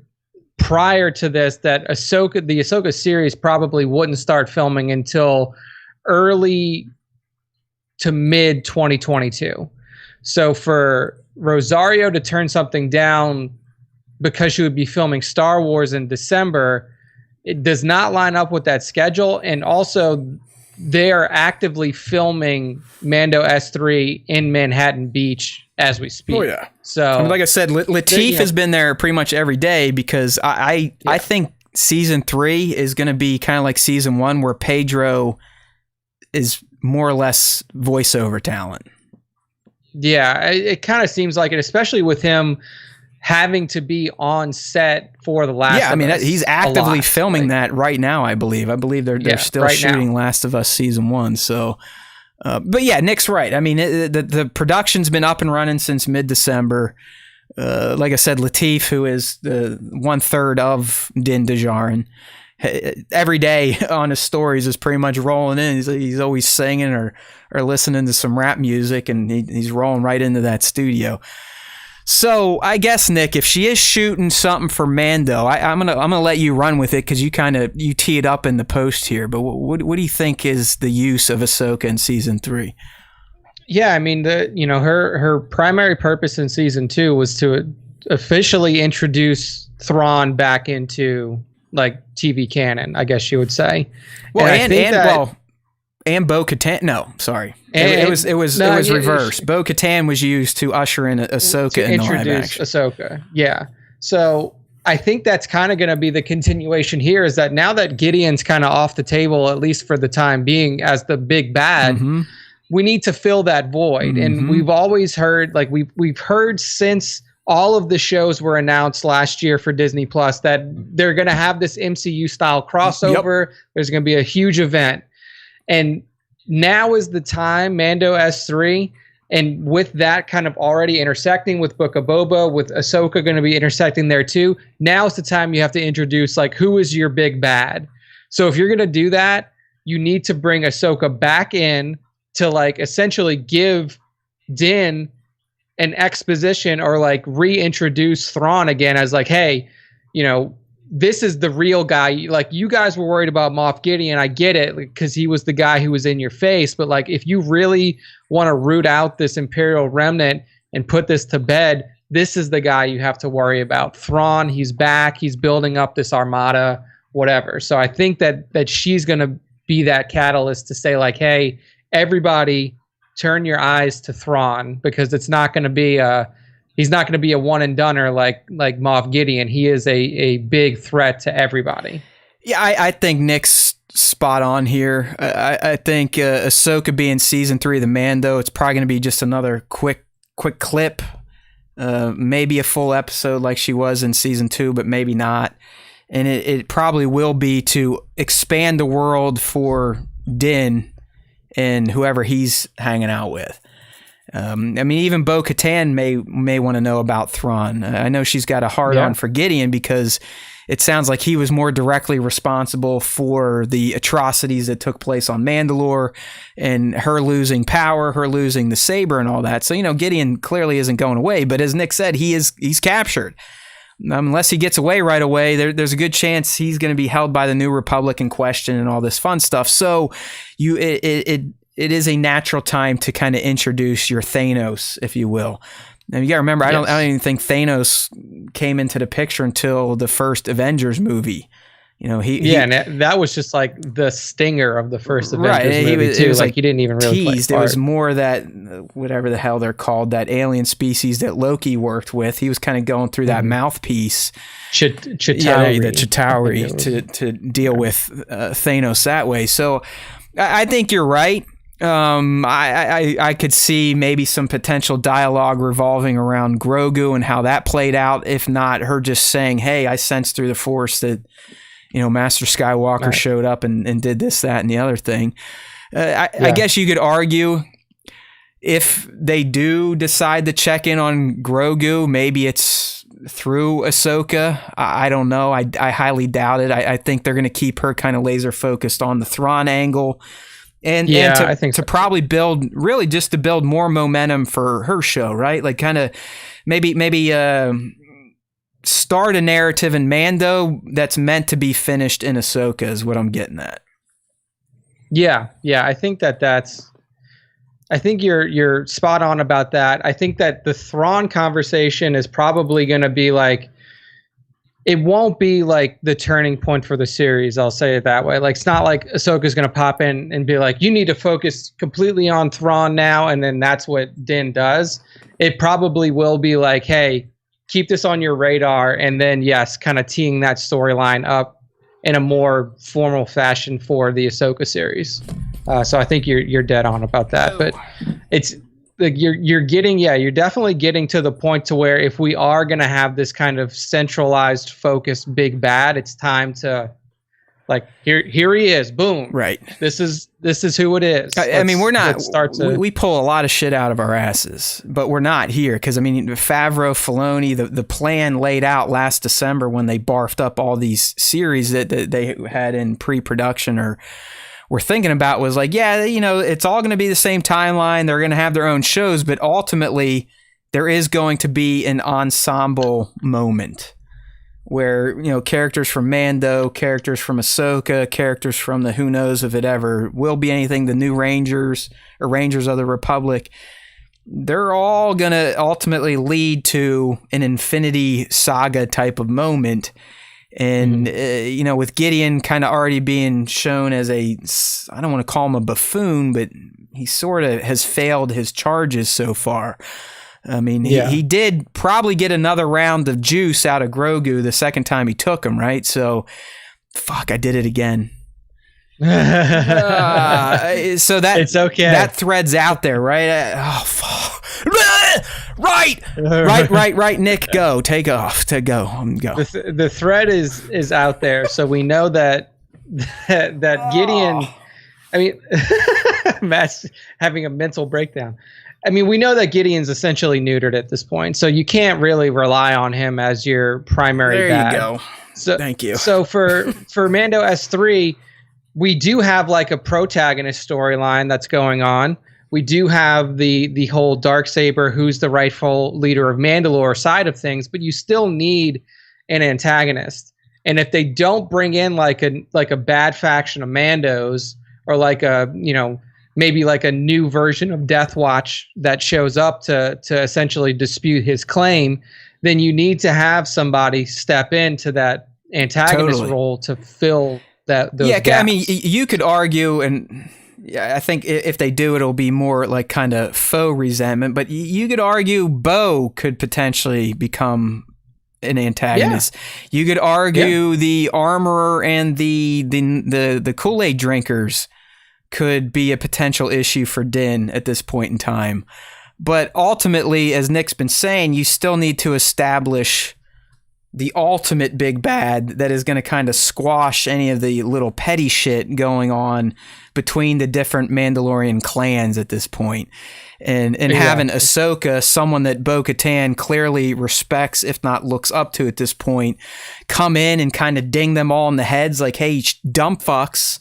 C: prior to this that the Ahsoka series probably wouldn't start filming until early to mid 2022. So for Rosario to turn something down because she would be filming Star Wars in December, it does not line up with that schedule. And also, they are actively filming Mando S3 in Manhattan Beach as we speak.
B: Oh, yeah.
C: So,
B: I mean, like I said, Lateef has been there pretty much every day, because I think season 3 is going to be kind of like season 1, where Pedro is more or less voiceover talent.
C: Yeah, it kind of seems like it, especially with him having to be on set for The Last of Us.
B: Yeah, I mean, he's actively filming that right now, I believe. I believe they're still shooting Last of Us Season 1. So, but yeah, Nick's right. I mean, the production's been up and running since mid-December. Like I said, Lateef, who is the 1/3 of Din Djarin, every day on his stories is pretty much rolling in. He's always singing or listening to some rap music, and he's rolling right into that studio. So I guess, Nick, if she is shooting something for Mando, I'm gonna let you run with it, because you tee it up in the post here. But what do you think is the use of Ahsoka in season 3?
C: Yeah, I mean, her primary purpose in season 2 was to officially introduce Thrawn back into like TV canon, I guess you would say.
B: Well, and Bo-Katan. No, sorry. It was reversed. Bo-Katan was used to usher in Ahsoka in the live action.
C: Ahsoka. Yeah. So I think that's kind of going to be the continuation here, is that now that Gideon's kind of off the table, at least for the time being, as the big bad, we need to fill that void. And we've always heard, like we've heard since all of the shows were announced last year for Disney Plus, that they're going to have this MCU style crossover. Yep. There's going to be a huge event. And now is the time, Mando S3, and with that kind of already intersecting with Book of Boba, with Ahsoka going to be intersecting there too, now's the time you have to introduce, like, who is your big bad? So if you're going to do that, you need to bring Ahsoka back in to, like, essentially give Din an exposition, or like reintroduce Thrawn again as like, hey, you know, this is the real guy. Like, you guys were worried about Moff Gideon. I get it, because he was the guy who was in your face. But like, if you really want to root out this Imperial remnant and put this to bed, this is the guy you have to worry about. Thrawn, he's back. He's building up this armada, whatever. So I think that she's going to be that catalyst to say, like, hey, everybody turn your eyes to Thrawn, because it's not going to be he's not going to be a one and doneer like Moff Gideon. He is a big threat to everybody.
B: Yeah, I think Nick's spot on here. I think Ahsoka being season 3 of the Mando, it's probably going to be just another quick clip, maybe a full episode like she was in season 2, but maybe not. And it probably will be to expand the world for Din and whoever he's hanging out with. I mean, even Bo-Katan may want to know about Thrawn. I know she's got a hard-on for Gideon, because it sounds like he was more directly responsible for the atrocities that took place on Mandalore, and her losing power, her losing the saber and all that. So, you know, Gideon clearly isn't going away, but as Nick said, he's captured. Unless he gets away right away, there's a good chance he's going to be held by the New Republic in question and all this fun stuff. So it is a natural time to kind of introduce your Thanos, if you will. Now you got to remember, I don't even think Thanos came into the picture until the first Avengers movie. You know,
C: and that was just like the stinger of the first Avengers movie too. It was like you didn't even really
B: teased. It was more that whatever the hell they're called, that alien species that Loki worked with. He was kind of going through that mouthpiece,
C: Chitauri,
B: the Chitauri, to deal with Thanos that way. So I think you're right. I could see maybe some potential dialogue revolving around Grogu and how that played out. If not, her just saying, "Hey, I sensed through the Force that, you know, Master Skywalker showed up and did this, that, and the other thing." I guess you could argue, if they do decide to check in on Grogu, maybe it's through Ahsoka. I don't know. I highly doubt it. I think they're going to keep her kind of laser focused on the Thrawn angle. And
C: I think
B: to probably build, really just to build more momentum for her show, right? Like kind of maybe start a narrative in Mando that's meant to be finished in Ahsoka is what I'm getting at.
C: Yeah. I think I think you're spot on about that. I think that the Thrawn conversation is probably going to be like, it won't be like the turning point for the series. I'll say it that way. Like, it's not like Ahsoka's going to pop in and be like, you need to focus completely on Thrawn now. And then that's what Din does. It probably will be like, hey, keep this on your radar. And then, yes, kind of teeing that storyline up in a more formal fashion for the Ahsoka series. So I think you're dead on about that. But it's like you're definitely getting to the point to where if we are going to have this kind of centralized, focused big bad, it's time to, like, here he is, boom,
B: right?
C: This is who it is.
B: I mean, we're not. We pull a lot of shit out of our asses, but we're not here because, I mean, Favreau, Filoni, the plan laid out last December when they barfed up all these series that they had in pre-production or were thinking about was like, yeah, you know, it's all going to be the same timeline. They're going to have their own shows, but ultimately there is going to be an ensemble moment where, you know, characters from Mando, characters from Ahsoka, characters from the who knows if it ever will be anything, the new Rangers or Rangers of the Republic, they're all going to ultimately lead to an Infinity Saga type of moment. And, you know, with Gideon kind of already being shown as I don't want to call him a buffoon, but he sort of has failed his charges so far. I mean, he did probably get another round of juice out of Grogu the second time he took him, right? So, fuck, I did it again. So that
C: it's okay.
B: That thread's out there, right? Oh, fuck. Right. Nick, go. Take off. Go.
C: The thread is out there, so we know that Gideon. I mean, Matt's having a mental breakdown. I mean, we know that Gideon's essentially neutered at this point, so you can't really rely on him as your primary bad.
B: There you go.
C: So,
B: thank you.
C: So for Mando S3, we do have like a protagonist storyline that's going on. We do have the whole Darksaber, who's the rightful leader of Mandalore side of things, but you still need an antagonist. And if they don't bring in like a bad faction of Mandos, or like maybe like a new version of Death Watch that shows up to essentially dispute his claim, then you need to have somebody step into that antagonist role to fill those gaps.
B: I mean, you could argue, and I think if they do, it'll be more like kind of faux resentment, but you could argue Bo could potentially become an antagonist. You could argue the armorer and the Kool-Aid drinkers could be a potential issue for Din at this point in time. But ultimately, as Nick's been saying, you still need to establish the ultimate big bad that is going to kind of squash any of the little petty shit going on between the different Mandalorian clans at this point. And having Ahsoka, someone that Bo-Katan clearly respects, if not looks up to at this point, come in and kind of ding them all in the heads like, hey, dumb fucks.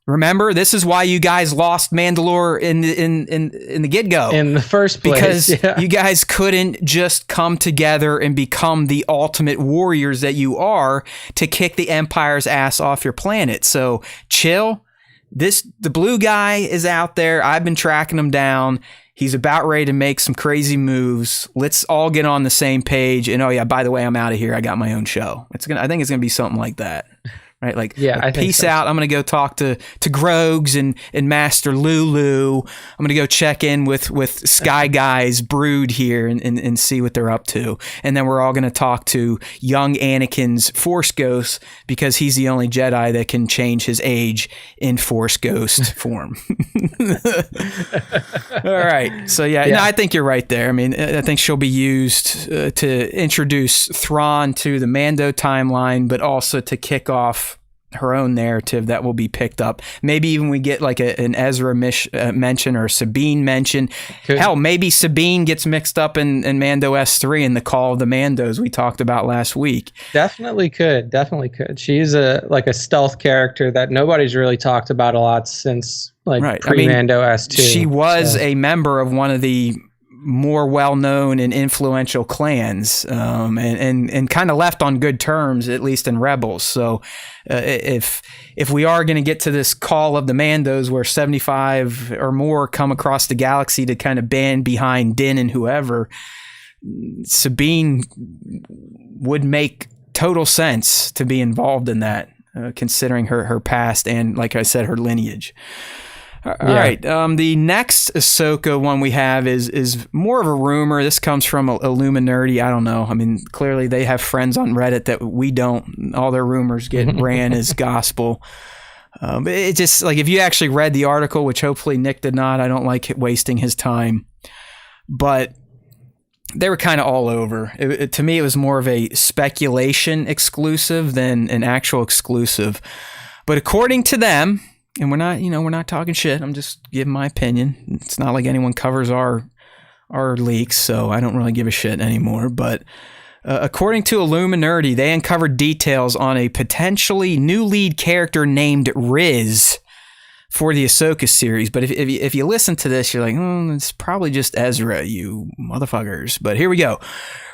B: Remember, this is why you guys lost Mandalore in the get-go.
C: In the first place.
B: Because you guys couldn't just come together and become the ultimate warriors that you are to kick the Empire's ass off your planet. So chill. The blue guy is out there. I've been tracking him down. He's about ready to make some crazy moves. Let's all get on the same page. And oh yeah, by the way, I'm out of here. I got my own show. I think it's gonna be something like that. Right, like peace out. I'm gonna go talk to Grogs and Master Lulu. I'm gonna go check in with Sky Guy's brood here and see what they're up to. And then we're all gonna talk to young Anakin's Force Ghost because he's the only Jedi that can change his age in Force Ghost form. All right, so no, I think you're right there. I mean, I think she'll be used to introduce Thrawn to the Mando timeline, but also to kick off her own narrative that will be picked up. Maybe even we get like an Ezra mention or a Sabine mention. Hell, maybe Sabine gets mixed up in Mando S3 in the Call of the Mandos we talked about last week.
C: Definitely could. She's a stealth character that nobody's really talked about a lot since pre-Mando S2.
B: She was a member of one of the more well-known and influential clans, and kind of left on good terms, at least in Rebels. So if we are going to get to this Call of the Mandos where 75 or more come across the galaxy to kind of band behind Din and whoever, Sabine would make total sense to be involved in that, considering her past and, like I said, her lineage. All right. The next Ahsoka one we have is more of a rumor. This comes from Illuminati. I don't know. I mean, clearly they have friends on Reddit that we don't. All their rumors get ran as gospel. But it just, like, if you actually read the article, which hopefully Nick did not, I don't like wasting his time. But they were kind of all over. To me, it was more of a speculation exclusive than an actual exclusive. But according to them, and we're not talking shit. I'm just giving my opinion. It's not like anyone covers our leaks, so I don't really give a shit anymore. But according to Illuminati, they uncovered details on a potentially new lead character named Riz for the Ahsoka series. But if you listen to this, you're like, it's probably just Ezra, you motherfuckers. But here we go.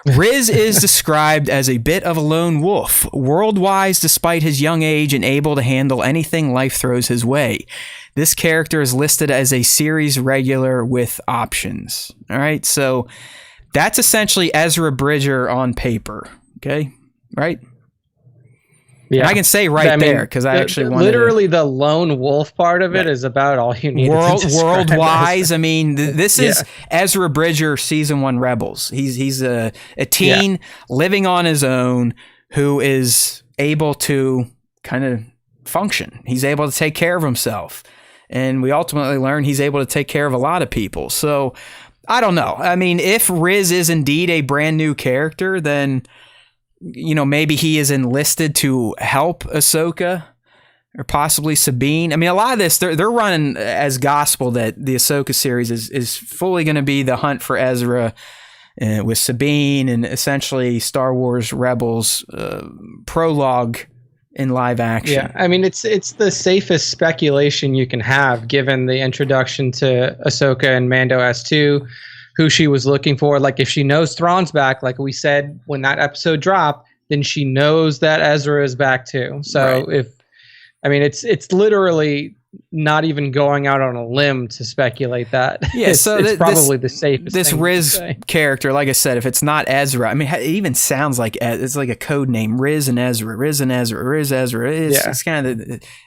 B: Riz is described as a bit of a lone wolf, world-wise despite his young age and able to handle anything life throws his way. This character is listed as a series regular with options. All right, so that's essentially Ezra Bridger on paper, okay? Right? Yeah, and I can say there because I actually wanted
C: literally the lone wolf part of it is about all you need.
B: World-wise, I mean, this is Ezra Bridger season 1 Rebels. He's a teen living on his own who is able to kind of function. He's able to take care of himself, and we ultimately learn he's able to take care of a lot of people. So I don't know. I mean, if Riz is indeed a brand new character, then maybe he is enlisted to help Ahsoka or possibly Sabine. I mean, a lot of this, they're running as gospel that the Ahsoka series is fully going to be the hunt for Ezra with Sabine and essentially Star Wars Rebels prologue in live action.
C: Yeah, I mean, it's the safest speculation you can have given the introduction to Ahsoka and Mando S2, who she was looking for. Like, if she knows Thrawn's back, like we said when that episode dropped, then she knows that Ezra is back too. So it's literally not even going out on a limb to speculate that.
B: Yeah,
C: it's probably the safest.
B: This Riz character, like I said, if it's not Ezra, I mean, it even sounds like it's like a code name: Riz and Ezra, Riz and Ezra, Riz Ezra. It's kind of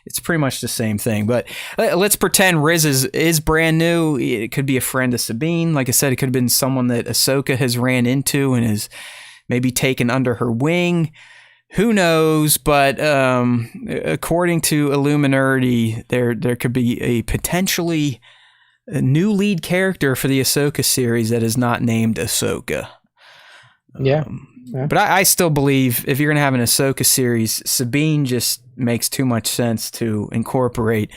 B: it's pretty much the same thing. But let's pretend Riz is brand new. It could be a friend of Sabine. Like I said, it could have been someone that Ahsoka has ran into and is maybe taken under her wing. Who knows? But according to Illuminati, there could be a potentially a new lead character for the Ahsoka series that is not named Ahsoka.
C: Yeah.
B: But I still believe if you're going to have an Ahsoka series, Sabine just makes too much sense to incorporate.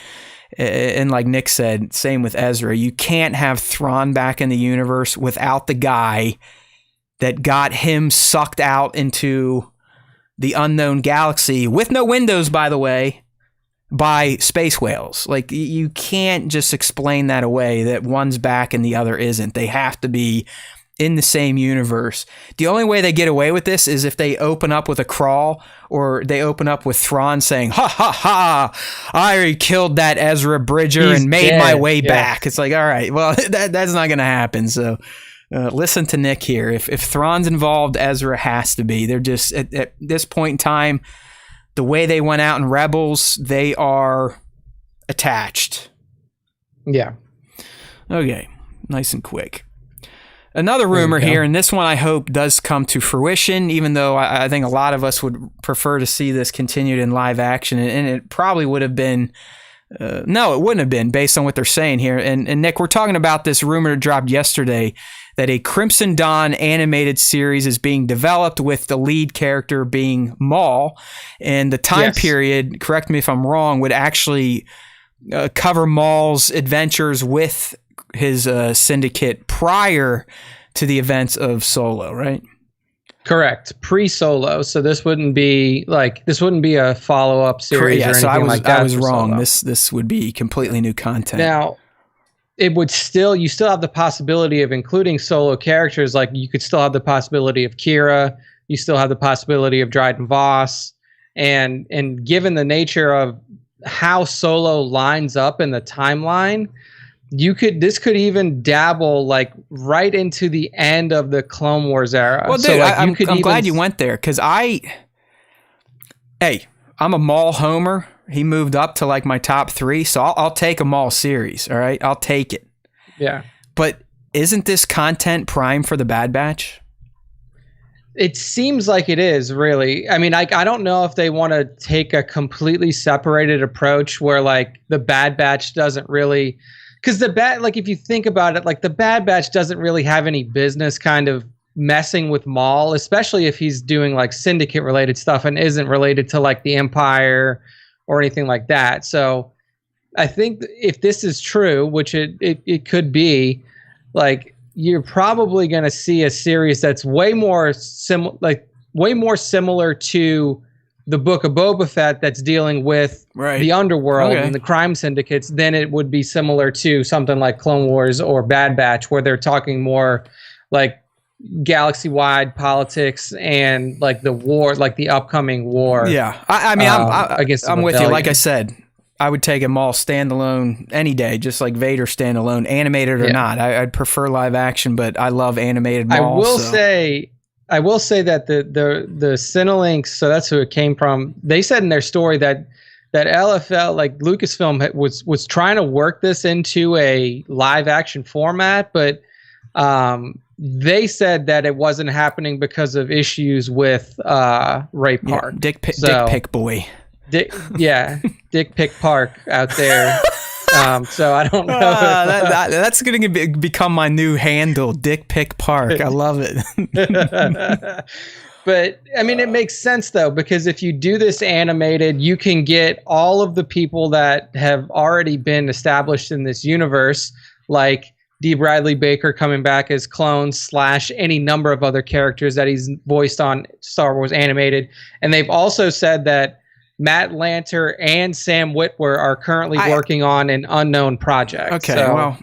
B: And like Nick said, same with Ezra. You can't have Thrawn back in the universe without the guy that got him sucked out into the unknown galaxy, with no windows, by the way, by space whales. Like, you can't just explain that away, that one's back and the other isn't. They have to be in the same universe. The only way they get away with this is if they open up with a crawl, or they open up with Thrawn saying, "Ha ha ha, I already killed that Ezra Bridger and made my way back." It's like, all right, well, that's not going to happen. So listen to Nick here. If Thrawn's involved, Ezra has to be. They're just, at this point in time, the way they went out in Rebels, they are attached.
C: Yeah.
B: Okay. Nice and quick. Another rumor here, and this one I hope does come to fruition, even though I think a lot of us would prefer to see this continued in live action, and it probably would have been, no, it wouldn't have been, based on what they're saying here. And Nick, we're talking about this rumor that dropped yesterday that a Crimson Dawn animated series is being developed with the lead character being Maul, and the time period, correct me if I'm wrong, would actually cover Maul's adventures with his syndicate prior to the events of Solo, right?
C: Correct. Pre-Solo. So this wouldn't be a follow-up series or anything like that.
B: I was wrong. This would be completely new content.
C: Now, you still have the possibility of including Solo characters. Like, you could still have the possibility of Kira. You still have the possibility of Dryden Voss. And given the nature of how Solo lines up in the timeline, this could even dabble like right into the end of the Clone Wars era.
B: Well, dude, so, like, I'm glad you went there, because I'm a Maul homer. He moved up to like my top 3, so I'll take a Maul series. All right, I'll take it.
C: Yeah,
B: but isn't this content prime for the Bad Batch?
C: It seems like it is, really. I mean, I don't know if they want to take a completely separated approach where like the Bad Batch doesn't really. Because if you think about it, like the Bad Batch doesn't really have any business kind of messing with Maul, especially if he's doing like syndicate related stuff and isn't related to like the Empire or anything like that. So I think if this is true, which it could be, like, you're probably going to see a series that's way more similar to the Book of Boba Fett, that's dealing with the underworld and the crime syndicates, than it would be similar to something like Clone Wars or Bad Batch, where they're talking more like galaxy-wide politics and like the war, like the upcoming war.
B: Yeah, I mean, I'm with you. Like I said, I would take a Maul standalone any day, just like Vader standalone, animated or not. I'd prefer live action, but I love animated Maul.
C: I will say, I will say that the Cinelinx, so that's who it came from. They said in their story that LFL, like Lucasfilm, was trying to work this into a live action format, but they said that it wasn't happening because of issues with Ray Park.
B: Yeah, Dick Pick Boy.
C: Dick Pick Park out there. So I don't know.
B: That's going to become my new handle, Dick Pick Park. I love it.
C: But I mean, it makes sense though, because if you do this animated, you can get all of the people that have already been established in this universe, like D. Bradley Baker coming back as clones / any number of other characters that he's voiced on Star Wars animated. And they've also said that Matt Lanter and Sam Witwer are currently working on an unknown project.
B: Okay, so, well,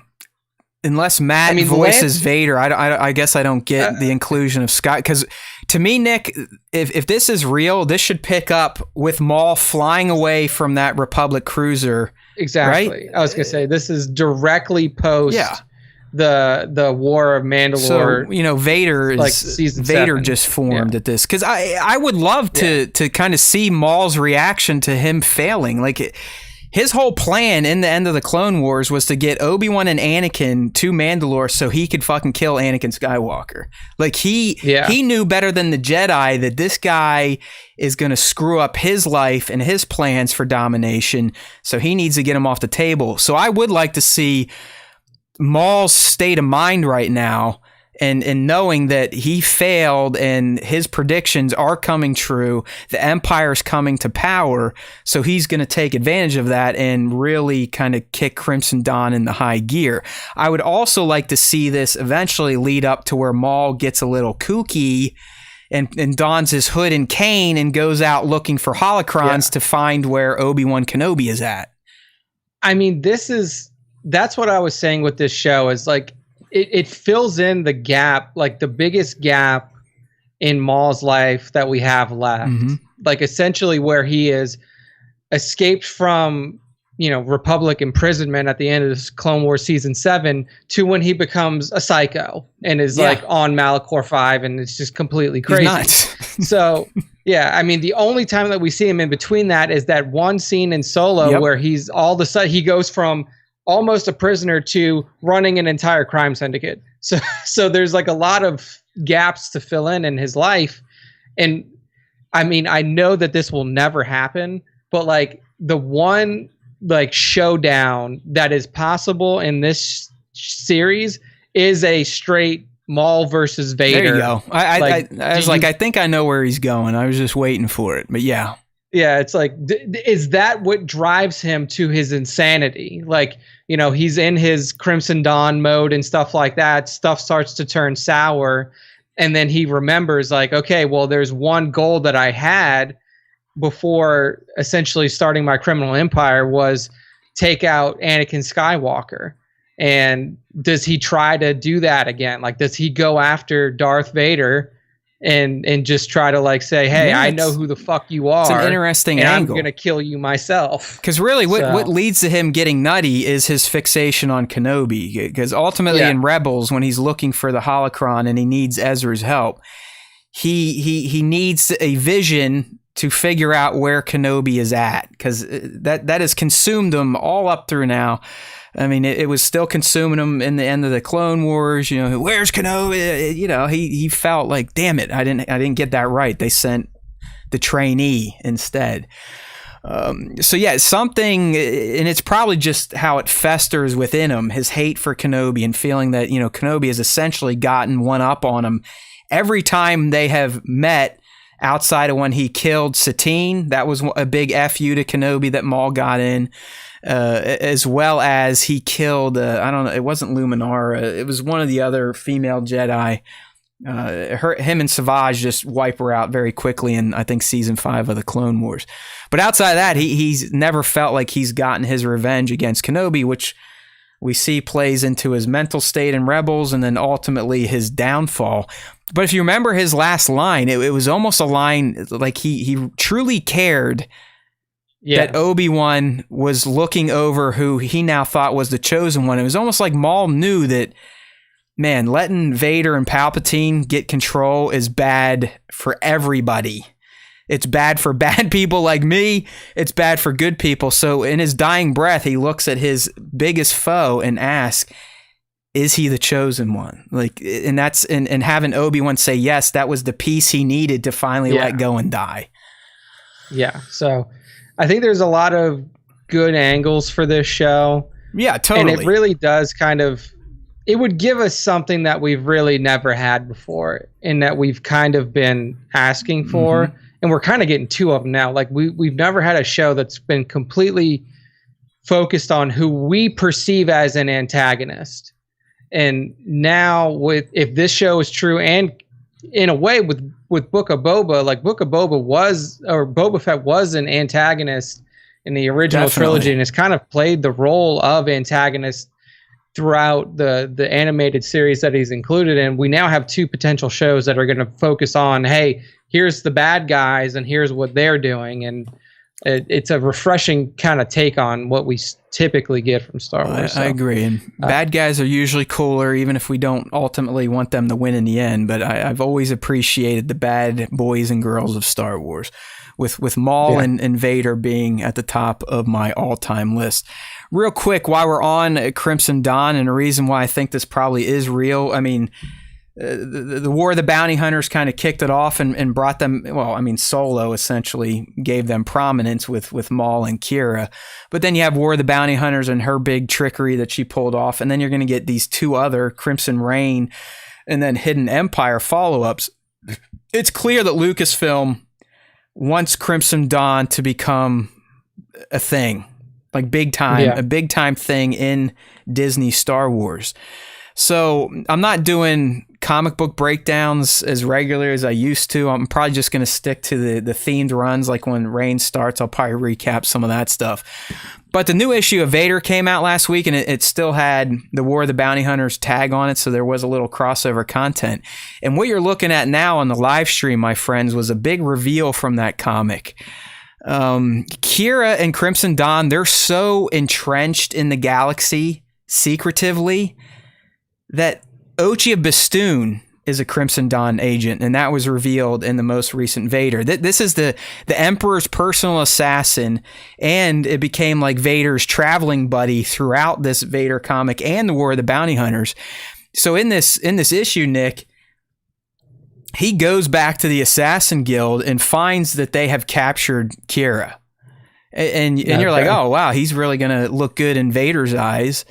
B: unless Matt voices Vader, I guess I don't get the inclusion of Scott. Because to me, Nick, if this is real, this should pick up with Maul flying away from that Republic cruiser.
C: Exactly.
B: Right?
C: I was going to say, this is directly post the War of Mandalore.
B: So, Vader is
C: like season
B: Vader
C: 7.
B: just formed at this. Because I would love to kind of see Maul's reaction to him failing. Like, his whole plan in the end of the Clone Wars was to get Obi-Wan and Anakin to Mandalore so he could fucking kill Anakin Skywalker. Like, he knew better than the Jedi that this guy is going to screw up his life and his plans for domination, so he needs to get him off the table. So I would like to see Maul's state of mind right now, and knowing that he failed and his predictions are coming true, the Empire's coming to power, so he's going to take advantage of that and really kind of kick Crimson Dawn in the high gear. I would also like to see this eventually lead up to where Maul gets a little kooky and dons his hood and cane and goes out looking for holocrons to find where Obi-Wan Kenobi is at.
C: I mean, that's what I was saying with this show is like, it fills in the gap, like the biggest gap in Maul's life that we have left. Mm-hmm. Like essentially where he is escaped from, Republic imprisonment at the end of this Clone Wars season 7 to when he becomes a psycho and is like on Malachor 5 and it's just completely crazy.
B: He's nuts.
C: So I mean, the only time that we see him in between that is that one scene in Solo where he's all of a sudden he goes from almost a prisoner to running an entire crime syndicate. So there's like a lot of gaps to fill in his life. And I mean, I know that this will never happen, but like the one like showdown that is possible in this series is a straight Maul versus Vader.
B: There you go. I was like, I think I know where he's going. I was just waiting for it, but yeah.
C: Yeah, it's like, is that what drives him to his insanity? Like, he's in his Crimson Dawn mode and stuff like that. Stuff starts to turn sour. And then he remembers like, okay, well, there's one goal that I had before essentially starting my criminal empire was take out Anakin Skywalker. And does he try to do that again? Like, does he go after Darth Vader and just try to like say, hey, I know who the fuck you are.
B: It's an interesting
C: angle. I'm going to kill you myself.
B: Because really what leads to him getting nutty is his fixation on Kenobi. Because ultimately in Rebels, when he's looking for the holocron and he needs Ezra's help, he needs a vision to figure out where Kenobi is at. Because that has consumed him all up through now. I mean, it was still consuming him in the end of the Clone Wars. Where's Kenobi? He felt like, damn it, I didn't get that right. They sent the trainee instead. Something, and it's probably just how it festers within him, his hate for Kenobi and feeling that Kenobi has essentially gotten one up on him every time they have met. Outside of when he killed Satine, that was a big FU to Kenobi that Maul got in. As well as he killed, I don't know, it wasn't Luminara. It was one of the other female Jedi. Him and Savage just wipe her out very quickly in, I think, season 5 of the Clone Wars. But outside of that, he's never felt like he's gotten his revenge against Kenobi, which we see plays into his mental state in Rebels and then ultimately his downfall. But if you remember his last line, it was almost a line like he truly cared that Obi-Wan was looking over who he now thought was the chosen one. It was almost like Maul knew that man, letting Vader and Palpatine get control is bad for everybody. It's bad for bad people like me. It's bad for good people. So in his dying breath, he looks at his biggest foe and asks, is he the chosen one? Like, and that's, and having Obi-Wan say, yes, that was the piece he needed to finally let go and die.
C: Yeah. So I think there's a lot of good angles for this show.
B: Yeah, totally.
C: And it really does it would give us something that we've really never had before and that we've kind of been asking for. Mm-hmm. And we're kind of getting two of them now. Like we've never had a show that's been completely focused on who we perceive as an antagonist. And now if this show is true, and in a way with Book of Boba, like Book of Boba Fett was an antagonist in the original trilogy and has kind of played the role of antagonist throughout the animated series that he's included in. We now have two potential shows that are going to focus on, hey, here's the bad guys and here's what they're doing. And it's a refreshing kind of take on what we typically get from Star Wars.
B: I agree. And bad guys are usually cooler, even if we don't ultimately want them to win in the end. But I've always appreciated the bad boys and girls of Star Wars, with Maul and Vader being at the top of my all-time list. Real quick, while we're on Crimson Dawn, and the reason why I think this probably is real, I mean, the War of the Bounty Hunters kind of kicked it off and brought them, well, I mean, Solo essentially gave them prominence with Maul and Kira. But then you have War of the Bounty Hunters and her big trickery that she pulled off, and then you're going to get these two other, Crimson Reign and then Hidden Empire follow-ups. It's clear that Lucasfilm wants Crimson Dawn to become a thing. Like big time, a big time thing in Disney Star Wars. So I'm not doing comic book breakdowns as regular as I used to. I'm probably just going to stick to the themed runs. Like when Reign starts, I'll probably recap some of that stuff. But the new issue of Vader came out last week, and it still had the War of the Bounty Hunters tag on it, so there was a little crossover content. And what you're looking at now on the live stream, my friends, was a big reveal from that comic. Kira and Crimson Dawn, they're so entrenched in the galaxy secretively that Ochi of Bestoon is a Crimson Dawn agent, and that was revealed in the most recent Vader. This is the Emperor's personal assassin, and it became like Vader's traveling buddy throughout this Vader comic and the War of the Bounty Hunters. So in this issue, Nick, he goes back to the Assassin Guild and finds that they have captured Kira. And you're like, oh, wow, he's really going to look good in Vader's eyes.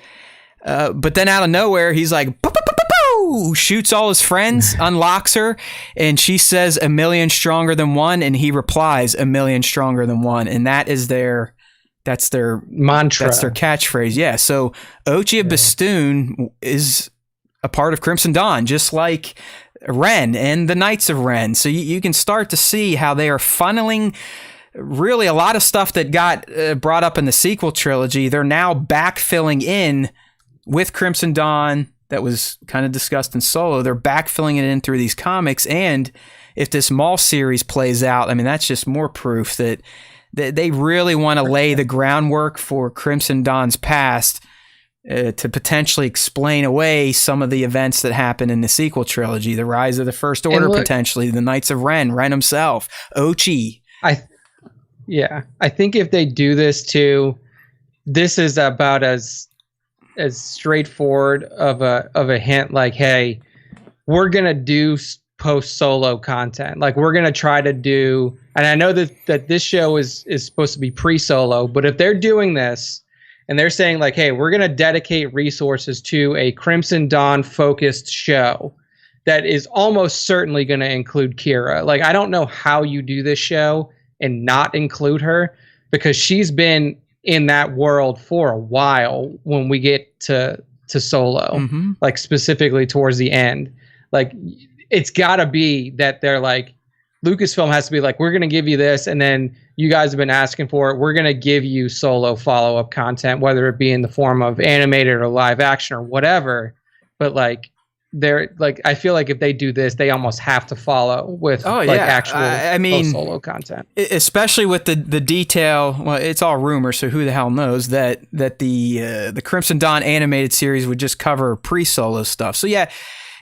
B: But then out of nowhere, he's like, shoots all his friends, unlocks her, and she says 1,000,000 stronger than one, and he replies 1,000,000 stronger than one. And that's their mantra. That's their catchphrase. Yeah. So Ochi of Bestoon is a part of Crimson Dawn, just like Ren and the Knights of Ren. So you can start to see how they are funneling really a lot of stuff that got brought up in the sequel trilogy. They're now backfilling in with Crimson Dawn that was kind of discussed in Solo. They're backfilling it in through these comics. And if this Maul series plays out, I mean, that's just more proof that they really want to lay the groundwork for Crimson Dawn's past to potentially explain away some of the events that happen in the sequel trilogy, the rise of the First Order, potentially, the Knights of Ren himself, Ochi. I
C: think if they do this too, this is about as straightforward of a hint, like, hey, we're gonna do post Solo content. Like, we're gonna try to do, and I know that this show is supposed to be pre-Solo, but if they're doing this and they're saying like, hey, we're going to dedicate resources to a Crimson Dawn focused show that is almost certainly going to include Kira. Like, I don't know how you do this show and not include her, because she's been in that world for a while when we get to Solo, like specifically towards the end. Like, it's got to be that they're like, Lucasfilm has to be like, we're going to give you this, and then you guys have been asking for it. We're going to give you Solo follow-up content, whether it be in the form of animated or live action or whatever. But like, they're like, I feel like if they do this, they almost have to follow with actual solo content.
B: Especially with the detail. Well, it's all rumor, so who the hell knows that the Crimson Dawn animated series would just cover pre-solo stuff. So yeah,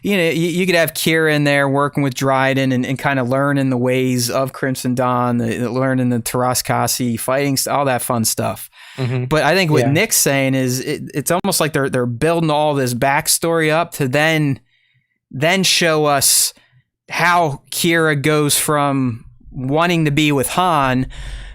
B: you could have Kira in there working with Dryden and kind of learning the ways of Crimson Dawn, learning the Taraskasi fighting, all that fun stuff. Mm-hmm. But I think what Nick's saying is it's almost like they're building all this backstory up to then show us how Kira goes from wanting to be with Han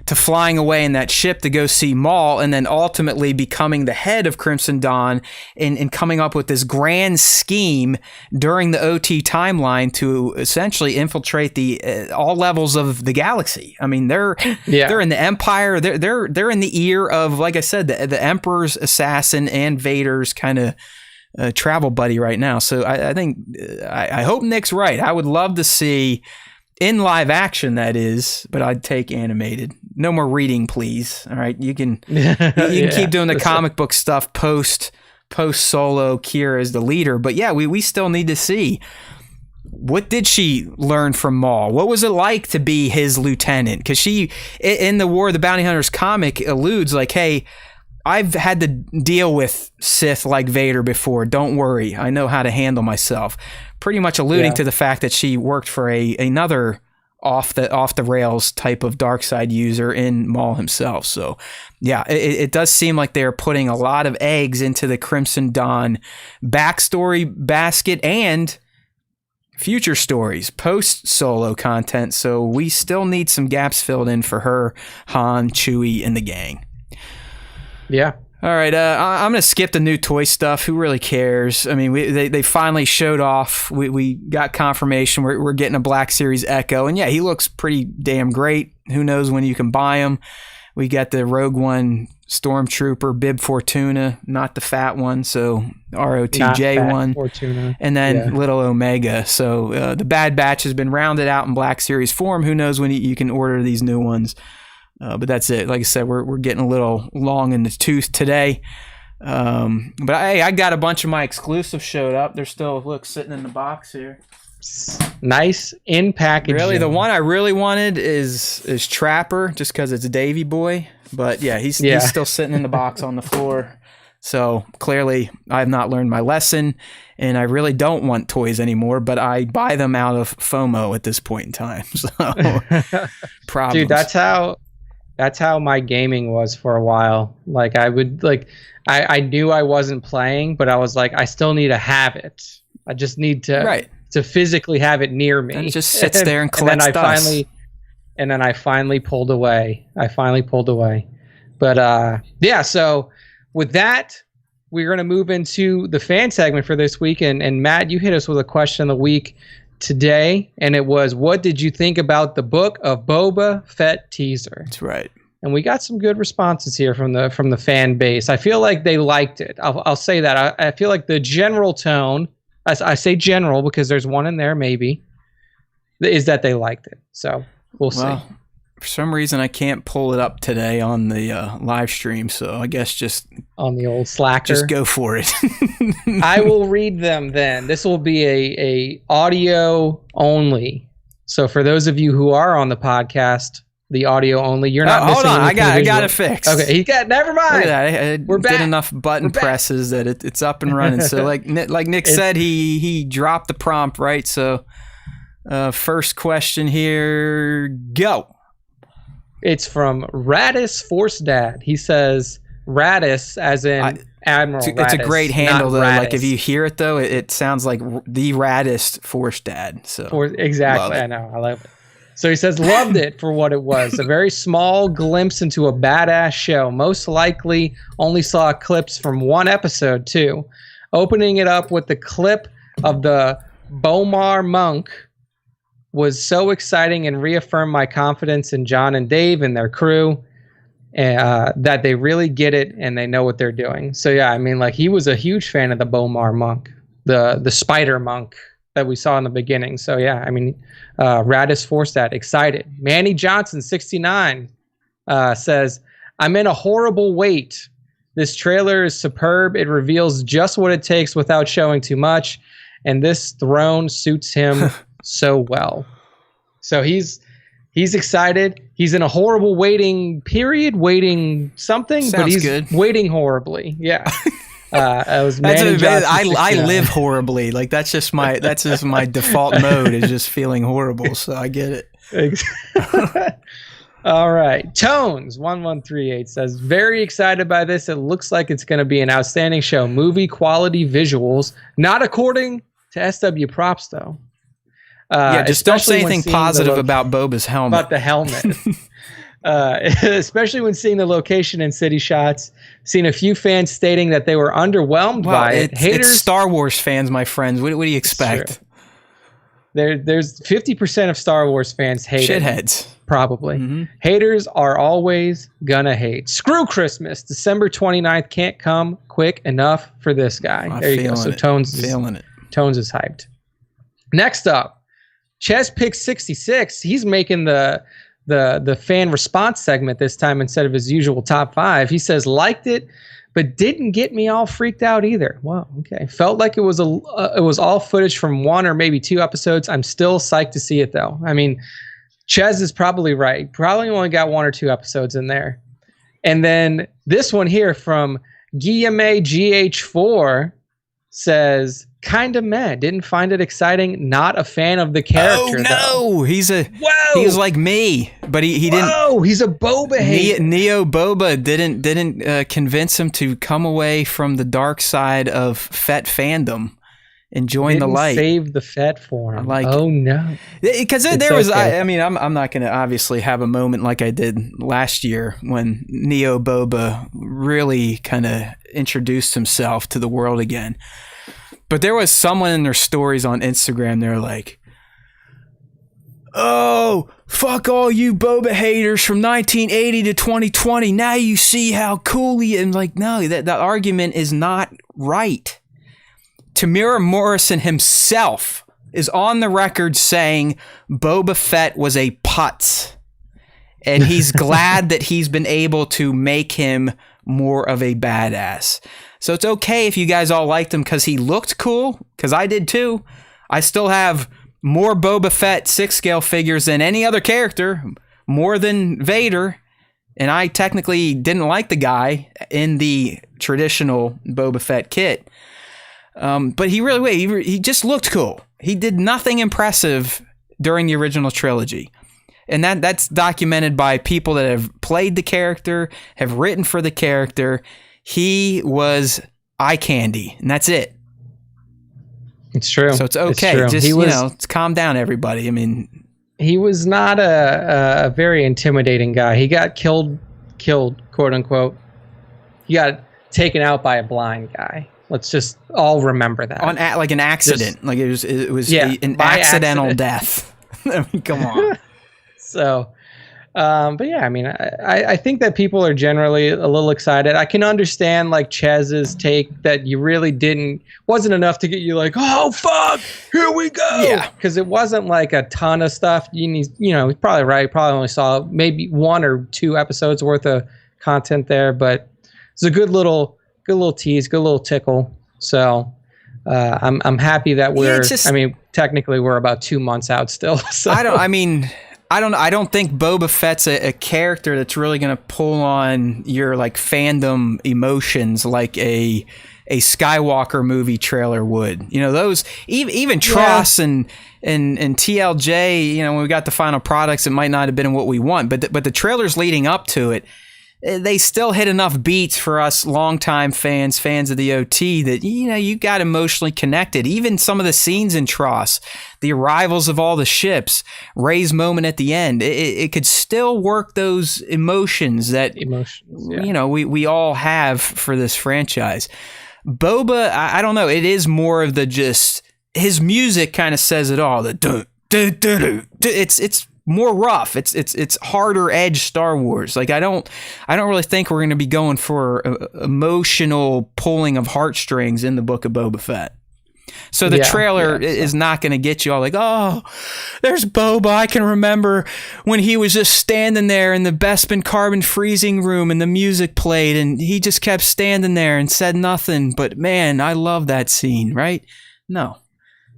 B: to flying away in that ship to go see Maul, and then ultimately becoming the head of Crimson Dawn and coming up with this grand scheme during the OT timeline to essentially infiltrate the all levels of the galaxy. I mean, they're in the Empire. They're in the ear of, like I said, the Emperor's assassin and Vader's kind of travel buddy right now. So I think I hope Nick's right. I would love to see in live action, that is, but I'd take animated. No more reading, please. All right, you can keep doing the comic book stuff post solo Kira as the leader, but yeah, we still need to see what did she learn from Maul. What was it like to be his lieutenant? Because she in the War of the Bounty Hunters comic alludes like, hey, I've had to deal with Sith like Vader before. Don't worry, I know how to handle myself. Pretty much alluding to the fact that she worked for another off the rails type of dark side user in Maul himself. So yeah, it does seem like they're putting a lot of eggs into the Crimson Dawn backstory basket and future stories, post solo content. So we still need some gaps filled in for her, Han, Chewie, and the gang.
C: Yeah.
B: All right, I'm going to skip the new toy stuff. Who really cares? I mean, they finally showed off. We got confirmation. We're getting a Black Series Echo. And yeah, he looks pretty damn great. Who knows when you can buy him. We got the Rogue One Stormtrooper, Bib Fortuna, not the fat one, so ROTJ one. Fortuna. And then Little Omega. So the Bad Batch has been rounded out in Black Series form. Who knows when you can order these new ones. But that's it. Like I said, we're getting a little long in the tooth today. But I got a bunch of my exclusives showed up. They're still sitting in the box here.
C: Nice in packaging.
B: Really, the one I really wanted is Trapper, just because it's Davy Boy. But yeah, he's still sitting in the box on the floor. So clearly, I have not learned my lesson, and I really don't want toys anymore. But I buy them out of FOMO at this point in time. So problems.
C: Dude, that's how my gaming was for a while. Like I knew I wasn't playing, but I was like, I still need to have it. I just need to physically have it near me.
B: And it just sits there and collects dust.
C: And then I finally pulled away. But so with that, we're going to move into the fan segment for this week. And Matt, you hit us with a question of the week today, and it was, what did you think about the Book of Boba Fett teaser?
B: That's right. And
C: we got some good responses here from the fan base. I feel like they liked it. I'll say that. I feel like the general tone, I say general because there's one in there maybe, is that they liked it. So we'll see.
B: For some reason, I can't pull it up today on the live stream, so I guess just
C: on the old Slacker.
B: Just go for it.
C: I will read them then. This will be a audio only. So for those of you who are on the podcast, the audio only, you're not missing.
B: Hold on, I got it fixed.
C: Okay, never mind.
B: Look at that. We're did enough button presses that it's up and running. So like Nick said, he dropped the prompt, right? So first question here, go.
C: It's from Radis Force Dad. He says Radis as in Admiral Radis.
B: It's a great handle though. Radis. Like if you hear it though, it sounds like the Radis Force Dad. So
C: exactly, I know, I love it. So he says loved it for what it was. A very small glimpse into a badass show. Most likely only saw clips from one episode too. Opening it up with the clip of the Bomar monk was so exciting and reaffirmed my confidence in John and Dave and their crew, that they really get it and they know what they're doing. So yeah, I mean, like he was a huge fan of the Bomar monk, the spider monk that we saw in the beginning. So yeah, I mean, Radis Forstat, excited. Manny Johnson, 69, says, I'm in a horrible wait. This trailer is superb. It reveals just what it takes without showing too much. and this throne suits him so well. So he's excited. He's in a horrible waiting period, waiting something,
B: Sounds
C: but he's
B: good.
C: Waiting horribly. Yeah.
B: I live horribly. Like that's just my default mode is just feeling horrible. So I get it.
C: All right. Tones 1138 says, very excited by this. It looks like it's going to be an outstanding show. Movie quality visuals, not according to SW Props though.
B: Just don't say anything positive about Boba's helmet.
C: About the helmet. Especially when seeing the location and city shots. Seen a few fans stating that they were underwhelmed by it.
B: Haters, it's Star Wars fans, my friends. What do you expect?
C: There's 50% of Star Wars fans hate
B: shitheads.
C: Probably. Mm-hmm. Haters are always gonna hate. Screw Christmas. December 29th can't come quick enough for this guy. There you go. So Tones is hyped. Next up, Ches Pick 66. He's making the fan response segment this time instead of his usual top 5. He says liked it, but didn't get me all freaked out either. Wow, okay. Felt like it was all footage from 1 or maybe 2 episodes. I'm still psyched to see it though. I mean, Ches is probably right. Probably only got 1 or 2 episodes in there. And then this one here from Guillaume GH4 says, kind of meh. Didn't find it exciting. Not a fan of the character.
B: Oh no, he was like me, but he didn't.
C: Oh, he's a Boba hater.
B: Neo Boba didn't convince him to come away from the dark side of Fett fandom and join the light.
C: Save the Fett for him. No,
B: because there was. Okay. I'm not going to obviously have a moment like I did last year when Neo Boba really kind of introduced himself to the world again. But there was someone in their stories on Instagram, they're like, oh, fuck all you Boba haters from 1980 to 2020. Now you see how cool he is. And like, no, that argument is not right. Tamira Morrison himself is on the record saying Boba Fett was a putz. And he's glad that he's been able to make him more of a badass. So it's okay if you guys all liked him because he looked cool, because I did too. I still have more Boba Fett 6-scale figures than any other character, more than Vader, and I technically didn't like the guy in the traditional Boba Fett kit. But he just looked cool. He did nothing impressive during the original trilogy. And that's documented by people that have played the character, have written for the character. He was eye candy, and that's it.
C: It's true.
B: So it's okay. It's just, calm down, everybody. I mean,
C: he was not a very intimidating guy. He got killed, quote unquote. He got taken out by a blind guy. Let's just all remember that.
B: Like an accident. It was an accidental death. I mean, come on.
C: So, but yeah, I mean, I think that people are generally a little excited. I can understand like Chez's take that you really wasn't enough to get you like, oh fuck, here we go.
B: Yeah,
C: because it wasn't like a ton of stuff. He's probably right. Probably only saw maybe 1 or 2 episodes worth of content there, but it's a good little tease, good little tickle. So I'm happy that technically we're about 2 months out still. So.
B: I don't think Boba Fett's a character that's really going to pull on your like fandom emotions like a Skywalker movie trailer would. You know, those even Tross and TLJ, when we got the final products, it might not have been what we want, but the trailers leading up to it, they still hit enough beats for us longtime fans of the OT that, you got emotionally connected. Even some of the scenes in Tross, the arrivals of all the ships, Rey's moment at the end, it could still work those emotions that, we all have for this franchise. Boba, I don't know. It is more of the just, his music kind of says it all. The dun, dun, dun, dun. It's more rough. It's harder edge Star Wars. Like I don't really think we're going to be going for emotional pulling of heartstrings in the Book of Boba Fett. So the trailer is not going to get you all like, oh, there's Boba. I can remember when he was just standing there in the Bespin carbon freezing room and the music played and he just kept standing there and said nothing. But man, I love that scene, right? No.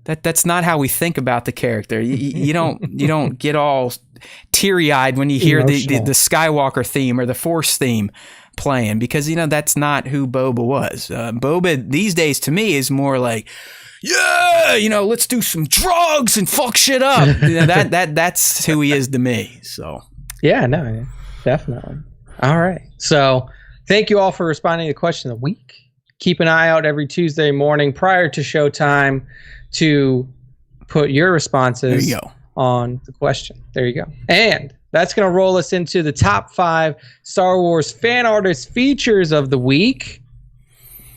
B: That's not how we think about the character. You don't get all teary-eyed when you hear the Skywalker theme or the Force theme playing, because that's not who Boba was. Boba these days to me is more like, let's do some drugs and fuck shit up. That's who he is to me. So
C: yeah, no, definitely. All right, so thank you all for responding to the question of the week. Keep an eye out every Tuesday morning prior to showtime to put your responses on the question. There you go. And that's going to roll us into the top 5 Star Wars fan artist features of the week.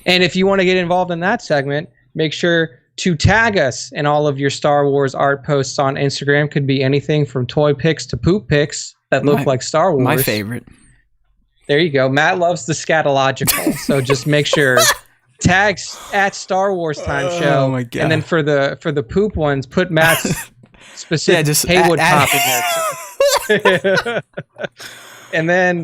C: And if you want to get involved in that segment, make sure to tag us in all of your Star Wars art posts on Instagram. Could be anything from toy pics to poop pics that look like Star Wars.
B: My favorite.
C: There you go. Matt loves the scatological, so just make sure tags at Star Wars Time Show. Oh my God. And then for the poop ones, put Matt's specific Haywood pop in there. And then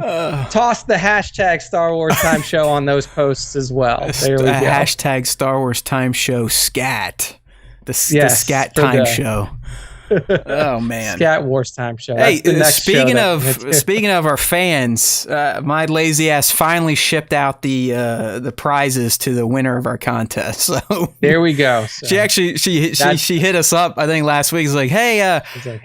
C: toss the hashtag Star Wars Time Show on those posts as well. There we go.
B: Hashtag Star Wars Time Show scat. The scat time show. Oh man,
C: Scat Wars Time Show.
B: Hey, speaking of our fans, my lazy ass finally shipped out the prizes to the winner of our contest. So
C: there we go. So
B: she actually she hit us up, I think last week. It's like, hey,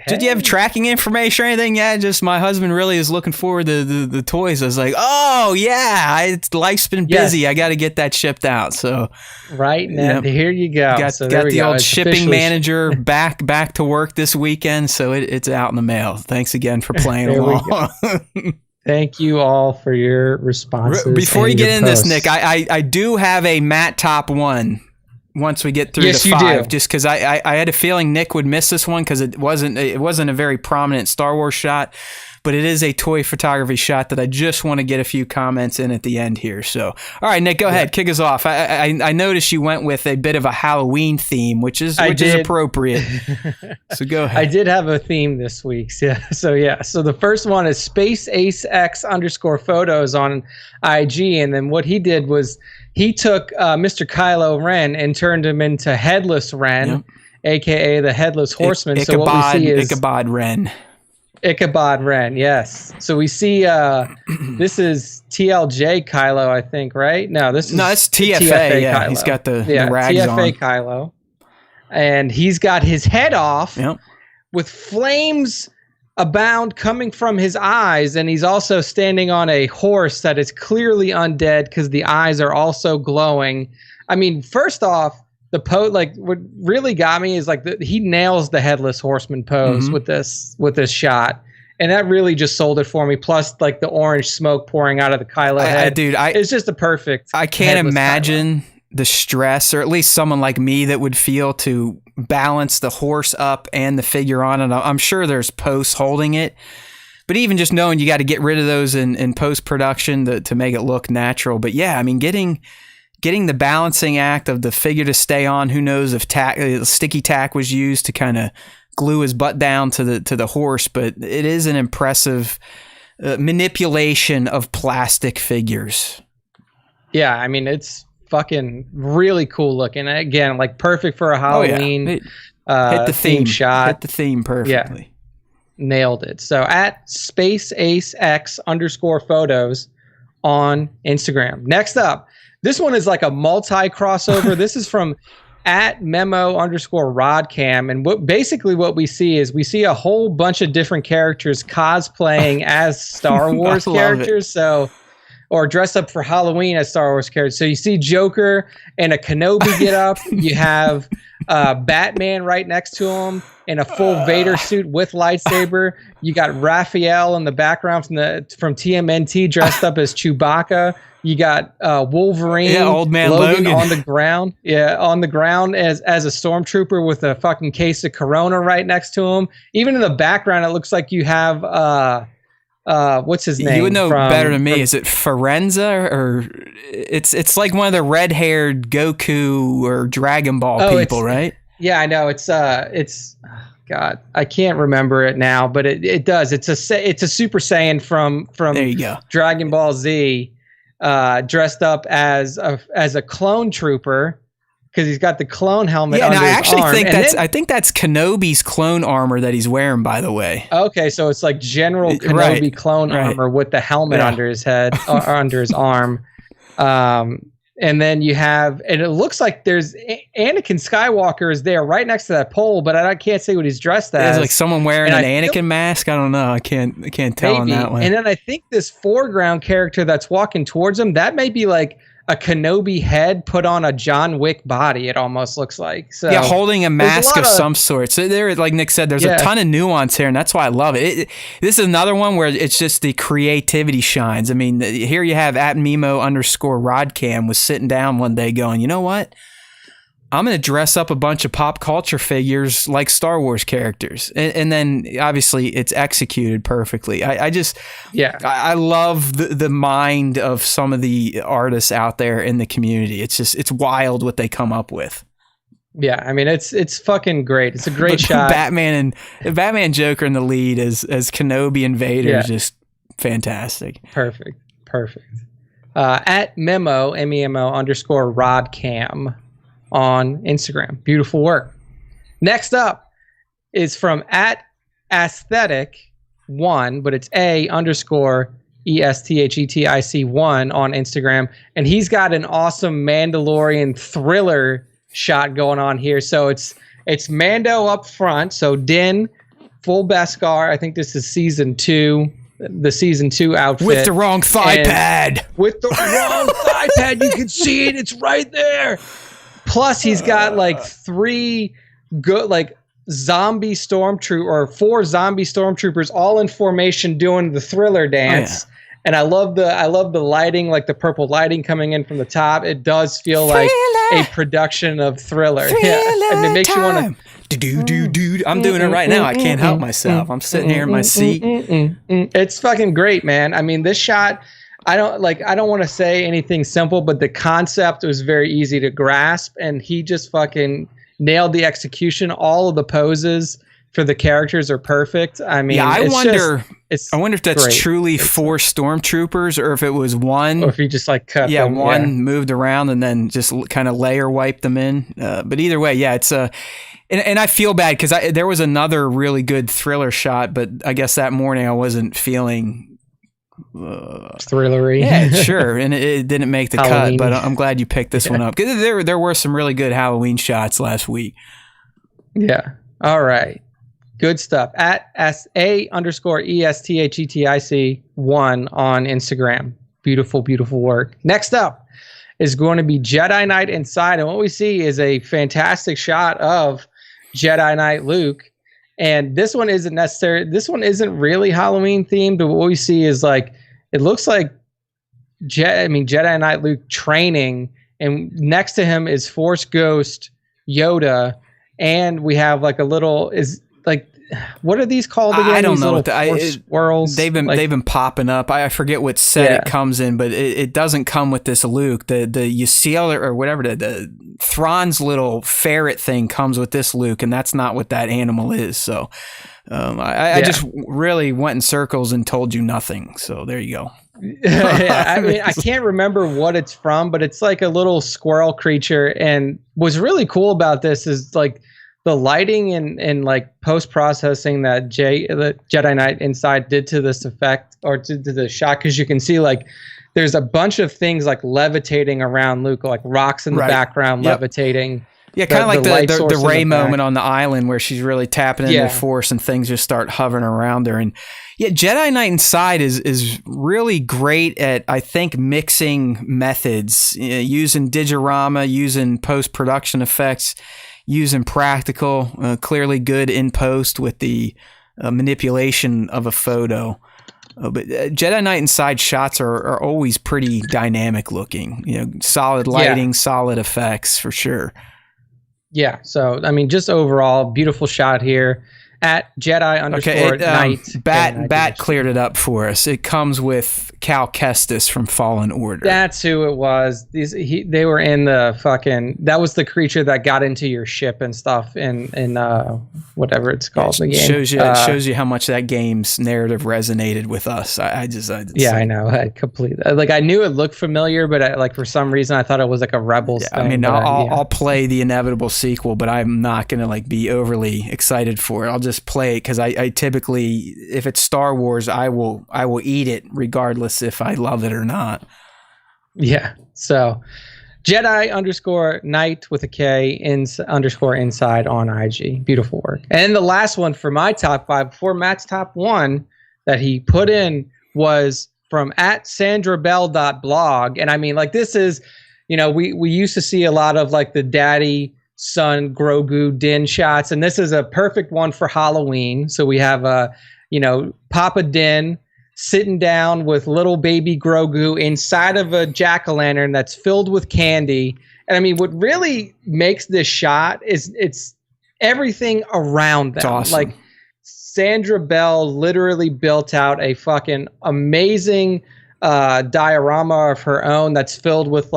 B: did you have tracking information or anything? Yeah, just my husband really is looking forward to the toys. I was like, oh yeah, life's been busy. Yes. I got to get that shipped out. So
C: right now, here you go.
B: Got the old shipping manager back to work this weekend, so it's out in the mail. Thanks again for playing along.
C: Thank you all for your responses.
B: Before you get in this, Nick, I do have a Matt top 1 once we get through to 5, just because I had a feeling Nick would miss this one because it wasn't a very prominent Star Wars shot, but it is a toy photography shot that I just want to get a few comments in at the end here. So, all right, Nick, go ahead, kick us off. I noticed you went with a bit of a Halloween theme, which is appropriate. So go ahead.
C: I did have a theme this week. Yeah. So the first one is SpaceAceX_photos on IG, and then what he did was he took Mr. Kylo Ren and turned him into Headless Ren, aka the Headless Horseman.
B: So what we see is Ichabod Ren.
C: Ichabod Ren, yes. So we see this is TLJ Kylo, I think, right?
B: It's TFA. Yeah, Kylo. He's got the rags
C: TFA
B: on.
C: Kylo, and he's got his head off with flames abound coming from his eyes, and he's also standing on a horse that is clearly undead because the eyes are also glowing. I mean, first off, what really got me is he nails the Headless Horseman pose with this shot, and that really just sold it for me. Plus, the orange smoke pouring out of the Kylo head, it's just a perfect.
B: I can't imagine the stress, or at least someone like me that would feel to balance the horse up and the figure on it. I'm sure there's posts holding it, but even just knowing you got to get rid of those in post production to make it look natural. But yeah, I mean, getting the balancing act of the figure to stay on. Who knows if sticky tack was used to kind of glue his butt down to the horse, but it is an impressive manipulation of plastic figures.
C: Yeah, I mean, it's fucking really cool looking. Again, perfect for a Halloween
B: hit the theme
C: shot.
B: Hit the theme perfectly.
C: Yeah. Nailed it. So at SpaceAceX_photos on Instagram. Next up, this one is like a multi-crossover. This is from at memo_rodcam. And what we see is we see a whole bunch of different characters cosplaying as Star Wars characters. Or dressed up for Halloween as Star Wars characters. So you see Joker and a Kenobi get up. You have Batman right next to him in a full Vader suit with lightsaber. You got Raphael in the background from TMNT dressed up as Chewbacca. You got Wolverine,
B: old man Logan
C: on the ground. Yeah, on the ground as a stormtrooper with a fucking case of Corona right next to him. Even in the background, it looks like you have what's his name?
B: You would know better than me. Is it Firenze or it's like one of the red-haired Goku or Dragon Ball people, right?
C: Yeah, I know. It's God, I can't remember it now, but it does. It's a Super Saiyan from
B: there you go.
C: Dragon Ball Z, dressed up as a clone trooper, because he's got the clone helmet.
B: Yeah, and
C: under
B: I
C: his
B: actually
C: arm.
B: think I think that's Kenobi's clone armor that he's wearing. By the way.
C: Okay, so it's like General Kenobi clone armor with the helmet under his head or under his arm. And then you have, and it looks like there's Anakin Skywalker is there right next to that pole, but I can't say what he's dressed as.
B: It's like someone wearing an Anakin mask. I don't know. I can't tell on that one.
C: And then I think this foreground character that's walking towards him, that may be like a Kenobi head put on a John Wick body. It almost looks like. So
B: yeah, holding a mask of some sort. So there, like Nick said, there's a ton of nuance here, and that's why I love it. This is another one where it's just the creativity shines. I mean, here you have @Memo_Rodcam was sitting down one day going, you know what? I'm going to dress up a bunch of pop culture figures like Star Wars characters. And then obviously it's executed perfectly. I love the mind of some of the artists out there in the community. It's wild what they come up with.
C: Yeah, I mean, it's fucking great. It's a great shot.
B: Batman Joker in the lead as Kenobi and Vader is just fantastic.
C: Perfect. @Memo, _Rodcam. On Instagram. Beautiful work. Next up is from @aesthetic1, but it's _ESTHETIC1 on Instagram. And he's got an awesome Mandalorian thriller shot going on here. So it's Mando up front. So Din, full Beskar. I think this is season 2. The season 2 outfit.
B: With the wrong thigh pad.
C: With the wrong thigh pad. You can see it. It's right there. Plus, he's got like 3 good, like zombie stormtrooper or 4 zombie stormtroopers all in formation doing the thriller dance. Oh, yeah. And I love the lighting, like the purple lighting coming in from the top. It does feel like a production of Thriller. And it makes you want to.
B: I'm doing it right now. I can't help myself. I'm sitting here in my seat.
C: It's fucking great, man. I mean, this shot. I don't want to say anything simple, but the concept was very easy to grasp, and he just fucking nailed the execution. All of the poses for the characters are perfect. I mean,
B: I wonder if that's truly 4 stormtroopers, or if it was one,
C: or if he just like cut them.
B: One moved around and then just kind of layer wiped them in. But either way, it's and I feel bad because there was another really good thriller shot, but I guess that morning I wasn't feeling.
C: Thrillery.
B: Yeah, sure. And it didn't make the cut, but I'm glad you picked this one up because there were some really good Halloween shots last week.
C: Yeah. All right. Good stuff. @SA_ESTHETIC1 on Instagram. Beautiful, beautiful work. Next up is going to be Jedi Knight Inside. And what we see is a fantastic shot of Jedi Knight Luke. And this one isn't necessary. This one isn't really Halloween themed, but what we see is like it looks like Jedi Knight Luke training, and next to him is Force Ghost Yoda, and we have like a little what are these called again?
B: I don't know.
C: Swirls.
B: They've been popping up. I forget what set it comes in, but it doesn't come with this Luke. The Yasiel or whatever the Thrawn's little ferret thing comes with this Luke, and that's not what that animal is. So I just really went in circles and told you nothing. So there you go.
C: I mean, I can't remember what it's from, but it's like a little squirrel creature. And what's really cool about this is like the lighting and like post-processing that the Jedi Knight Inside did to this effect or to the shot, because you can see like there's a bunch of things like levitating around Luke, like rocks in the background levitating.
B: Yeah, kind of like the Rey moment on the island where she's really tapping into the Force and things just start hovering around her. And Jedi Knight Inside is really great at, I think, mixing methods, using digiorama, using post-production effects, using practical, clearly good in post with the manipulation of a photo. But Jedi Knight Inside shots are always pretty dynamic looking. Solid lighting, solid effects for sure.
C: Yeah, so I mean, just overall, beautiful shot here. at Jedi underscore Knight.
B: Bat cleared it up for us. It comes with Cal Kestis from Fallen Order.
C: That's who it was. They were in the fucking. That was the creature that got into your ship and stuff in whatever it's called. The game
B: shows you how much that game's narrative resonated with us. I
C: know. I completely I knew it looked familiar, but for some reason I thought it was like a Rebels thing.
B: I mean, I'll play the inevitable sequel, but I'm not gonna be overly excited for it. I'll just play it because I typically, if it's Star Wars, I will eat it regardless if I love it or not.
C: Yeah. So Jedi underscore Knight with a K underscore inside on IG. Beautiful work. And the last one for my top 5 before Matt's top 1 that he put in was from at sandrabell.blog. And I mean, this is, we used to see a lot of the daddy son Grogu Din shots, and this is a perfect one for Halloween. So we have Papa Din sitting down with little baby Grogu inside of a jack-o'-lantern that's filled with candy. And I mean, what really makes this shot is it's everything around them.
B: It's awesome.
C: Sandra Bell literally built out a fucking amazing diorama of her own that's filled with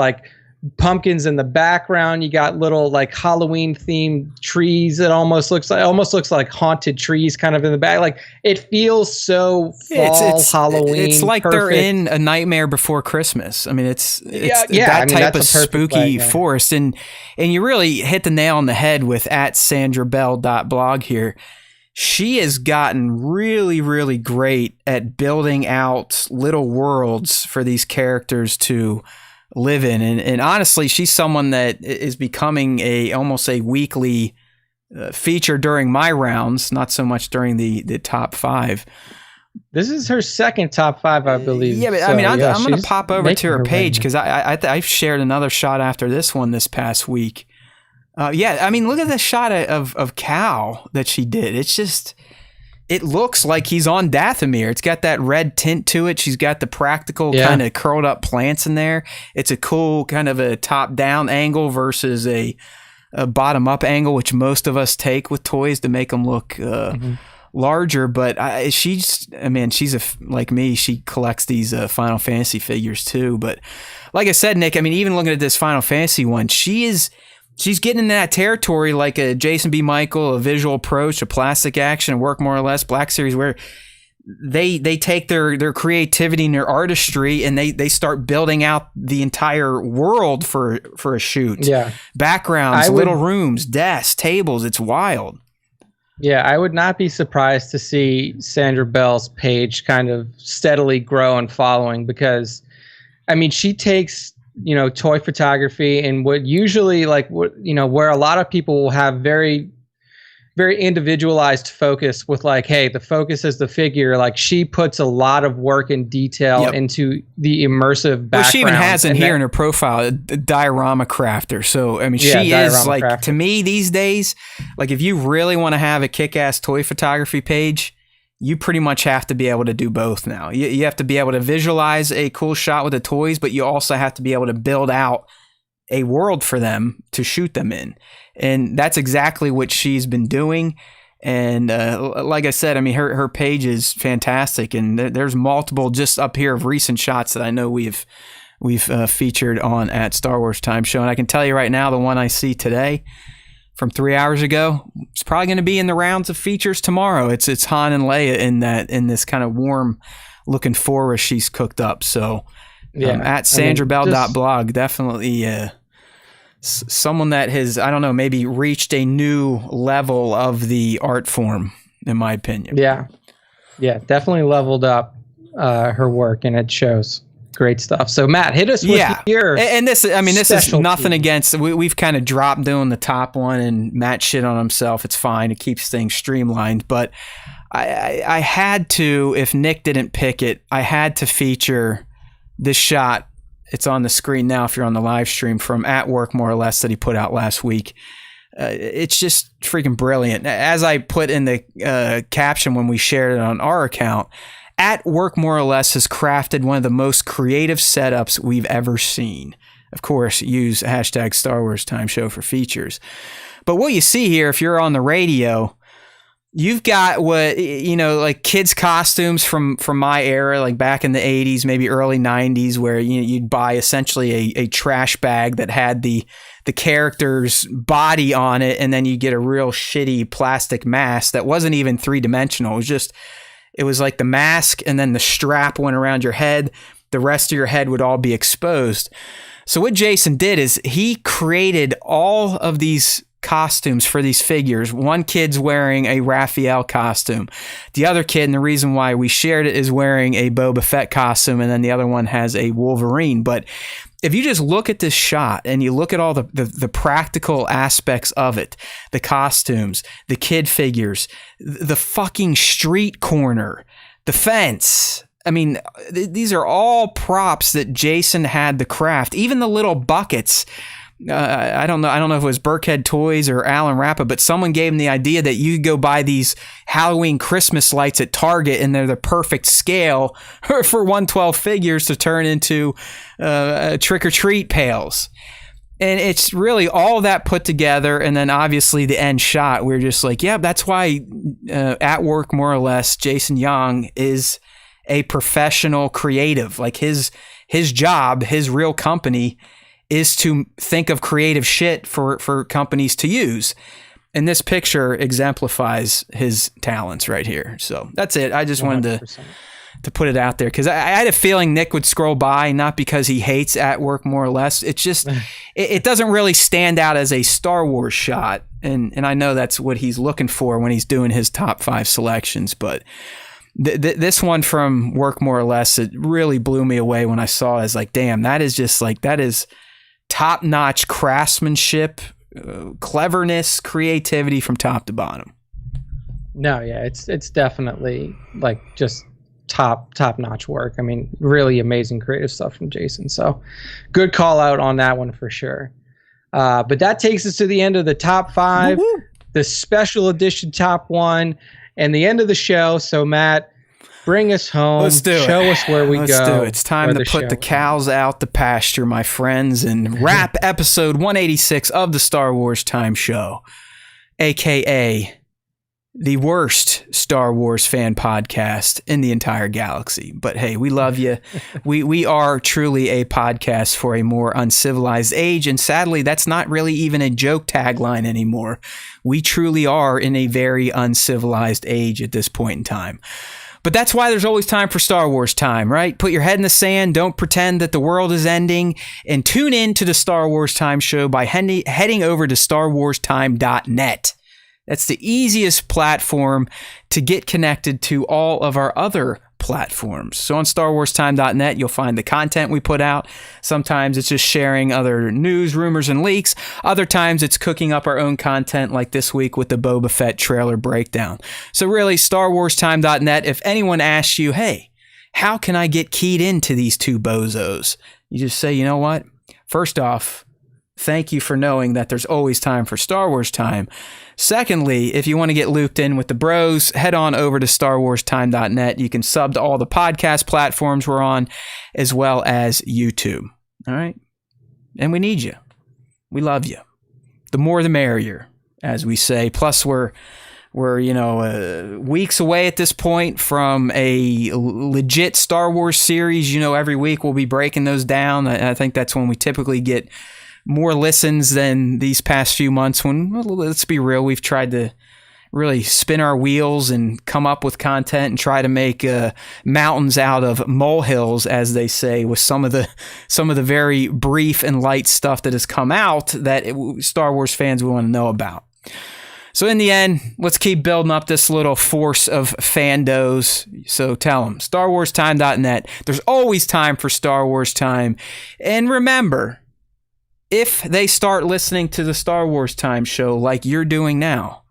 C: pumpkins in the background. You got little Halloween themed trees. It almost looks like haunted trees kind of in the back. It feels so fall Halloween.
B: It's like
C: perfect.
B: They're in A Nightmare Before Christmas. I mean, it's that type of spooky forest. And you really hit the nail on the head with at sandrabell.blog here. She has gotten really, really great at building out little worlds for these characters to live in, and honestly, she's someone that is becoming almost a weekly feature during my rounds, not so much during the top 5.
C: This is her second top 5, I believe.
B: Yeah, but so, I'm going to pop over to her page because I've shared another shot after this one this past week. I mean, look at the shot of Cal that she did. It's just. It looks like he's on Dathomir. It's got that red tint to it. She's got the practical kind of curled up plants in there. It's a cool kind of a top down angle versus a bottom up angle, which most of us take with toys to make them look larger. But she's like me. She collects these Final Fantasy figures too. But like I said, Nick, I mean, even looking at this Final Fantasy one, She's getting in that territory like a Jason B. Michael, a Visual Approach, a Plastic Action, a Work More or Less, Black Series, where they take their creativity and their artistry and they start building out the entire world for a shoot.
C: Yeah.
B: Backgrounds, little rooms, desks, tables. It's wild.
C: Yeah, I would not be surprised to see Sandra Bell's page kind of steadily grow and following because, I mean, she takes toy photography and what usually where a lot of people will have very, very individualized focus with hey, the focus is the figure. She puts a lot of work and detail into the immersive background. Well,
B: she even has in here in her profile a diorama crafter. So, I mean, she is crafter. To me these days, if you really want to have a kick-ass toy photography page, you pretty much have to be able to do both now. You have to be able to visualize a cool shot with the toys, but you also have to be able to build out a world for them to shoot them in. And that's exactly what she's been doing. And like I said, I mean, her page is fantastic. And there's multiple just up here of recent shots that I know we've featured on at Star Wars Time Show. And I can tell you right now, the one I see today from 3 hours ago, it's probably going to be in the rounds of features tomorrow. It's Han and Leia in this kind of warm looking forest she's cooked up. So at sandrabell.blog, definitely someone that has, I don't know, maybe reached a new level of the art form, in my opinion.
C: Yeah, definitely leveled up her work, and it shows. Great stuff. So Matt, hit us with your
B: and this is nothing against. We've kind of dropped doing the top one, and Matt shit on himself. It's fine. It keeps things streamlined. But I had to, if Nick didn't pick it, I had to feature this shot. It's on the screen now if you're on the live stream from At Work More or Less that he put out last week. It's just freaking brilliant. As I put in the caption when we shared it on our account, At Work More or Less has crafted one of the most creative setups we've ever seen. Of course, use hashtag Star Wars Time Show for features. But what you see here, if you're on the radio, You've got what, like kids' costumes from my era, like back in the 80s, maybe early 90s, where you'd buy essentially a trash bag that had the character's body on it, and then you get a real shitty plastic mask that wasn't even three-dimensional. It was like the mask, and then the strap went around your head. The rest of your head would all be exposed. So what Jason did is he created all of these costumes for these figures. One kid's wearing a Raphael costume. The other kid, and the reason why we shared it, is wearing a Boba Fett costume, and then the other one has a Wolverine. But if you just look at this shot and you look at all the practical aspects of it, the costumes, the kid figures, the fucking street corner, the fence, I mean, these are all props that Jason had to craft. Even the little buckets. I don't know if it was Burkhead Toys or Alan Rappa, but someone gave him the idea that you could go buy these Halloween Christmas lights at Target, and they're the perfect scale for 112 figures to turn into trick-or-treat pails. And it's really all that put together, and then obviously the end shot, we're just like, yeah, that's why at work, more or less, Jason Young is a professional creative. Like his job, his real company is to think of creative shit for companies to use. And this picture exemplifies his talents right here. So that's it. I just 100%. Wanted to put it out there because I had a feeling Nick would scroll by, not because he hates At Work, more or less. It's just, it doesn't really stand out as a Star Wars shot. And I know that's what he's looking for when he's doing his top 5 selections. But this one from Work, more or less, it really blew me away when I saw it. I was like, damn, that is top-notch craftsmanship, cleverness, creativity from top to bottom.
C: No, yeah, it's definitely like just top-notch work. I mean, really amazing creative stuff from Jason. So good call out on that one for sure. But that takes us to the end of the top 5, Woo-hoo! The special edition top 1, and the end of the show. So Matt, bring us home.
B: Let's do it.
C: Show us where we go.
B: Let's do it. It's time to put the cows out the pasture, my friends, and wrap episode 186 of the Star Wars Time Show, a.k.a. the worst Star Wars fan podcast in the entire galaxy. But hey, we love you. We are truly a podcast for a more uncivilized age, and sadly, that's not really even a joke tagline anymore. We truly are in a very uncivilized age at this point in time. But that's why there's always time for Star Wars Time, right? Put your head in the sand, don't pretend that the world is ending, and tune in to the Star Wars Time Show by heading over to starwarstime.net. That's the easiest platform to get connected to all of our other platforms. So on starwarstime.net, you'll find the content we put out. Sometimes it's just sharing other news, rumors, and leaks. Other times it's cooking up our own content, like this week with the Boba Fett trailer breakdown. So really, starwarstime.net, if anyone asks you, hey, how can I get keyed into these two bozos? You just say, you know what? First off, thank you for knowing that there's always time for Star Wars Time. Secondly, if you want to get looped in with the bros, head on over to starwarstime.net. You can sub to all the podcast platforms we're on, as well as YouTube. All right? And we need you. We love you. The more the merrier, as we say. Plus, we're weeks away at this point from a legit Star Wars series. Every week we'll be breaking those down. I think that's when we typically get more listens than these past few months when, well, let's be real, we've tried to really spin our wheels and come up with content and try to make mountains out of molehills, as they say, with some of the very brief and light stuff that has come out that Star Wars fans want to know about. So in the end, let's keep building up this little force of fandos. So tell them, starwarstime.net. There's always time for Star Wars Time. And remember, if they start listening to the Star Wars Time Show like you're doing now,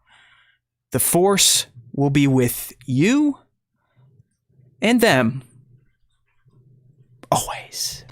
B: the Force will be with you and them always.